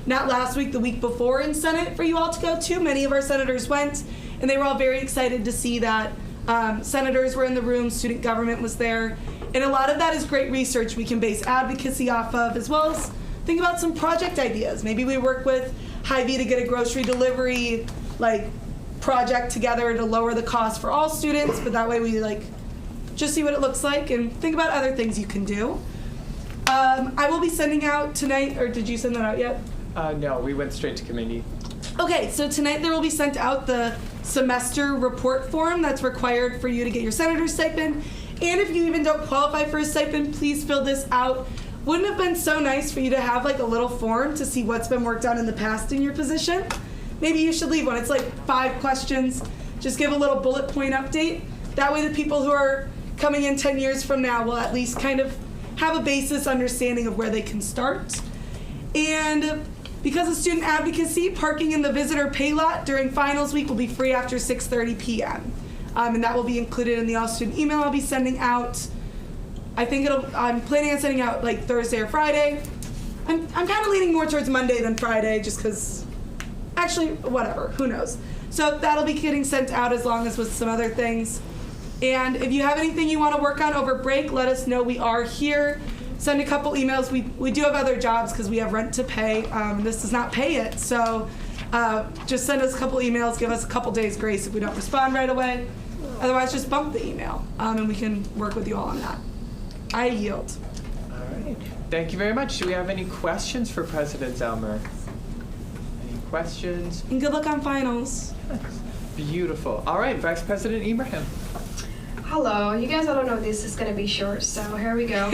H: not last week, the week before in Senate for you all to go to. Many of our senators went, and they were all very excited to see that. Senators were in the room, student government was there, and a lot of that is great research we can base advocacy off of, as well as think about some project ideas. Maybe we work with Hy-Vee to get a grocery delivery project together to lower the cost for all students, but that way we just see what it looks like and think about other things you can do. I will be sending out tonight, or did you send that out yet?
C: No, we went straight to committee.
H: Okay, so tonight there will be sent out the semester report form that's required for you to get your senator's stipend. And if you even don't qualify for a stipend, please fill this out. Wouldn't it have been so nice for you to have a little form to see what's been worked on in the past in your position? Maybe you should leave one. It's 5 questions. Just give a little bullet point update. That way the people who are coming in 10 years from now will at least kind of have a basis understanding of where they can start. And because of student advocacy, parking in the visitor pay lot during finals week will be free after 6:30 p.m. And that will be included in the all-student email I'll be sending out. I'm planning on sending out Thursday or Friday. I'm kind of leaning more towards Monday than Friday just because, actually, whatever, who knows. So that'll be getting sent out as long as with some other things. And if you have anything you want to work on over break, let us know. We are here. Send a couple emails. We do have other jobs because we have rent to pay. This does not pay it. So just send us a couple emails. Give us a couple days grace if we don't respond right away. Otherwise, just bump the email and we can work with you all on that. I yield.
C: All right. Thank you very much. Do we have any questions for President Zellmer? Any questions?
H: And good luck on finals.
C: Beautiful. All right, Vice President Ibrahim.
K: Hello, you guys all know this is going to be short, so here we go.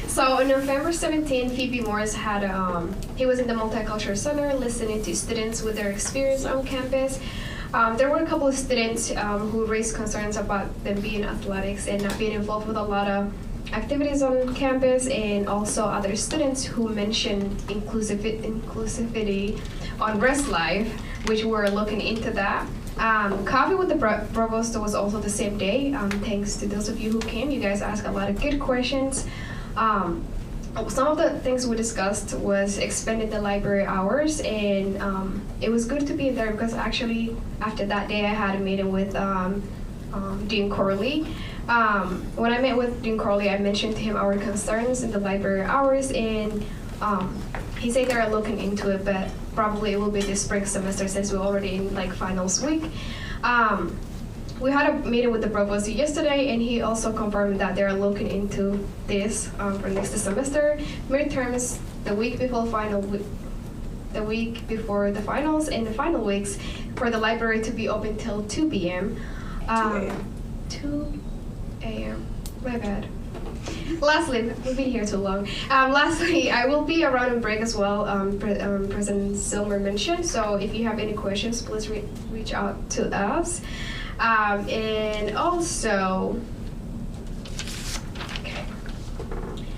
K: So on November 17th, Phoebe Morris had, he was in the Multicultural Center listening to students with their experience on campus. There were a couple of students who raised concerns about them being athletics and not being involved with a lot of activities on campus, and also other students who mentioned inclusivity on Rest Life, which we're looking into that. Coffee with the Provost was also the same day. Thanks to those of you who came. You guys asked a lot of good questions. Some of the things we discussed was expanding the library hours, and it was good to be there because actually after that day I had a meeting with Dean Corley. When I met with Dean Corley, I mentioned to him our concerns in the library hours, and he said they're looking into it, but probably it will be this spring semester since we're already in finals week. we had a meeting with the provost yesterday, and he also confirmed that they're looking into this for next semester. Midterms the week before the week before the finals, and the final weeks for the library to be open till 2 p.m. 2 a.m. My bad. Lastly, we've been here too long. Lastly, I will be around on break as well. President Silmer mentioned. So if you have any questions, please reach out to us. And also,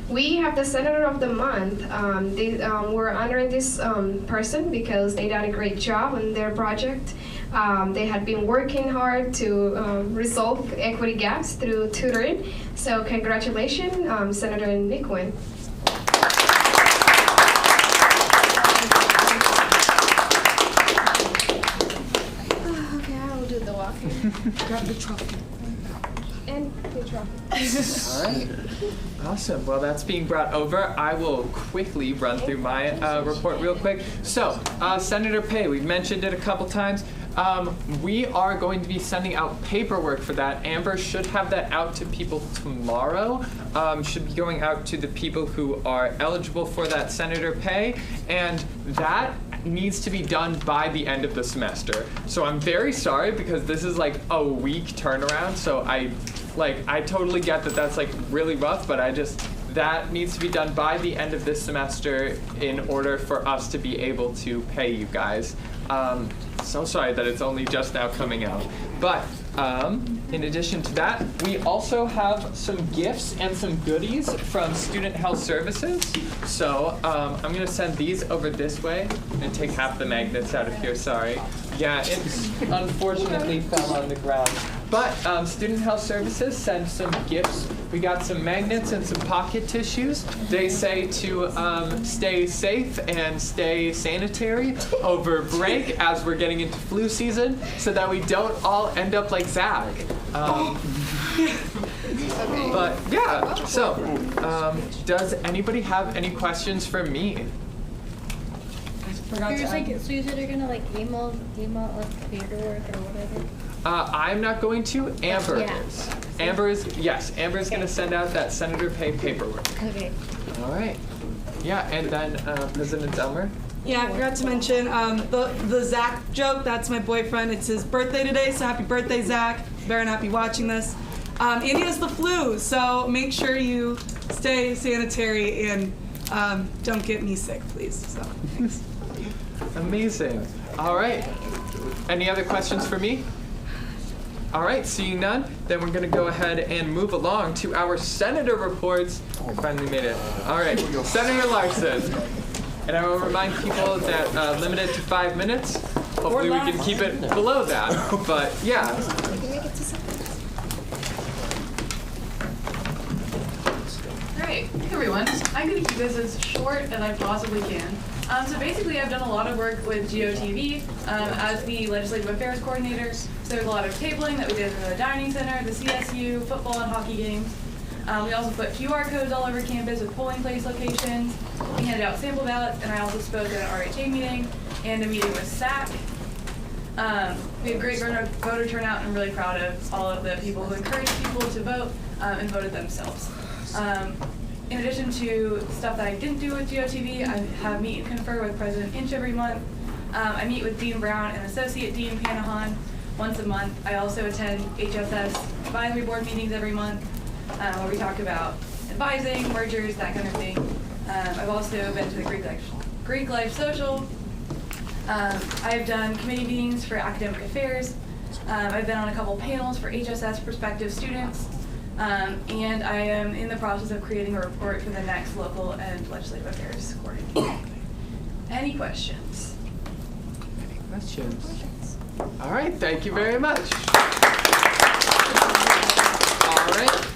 K: we have the Senator of the Month. We're honoring this person because they did a great job on their project. They had been working hard to resolve equity gaps through tutoring. So congratulations, Senator Nick Wynn. Okay, I will do the walking. Grab the trophy. And the trophy.
C: All right. Awesome. Well, that's being brought over. I will quickly run through my report real quick. So, Senator Pay, we've mentioned it a couple times. We are going to be sending out paperwork for that. Amber should have that out to people tomorrow. Should be going out to the people who are eligible for that Senator Pay. And that needs to be done by the end of the semester. So I'm very sorry because this is like a week turnaround. So I totally get that that's like really rough, but that needs to be done by the end of this semester in order for us to be able to pay you guys. So sorry that it's only just now coming out. But in addition to that, we also have some gifts and some goodies from Student Health Services. So I'm going to send these over this way and take half the magnets out of here, sorry. Yeah, it unfortunately fell on the ground. But Student Health Services sent some gifts. We got some magnets and some pocket tissues. They say to stay safe and stay sanitary over break as we're getting into flu season so that we don't all end up like Zach. But yeah, so does anybody have any questions for me?
B: So you said you're gonna like email like paperwork or whatever?
C: I'm not going to. Amber
B: Yeah.
C: is. Amber is going to send out that Senator Pay paperwork.
B: Okay.
C: All right. Yeah, and then President Elmer.
H: Yeah, I forgot to mention the Zach joke. That's my boyfriend. It's his birthday today, so happy birthday, Zach. Better not be watching this. And he has the flu, so make sure you stay sanitary and don't get me sick, please. So, thanks.
C: Amazing. All right. Any other questions for me? All right, seeing none, then we're going to go ahead and move along to our senator reports. We finally made it. All right, Senator Larson. And I will remind people that limited to 5 minutes. Hopefully we can keep it below that. But yeah.
D: Great. Hey everyone. I'm going to keep this as short as I possibly can. So basically I've done a lot of work with GOTV as the Legislative Affairs Coordinator. So there's a lot of tabling that we did in the dining center, the CSU, football and hockey games. We also put QR codes all over campus with polling place locations. We handed out sample ballots, and I also spoke at an RHA meeting and a meeting with SAC. We had great voter turnout, and I'm really proud of all of the people who encouraged people to vote and voted themselves. In addition to stuff that I didn't do with GOTV, I have meet and confer with President Inch every month. I meet with Dean Brown and Associate Dean Panahan once a month. I also attend HSS advisory board meetings every month where we talk about advising, mergers, that kind of thing. I've also been to the Greek Life Social. I've done committee meetings for academic affairs. I've been on a couple panels for HSS prospective students. And I am in the process of creating a report for the next local and legislative affairs coordinator. Any questions?
C: Any questions? All right, thank you very much. All right,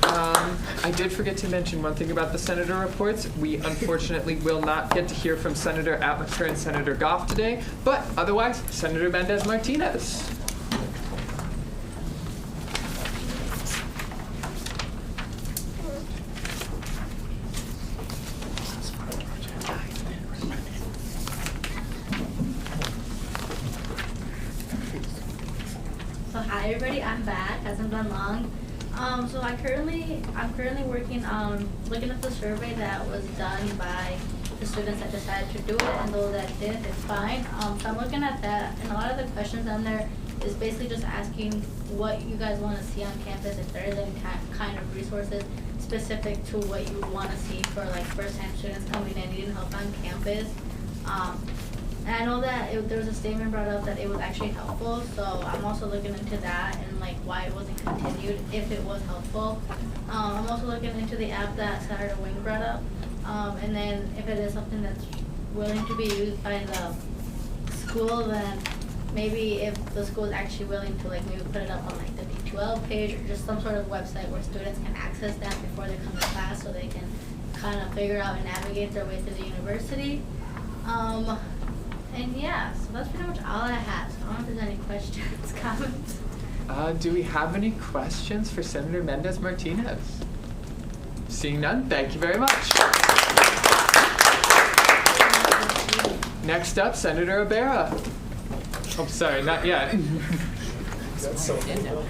C: I did forget to mention one thing about the senator reports. We unfortunately will not get to hear from Senator Atmaker and Senator Goff today, but otherwise, Senator Mendez-Martinez.
L: So Hi everybody, I'm back. Hasn't been long. So I'm currently working on looking at the survey that was done by the students that decided to do it, and those that did, it's fine. So I'm looking at that, and a lot of the questions on there is basically just asking what you guys want to see on campus, if there is any kind of resources specific to what you want to see for like first-time students coming in needing help on campus. And I know that there was a statement brought up that it was actually helpful, so I'm also looking into that and like why it wasn't continued, if it was helpful. I'm also looking into the app that Senator Wing brought up, and then if it is something that's willing to be used by the school, then maybe if the school is actually willing to like maybe put it up on like the D2L page or just some sort of website where students can access that before they come to class, so they can kind of figure out and navigate their way through the university. And yeah, so that's pretty much all I have. So I don't know if there's any questions, comments.
C: Do we have any questions for Senator Mendez-Martinez? Seeing none, thank you very much. Next up, Senator Ibarra. Oh, sorry, not yet.
A: That's so cool.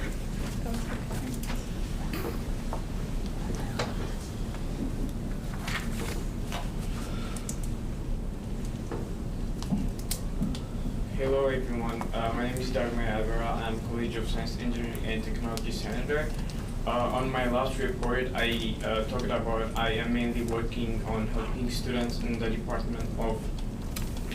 M: Hello everyone, my name is Dharma Ibarra. I'm College of Science, Engineering and Technology Senator. On my last report, I talked about I am mainly working on helping students in the Department of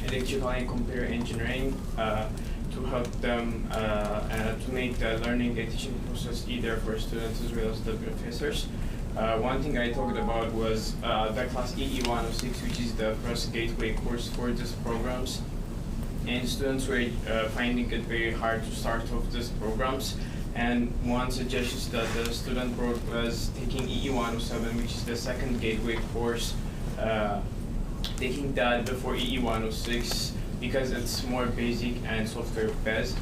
M: Electrical and Computer Engineering to help them to make the learning and teaching process easier for students as well as the professors. One thing I talked about was the class EE106, which is the first gateway course for these programs. And students were finding it very hard to start off these programs. And one suggestion that the student brought was taking EE107, which is the second gateway course, taking that before EE106 because it's more basic and software based.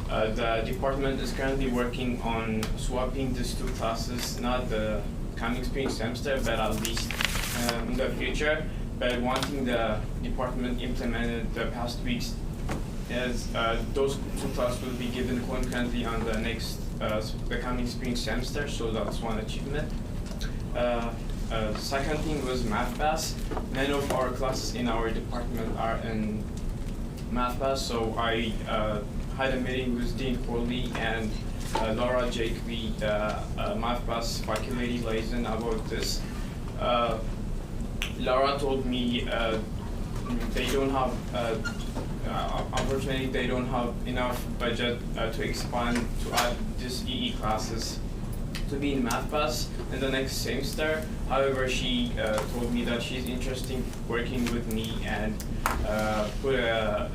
M: The department is currently working on swapping these two classes, not the coming spring semester, but at least in the future. But one thing the department implemented the past weeks is those two classes will be given concurrently on the next, the coming spring semester, so that's one achievement. Second thing was MathPass. None of our classes in our department are in MathPass, so I had a meeting with Dean Corley and Laura Jake, the MathPass faculty liaison, about this. Laura told me they don't have, unfortunately, they don't have enough budget to expand, to add these EE classes to be in MathPass in the next semester. However, she told me that she's interested in working with me and put a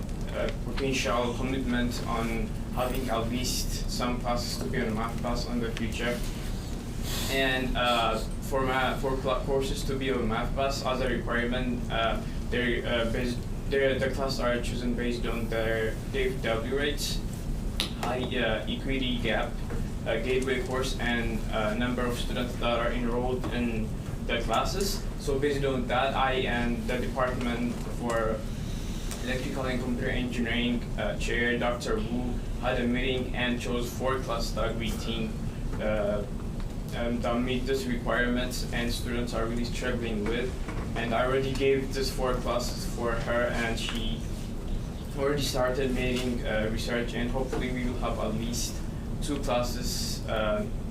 M: potential commitment on having at least some classes to be on MathPass in the future. And for courses to be on MathPass as a requirement, the classes are chosen based on their DFW rates, high equity gap, gateway course, and number of students that are enrolled in the classes. So based on that, I and the Department for Electrical and Computer Engineering Chair, Dr. Wu, had a meeting and chose 4 classes that we think that meet these requirements and students are really struggling with. And I already gave these 4 classes for her, and she already started making research, and hopefully we will have at least 2 classes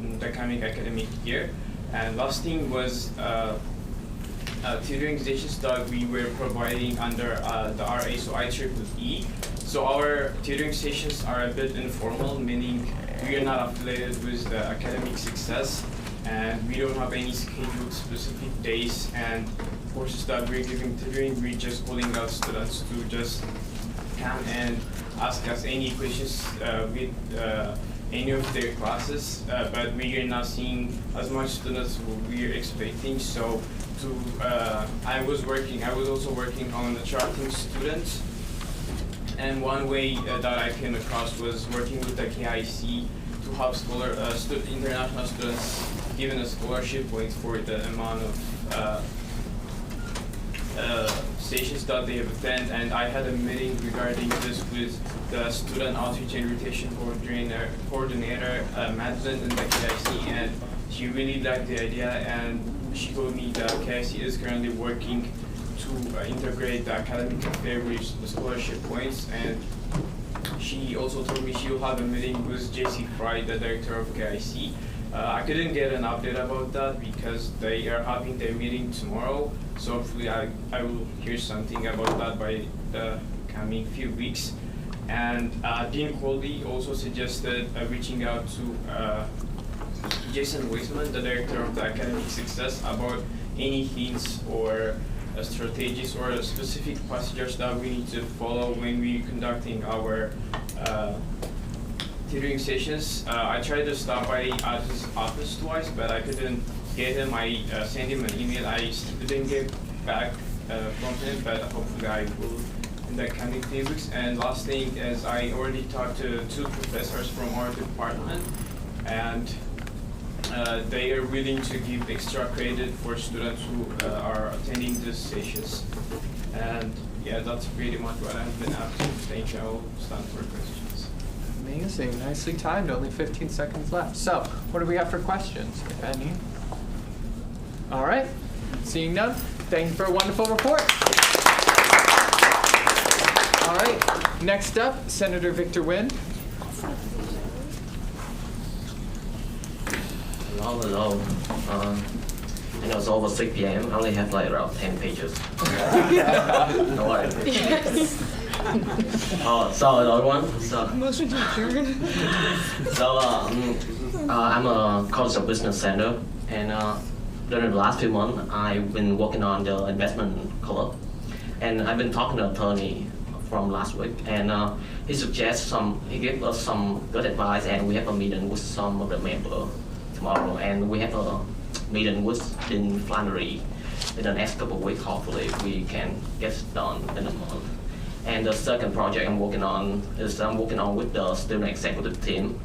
M: in the coming academic year. And last thing was tutoring sessions that we were providing under the RA, so IEEE. So our tutoring sessions are a bit informal, meaning we are not affiliated with the academic success, and we don't have any scheduled specific days and courses that we're giving tutoring. We're just calling out students to just come and ask us any questions with any of their classes, but we are not seeing as much students we are expecting. So I was also working on attracting students, and one way that I came across was working with the KIC to have international students given a scholarship point for the amount of sessions that they have attended, and I had a meeting regarding this with the student outreach and invitation coordinator Madeline in the KIC, and she really liked the idea, and she told me that KIC is currently working to integrate the academic affair with the scholarship points, and she also told me she will have a meeting with JC Fry, the director of KIC. I couldn't get an update about that because they are having their meeting tomorrow, so hopefully I will hear something about that by the coming few weeks. And Dean Colby also suggested reaching out to Jason Weisman, the director of the academic success, about any hints or strategies or specific procedures that we need to follow when we're conducting our tutoring sessions. I tried to stop by at his office twice, but I couldn't get him. I sent him an email. I still didn't get back from him, but hopefully I will in the coming few weeks. And last thing is I already talked to 2 professors from our department, and they are willing to give extra credit for students who are attending these sessions. And yeah, that's pretty much what I've been up to. Thank you. I'll stand for questions.
C: Amazing, nicely timed, only 15 seconds left. So, what do we have for questions, if any? All right, seeing none, thank you for a wonderful report. All right, next up, Senator Victor Wynn.
O: Hello. I know it's over 6 p.m. I only have like around 10 pages. No worries. So everyone.
H: Motion to adjourn.
O: So I'm a college of business center, and during the last few months, I've been working on the investment club, and I've been talking to an attorney from last week, and he gave us some good advice, and we have a meeting with some of the members tomorrow, and we have a meeting with Dean Flannery in the next couple of weeks. Hopefully, we can get it done in a month. And the second project I'm working on with the student executive team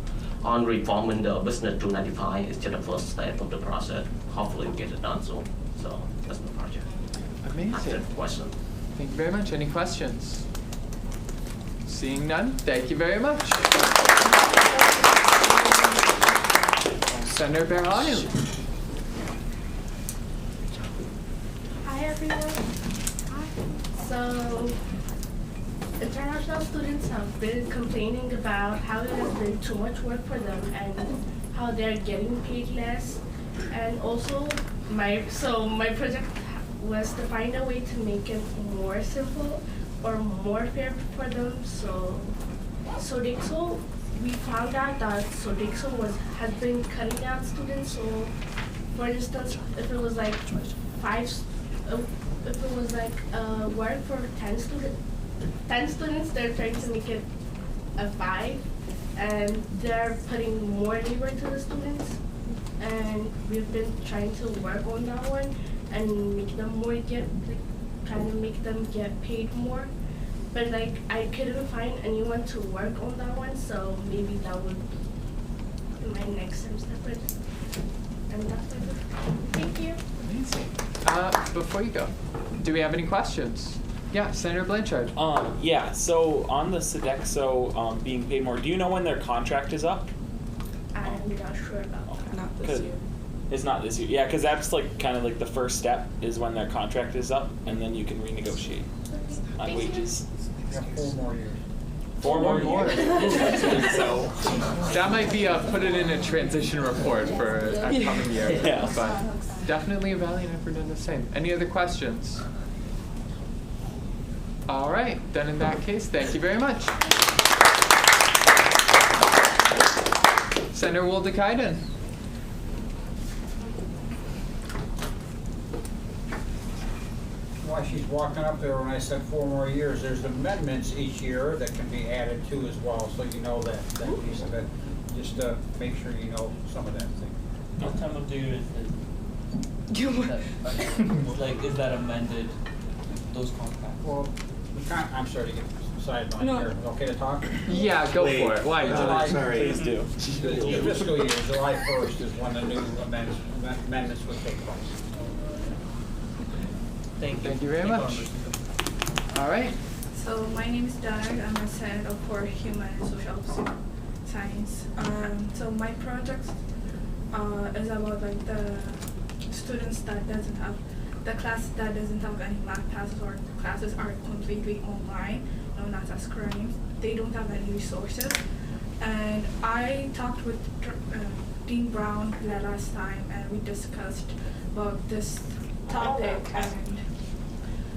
O: on reforming the business 295. It's just the first step of the process. Hopefully, we get it done soon. So that's my project.
C: Amazing.
O: Question.
C: Thank you very much. Any questions? Seeing none, thank you very much. Senator Bear-Lyons.
P: Hi everyone. So, international students have been complaining about how it has been too much work for them and how they're getting paid less. And also, my project was to find a way to make it more simple or more fair for them. So Sodexo, we found out that Sodexo has been cutting out students. So, for instance, if it was like work for 10 students, they're trying to make it a 5, and they're putting more labor to the students. And we've been trying to work on that one and make them trying to make them get paid more. But I couldn't find anyone to work on that one, so maybe that would be my next step. And that's it. Thank you.
C: Amazing. Before you go, do we have any questions? Yeah, Senator Blanchard.
F: Yeah, so on the Sodexo being paid more, do you know when their contract is up?
P: I'm not sure about that.
H: Not this year.
F: It's not this year. Yeah, because that's kind of the first step is when their contract is up, and then you can renegotiate on wages.
W: Yeah, 4 more years.
F: 4 more years. So
C: that might be put it in a transition report for a coming year.
F: Yeah.
C: But definitely a valiant effort in the same. Any other questions? All right, then in that case, thank you very much. Senator Woldekainen.
W: While she's walking up there, when I said 4 more years, there's amendments each year that can be added to as well, so you know that piece of it. Just make sure you know some of that thing.
G: What time of the year is it? Is that amended, those contracts?
W: Well, I'm sorry to get sidelined here. Okay to talk?
C: Yeah, go for it. Why not?
F: Please do.
W: The fiscal year, July 1st is when the new amendments would take place.
G: Thank you.
C: Thank you very much. All right.
Q: So my name is Danag. I'm a senator for Human and Social Science. So my project is about like the students that doesn't have the class that doesn't have any math classes or classes are completely online, known as SCRIME. They don't have any resources. And I talked with Dean Brown the last time, and we discussed about this topic,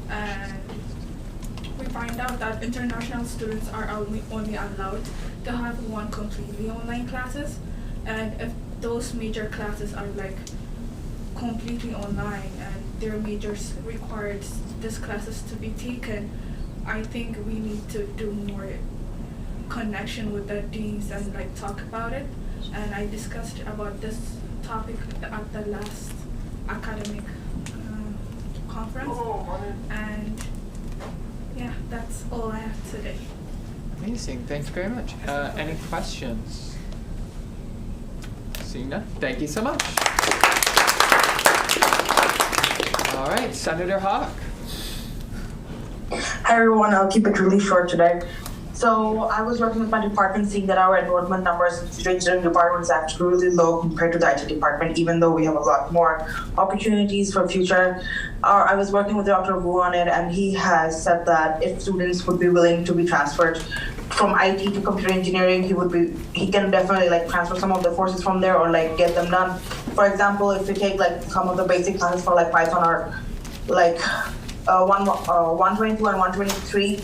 Q: and we find out that international students are only allowed to have one completely online classes, and if those major classes are like completely online and their majors required these classes to be taken, I think we need to do more connection with the deans and like talk about it. And I discussed about this topic at the last academic conference, and yeah, that's all I have today.
C: Amazing. Thanks very much. Any questions? Seeing none. Thank you so much. All right, Senator Hawk.
V: Hi everyone, I'll keep it really short today. So I was working with my department, seeing that our enrollment numbers in the engineering department is actually really low compared to the IT department, even though we have a lot more opportunities for future. I was working with Dr. Wu on it, and he has said that if students would be willing to be transferred from IT to computer engineering, he can definitely like transfer some of the courses from there or like get them done. For example, if we take like some of the basic classes for like Python or like 122 and 123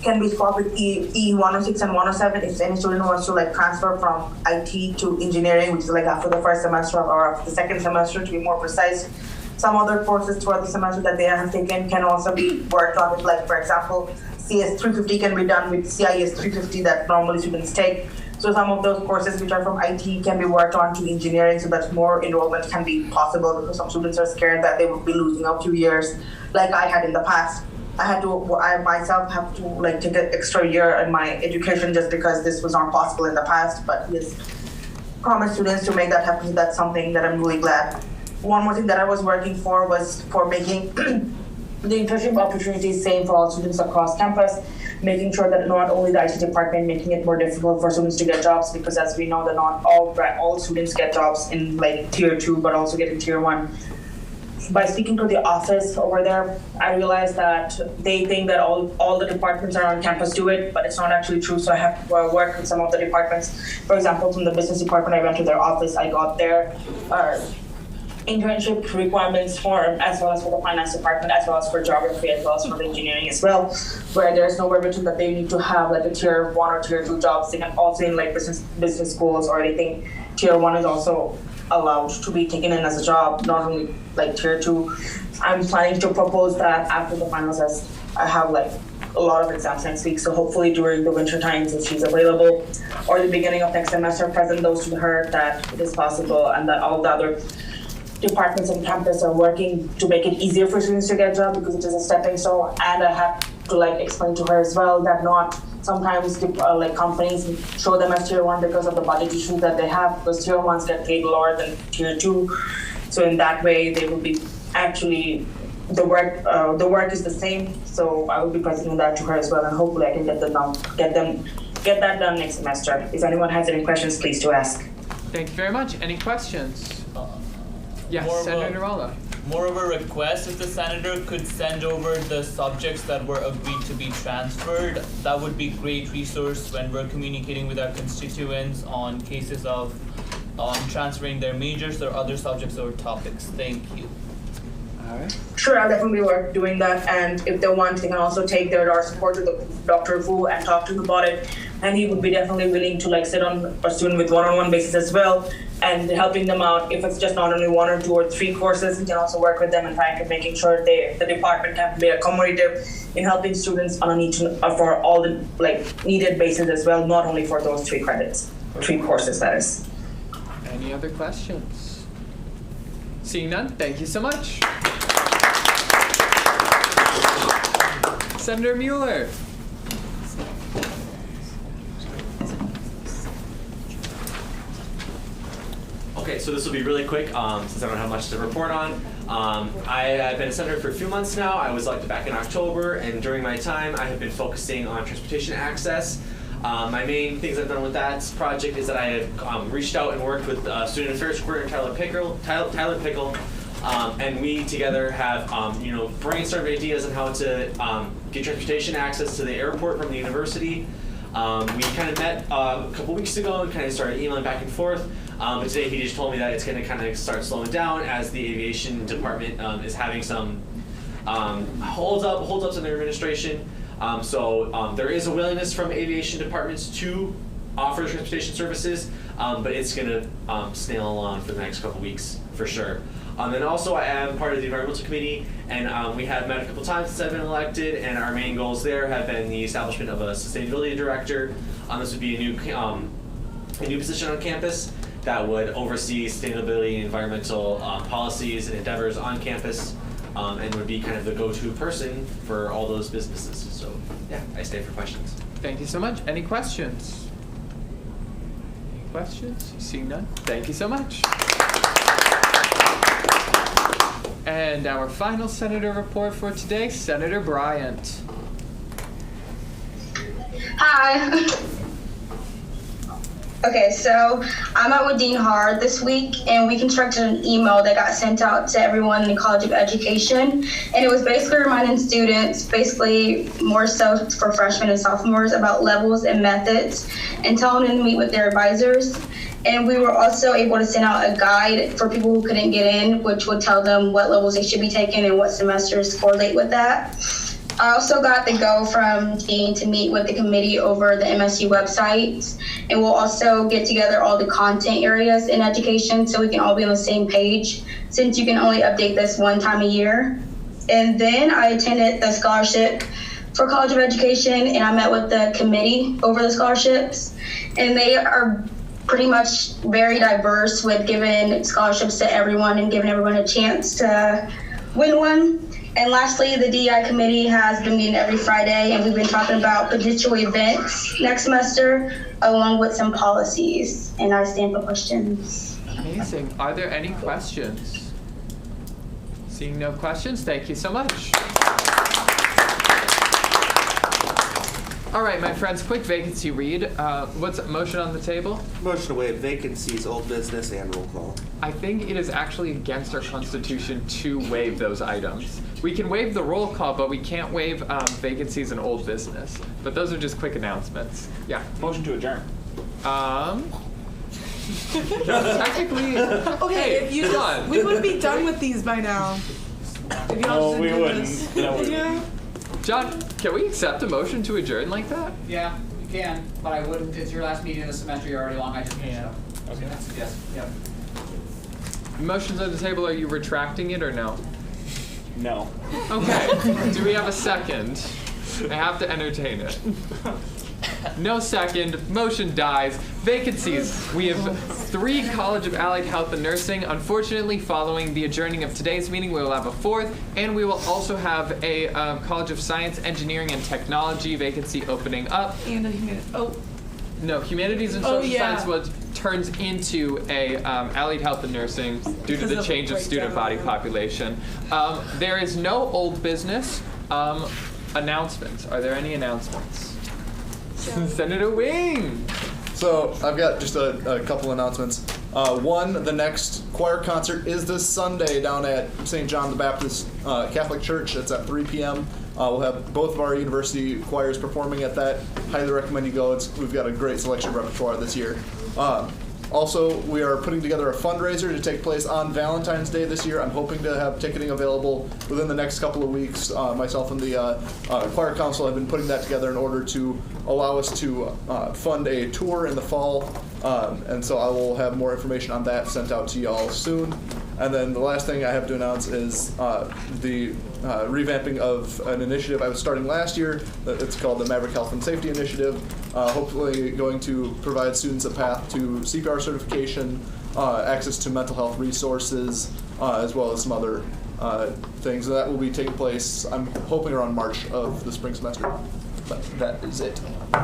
V: can be swapped with E106 and 107 if any student wants to like transfer from IT to engineering, which is like after the first semester or after the second semester to be more precise. Some other courses throughout the semester that they have taken can also be worked on with, like for example, CS 350 can be done with CIS 350 that normally students take. So some of those courses which are from IT can be worked on to engineering so that more enrollment can be possible, because some students are scared that they would be losing a few years like I had in the past. I myself have to like take an extra year in my education just because this was not possible in the past, but yes, promised students to make that happen. That's something that I'm really glad. One more thing that I was working for was for making the internship opportunities same for all students across campus, making sure that not only the IT department making it more difficult for students to get jobs, because as we know that not all students get jobs in like tier 2 but also get in tier 1. By speaking to the office over there, I realized that they think that all the departments are on campus do it, but it's not actually true. So I have to work with some of the departments. For example, from the business department, I went to their office. I got their internship requirements form, as well as for the finance department, as well as for geography, as well as for the engineering as well, where there's nowhere between that they need to have like a tier 1 or tier 2 jobs. They can also in like business schools or anything. Tier 1 is also allowed to be taken in as a job, not only like tier 2. I'm planning to propose that after the finals, as I have like a lot of exams next week. So hopefully during the winter times, if she's available, or the beginning of next semester, present those to her that it is possible, and that all the other departments on campus are working to make it easier for students to get a job, because it is a stepping stone. And I have to like explain to her as well that not sometimes like companies show them as tier 1 because of the budget issues that they have, because tier 1s get paid lower than tier 2. So in that way, they will be actually the work is the same. So I will be presenting that to her as well, and hopefully I can get that done next semester. If anyone has any questions, please do ask.
C: Thank you very much. Any questions? Yes, Senator Ralla.
G: More of a request, if the senator could send over the subjects that were agreed to be transferred, that would be great resource when we're communicating with our constituents on cases of transferring their majors or other subjects or topics. Thank you.
C: All right.
V: Sure, I'll definitely work doing that, and if they want, they can also take their support to Dr. Wu and talk to him about it, and he would be definitely willing to like sit on a student with one-on-one basis as well, and helping them out. If it's just not only 1 or 2 or 3 courses, we can also work with them and trying to making sure the department can be accommodative in helping students on a need for all the like needed basis as well, not only for those 3 credits, 3 courses that is.
C: Any other questions? Seeing none, thank you so much. Senator Mueller.
R: Okay, so this will be really quick since I don't have much to report on. I've been a senator for a few months now. I was elected back in October, and during my time, I have been focusing on transportation access. My main things I've done with that project is that I have reached out and worked with Student Affairs Coordinator Tyler Pickle, and we together have brainstormed ideas on how to get transportation access to the airport from the university. We kind of met a couple weeks ago and kind of started emailing back and forth. But today he just told me that it's going to kind of start slowing down as the aviation department is having some holdups in their administration. So there is a willingness from aviation departments to offer transportation services, but it's going to snail along for the next couple weeks for sure. And also I am part of the environmental committee, and we have met a couple times since I've been elected, and our main goals there have been the establishment of a sustainability director. This would be a new position on campus that would oversee sustainability and environmental policies and endeavors on campus, and would be kind of the go-to person for all those businesses. So yeah, I stay for questions.
C: Thank you so much. Any questions? Any questions? Seeing none? Thank you so much. And our final senator report for today, Senator Bryant.
S: Hi. Okay, so I met with Dean Hard this week, and we constructed an email that got sent out to everyone in the College of Education, and it was basically reminding students, basically more so for freshmen and sophomores, about levels and methods, and telling them to meet with their advisors. And we were also able to send out a guide for people who couldn't get in, which would tell them what levels they should be taking and what semesters correlate with that. I also got the go from Dean to meet with the committee over the MSU website, and we'll also get together all the content areas in education so we can all be on the same page, since you can only update this one time a year. And then I attended the scholarship for College of Education, and I met with the committee over the scholarships, and they are pretty much very diverse with giving scholarships to everyone and giving everyone a chance to win one. And lastly, the DEI committee has been meeting every Friday, and we've been talking about potential events next semester, along with some policies. And I stand for questions.
C: Amazing. Are there any questions? Seeing no questions, thank you so much. All right, my friends, quick vacancy read. What's a motion on the table?
J: Motion to waive vacancies, old business, and roll call.
C: I think it is actually against our constitution to waive those items. We can waive the roll call, but we can't waive vacancies and old business. But those are just quick announcements. Yeah.
F: Motion to adjourn.
C: Technically.
H: Okay, if you
C: John.
H: we would be done with these by now. If y'all just didn't do this.
F: No, we wouldn't.
H: Yeah.
C: John, can we accept a motion to adjourn like that?
T: Yeah, you can, but I wouldn't. It's your last meeting of the semester. You're already long. I just finished up.
C: Okay.
T: Yes. Yep.
C: Motion's on the table. Are you retracting it or no?
F: No.
C: Okay. Do we have a second? I have to entertain it. No second. Motion dies. Vacancies. We have 3 College of Allied Health and Nursing. Unfortunately, following the adjourning of today's meeting, we will have a 4th, and we will also have a College of Science, Engineering, and Technology vacancy opening up.
H: And a humanities. Oh.
C: No, Humanities and Social Science was turns into a Allied Health and Nursing due to
H: Because
C: the
H: of
C: change of student
H: breakdown.
C: body population. There is no old business. Announcements. Are there any announcements? Senator Wing.
U: So I've got just a couple announcements. One, the next choir concert is this Sunday down at St. John the Baptist Catholic Church. It's at 3 p.m. We'll have both of our university choirs performing at that. Highly recommend you go. We've got a great selection of repertoire this year. Also, we are putting together a fundraiser to take place on Valentine's Day this year. I'm hoping to have ticketing available within the next couple of weeks. Myself and the choir council have been putting that together in order to allow us to fund a tour in the fall. And so I will have more information on that sent out to y'all soon. And then the last thing I have to announce is the revamping of an initiative I was starting last year. It's called the Maverick Health and Safety Initiative. Hopefully going to provide students a path to CPR certification, access to mental health resources, as well as some other things. That will be taking place, I'm hoping, around March of the spring semester. But that is it.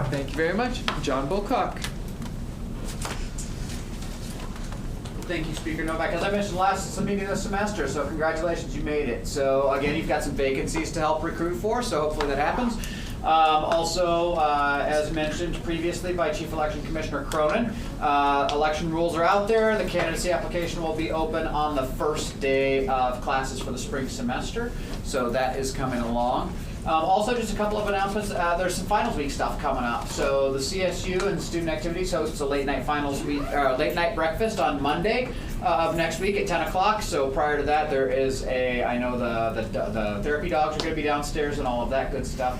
C: Thank you very much. John Bulcock.
T: Thank you, Speaker Novak. As I mentioned last meeting of the semester, so congratulations, you made it. So again, you've got some vacancies to help recruit for, so hopefully that happens. Also, as mentioned previously by Chief Election Commissioner Cronin, election rules are out there. The candidacy application will be open on the first day of classes for the spring semester, so that is coming along. Also, just a couple of announcements. There's some finals week stuff coming up. So the CSU and Student Activities hosts a late night finals week, late night breakfast on Monday of next week at 10 o'clock. So prior to that, there is I know the therapy dogs are going to be downstairs and all of that good stuff.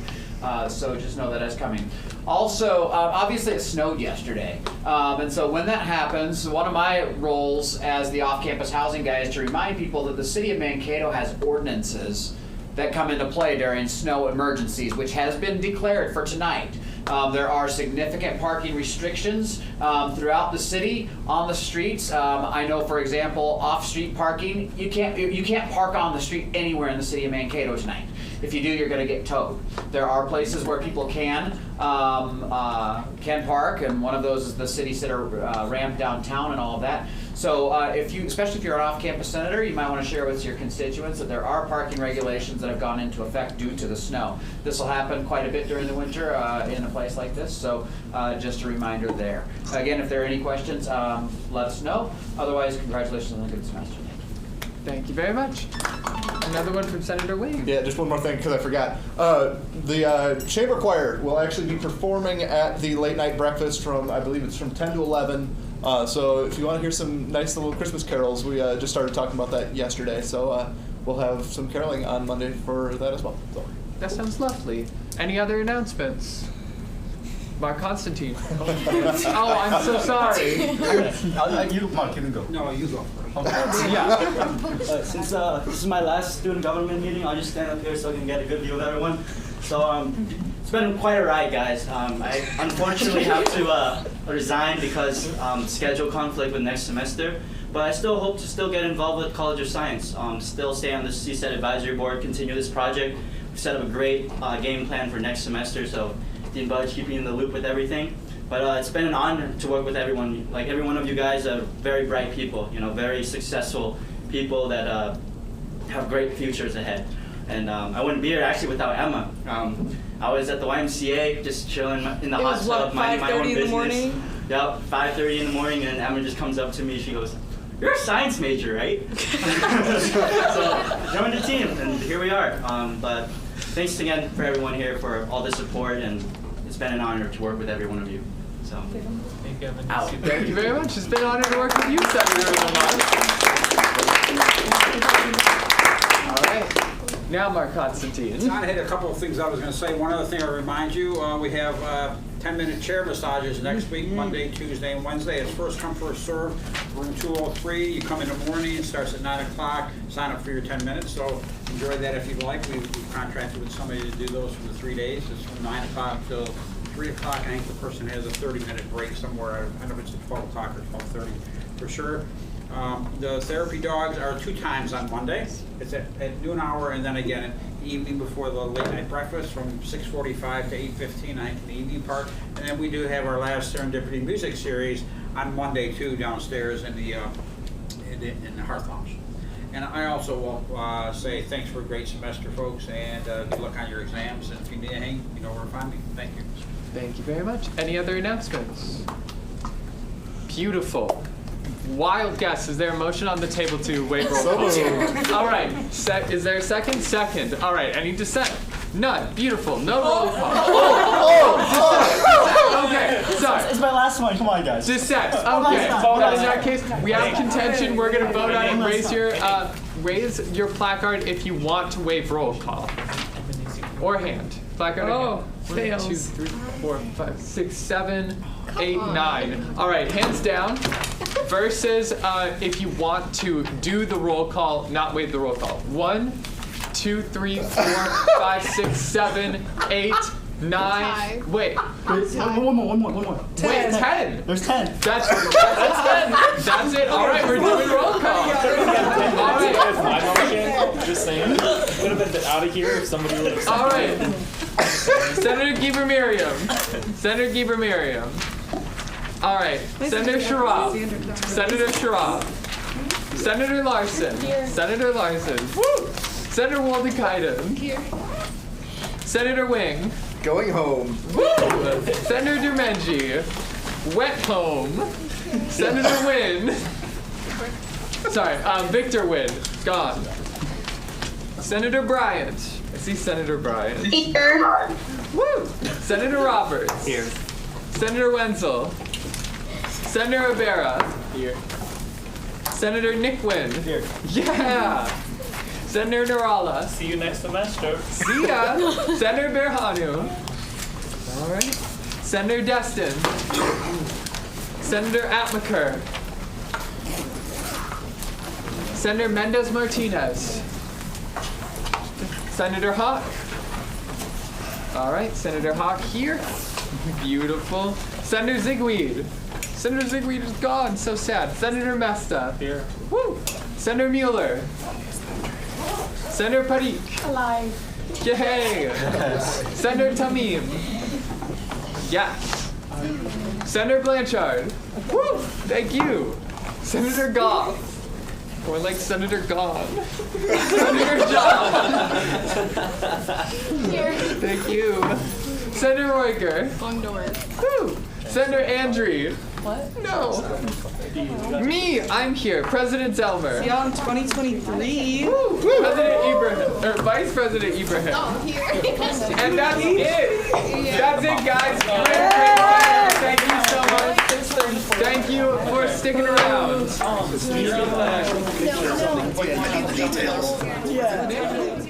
T: So just know that is coming. Also, obviously it snowed yesterday. And so when that happens, one of my roles as the off-campus housing guy is to remind people that the city of Mankato has ordinances that come into play during snow emergencies, which has been declared for tonight. There are significant parking restrictions throughout the city on the streets. I know, for example, off-street parking, you can't park on the street anywhere in the city of Mankato tonight. If you do, you're going to get towed. There are places where people can park, and one of those is the city center ramp downtown and all of that. So especially if you're an off-campus senator, you might want to share with your constituents that there are parking regulations that have gone into effect due to the snow. This will happen quite a bit during the winter in a place like this, so just a reminder there. Again, if there are any questions, let us know. Otherwise, congratulations on a good semester.
C: Thank you very much. Another one from Senator Wayne.
U: Yeah, just one more thing because I forgot. The Chamber Choir will actually be performing at the late night breakfast I believe it's from 10 to 11. So if you want to hear some nice little Christmas carols, we just started talking about that yesterday. So we'll have some caroling on Monday for that as well. So.
C: That sounds lovely. Any other announcements? Mark Constantine. Oh, I'm so sorry.
E: You, Mark, you can go.
W: No, you go.
E: Since this is my last student government meeting, I'll just stand up here so I can get a good view of everyone. So it's been quite a ride, guys. I unfortunately have to resign because schedule conflict with next semester, but I still hope to still get involved with College of Science, still stay on the CSET advisory board, continue this project. We've set up a great game plan for next semester, so Dean Budge keeping in the loop with everything. But it's been an honor to work with everyone. Like every one of you guys are very bright people, very successful people that have great futures ahead. And I wouldn't be here actually without Emma. I was at the YMCA just chilling in the hot tub, minding my own business. 5:30 in the morning? Yep, 5:30 in the morning, and Emma just comes up to me, she goes, "You're a science major, right?" So join the team, and here we are. But thanks again for everyone here for all the support, and it's been an honor to work with every one of you. So,
C: Thank you very much. It's been an honor to work with you, Senator Lamont. All right. Now, Mark Constantine.
W: John, I had a couple of things I was going to say. One other thing I'll remind you, we have 10-minute chair massages next week, Monday, Tuesday, and Wednesday. It's first come, first serve. Room 203. You come in the morning. It starts at 9 o'clock. Sign up for your 10 minutes. So enjoy that if you'd like. We've contracted with somebody to do those for the 3 days. It's from 9 o'clock till 3 o'clock. I think the person has a 30-minute break somewhere. I don't know if it's at 12 o'clock or 12:30 for sure. The therapy dogs are 2 times on Monday. It's at noon hour, and then again at the evening before the late night breakfast from 6:45 to 8:15, I think, in the evening part. And then we do have our last Serendipity music series on Monday too, downstairs in the Hearth Lounge. And I also will say thanks for a great semester, folks, and good luck on your exams. And if you need anything, you know where to find me. Thank you.
C: Thank you very much. Any other announcements? Beautiful. Wild guess. Is there a motion on the table to waive roll call? All right. Is there a second? Second. All right. Any dissent? None. Beautiful. No roll call. Okay. Sorry.
E: It's my last one. Come on, guys.
C: Dissent. Okay. Then in that case, we have contention. We're going to vote on it. Raise your placard if you want to waive roll call. Or hand. Placard or hand. 1, 2, 3, 4, 5, 6, 7, 8, 9. All right, hands down. Versus if you want to do the roll call, not waive the roll call. 1, 2, 3, 4, 5, 6, 7, 8, 9. Wait.
E: One more.
C: 10. Wait, 10.
E: There's 10.
C: That's 10. That's it. All right, we're doing roll call. All right.
F: My motion, just saying, would have been out of here if somebody would have.
C: All right. Senator Geber Miriam. All right. Senator Sharaf. Senator Larson.
B: Here.
C: Senator Larson. Woo! Senator Waldekainen.
B: Here.
C: Senator Wing.
A: Going home.
C: Woo! Senator Dumenji. Wet home. Senator Wynn. Sorry, Victor Wynn. Gone. Senator Bryant. I see Senator Bryant.
S: Here.
C: Woo! Senator Roberts.
G: Here.
C: Senator Wenzel. Senator Rivera.
G: Here.
C: Senator Nick Wynn. Here. Yeah! Senator Narala.
G: See you next semester.
C: See ya! Senator Berhanu. Alright. Senator Destin. Senator Atmaker. Senator Mendez Martinez. Senator Hawk. Alright, Senator Hawk here. Beautiful. Senator Zigweed. Senator Zigweed is gone, so sad. Senator Mesta. Here. Woo! Senator Mueller. Senator Parikh.
B: Alive.
C: Yay! Senator Tamim. Yes. Senator Blanchard. Woo! Thank you. Senator Goff. Or like Senator Gone. Senator John.
B: Here.
C: Thank you. Senator Roiker.
B: Long door.
C: Woo! Senator Andrew.
B: What?
C: No. Me, I'm here. President Zelmer.
H: See y'all in 2023.
C: Woo! President Ibrahim, or Vice President Ibrahim.
B: Oh, here.
C: And that's it. That's it, guys. Great. Thank you so much. Thank you for sticking around.
A: Yeah, I need the details.
H: Yeah.